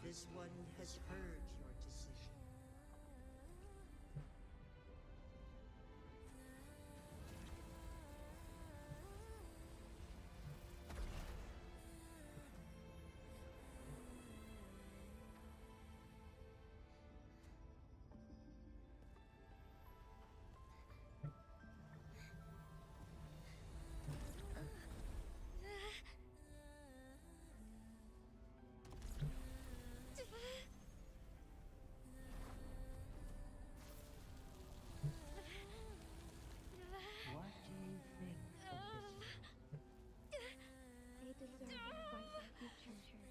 This one has heard your decision. What do you think of this one? They deserve a brighter future.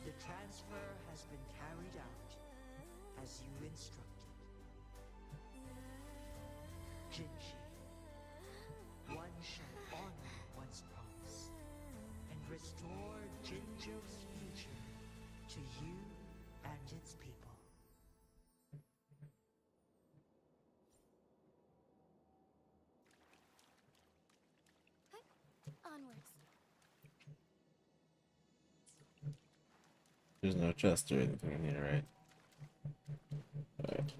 The transfer has been carried out as you instructed. Jinshi, one shall honor one's promise and restore Jinjo's future to you and its people. Onwards. There's no chest or anything in here, right? Alright.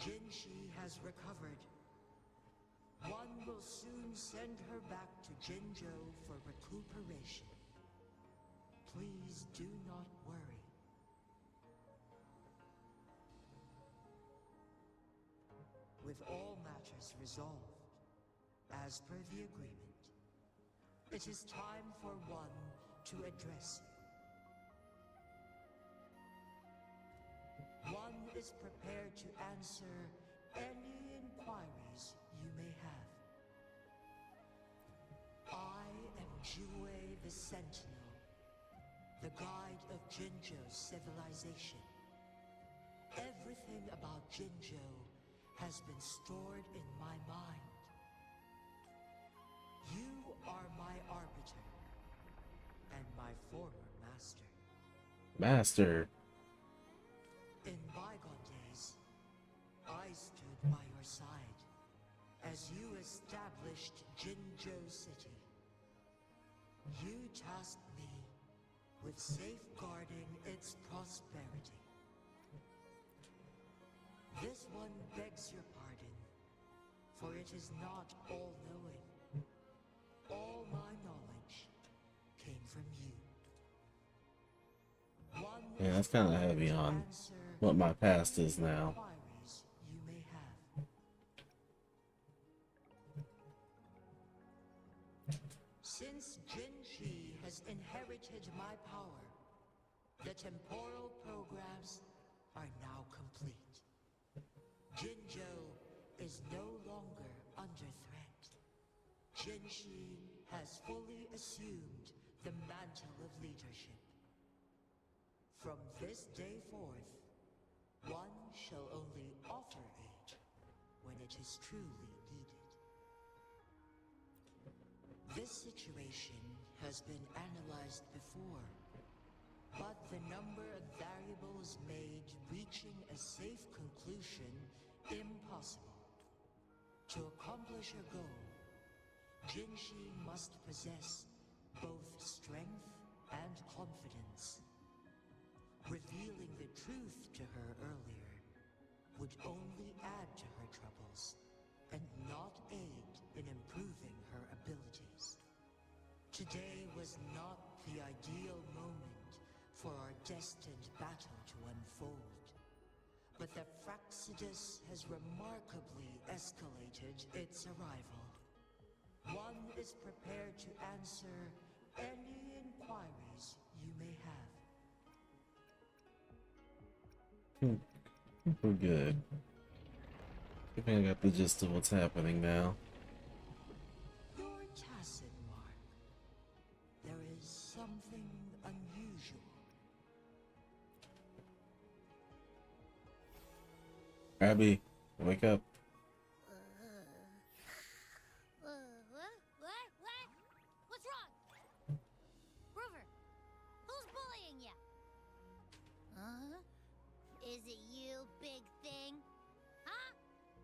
Jinshi has recovered. One will soon send her back to Jinjo for recuperation. Please do not worry. With all matters resolved, as per the agreement, it is time for one to address you. One is prepared to answer any inquiries you may have. I am Jue the Sentinel, the guide of Jinjo's civilization. Everything about Jinjo has been stored in my mind. You are my arbiter and my former master. Master. In bygone days, I stood by your side as you established Jinjo City. You tasked me with safeguarding its prosperity. This one begs your pardon, for it is not all-knowing. All my knowledge came from you. Yeah, that's kind of heavy on what my past is now. You may have. Since Jinshi has inherited my power, the temporal programs are now complete. Jinzhou is no longer under threat. Jinshi has fully assumed the mantle of leadership. From this day forth, one shall only offer aid when it is truly needed. This situation has been analyzed before, but the number of variables made reaching a safe conclusion impossible. To accomplish her goal, Jinshi must possess both strength and confidence. Revealing the truth to her earlier would only add to her troubles and not aid in improving her abilities. Today was not the ideal moment for our destined battle to unfold, but the Fraxidus has remarkably escalated its arrival. One is prepared to answer any inquiries you may have. We're good. I think I got the gist of what's happening now. Your tacit mark. There is something unusual. Abby, wake up. What? What's wrong? Rover, who's bullying you? Huh? Is it you, big thing? Huh?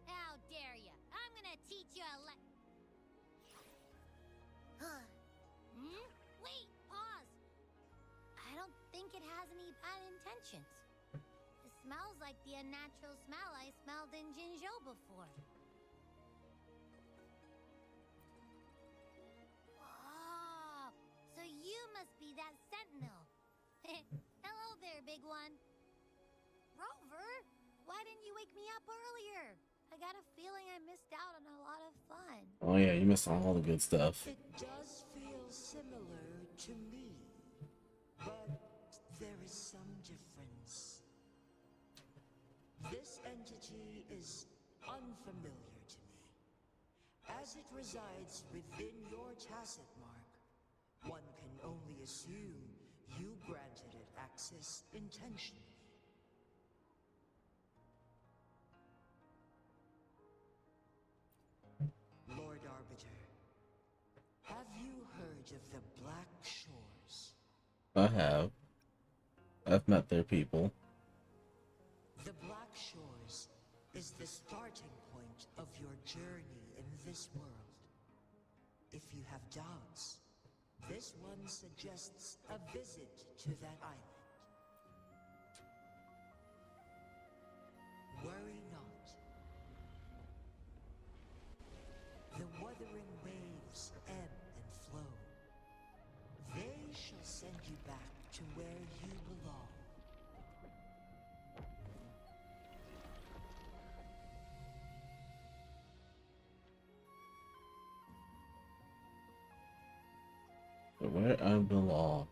How dare you? I'm gonna teach you a Wait, pause. I don't think it has any bad intentions. It smells like the unnatural smell I smelled in Jinzhou before. Oh, so you must be that sentinel. Hello there, big one. Rover, why didn't you wake me up earlier? I got a feeling I missed out on a lot of fun. Oh yeah, you missed all the good stuff. It does feel similar to me, but there is some difference. This entity is unfamiliar to me. As it resides within your tacit mark, one can only assume you granted it access intentionally. Lord Arbiter, have you heard of the Black Shores? I have. I've met their people. The Black Shores is the starting point of your journey in this world. If you have doubts, this one suggests a visit to that island. Worry not. The Wuthering waves ebb and flow. They shall send you back to where you belong. Where I belong.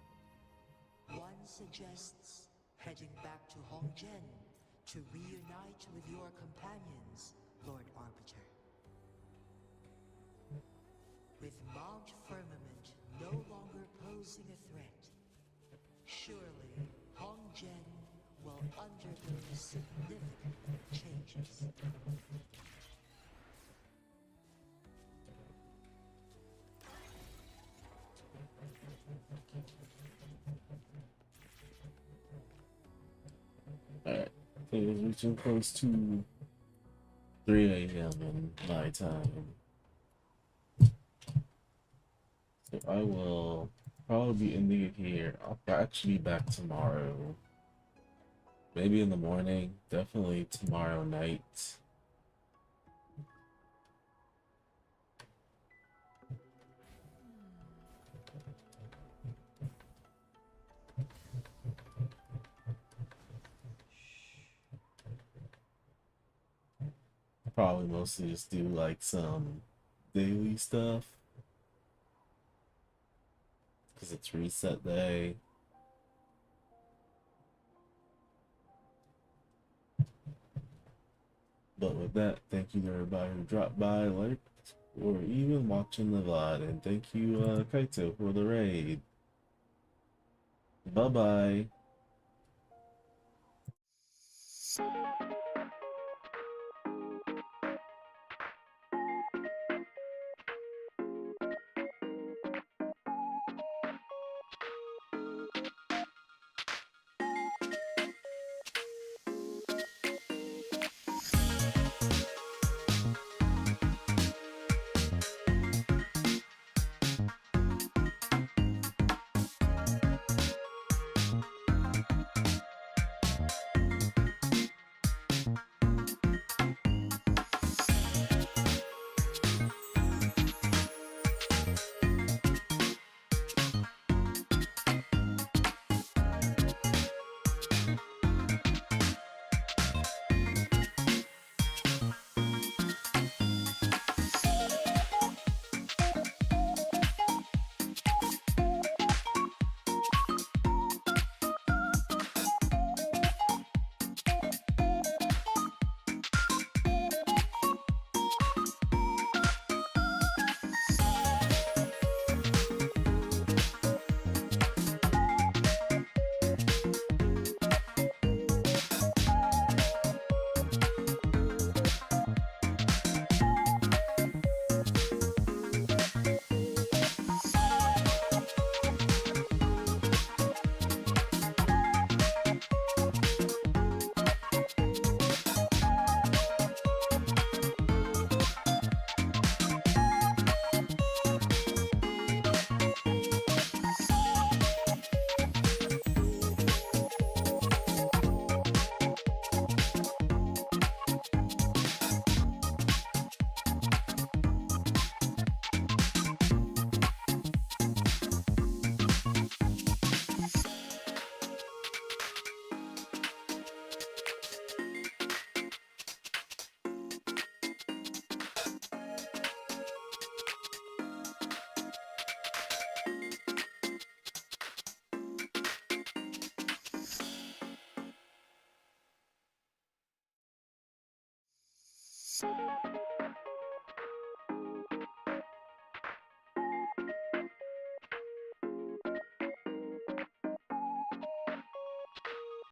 One suggests heading back to Hongzhen to reunite with your companions, Lord Arbiter. With Mount Firmament no longer posing a threat, surely Hongzhen will undergo significant changes. Alright, it is reaching close to 3 a.m. in my time. So I will probably be ending it here. I'll actually be back tomorrow. Maybe in the morning, definitely tomorrow night. I'll probably mostly just do like some daily stuff. Because it's reset day. But with that, thank you to everybody who dropped by, liked, or even watching the VOD. And thank you, Kaito, for the raid. Bye-bye.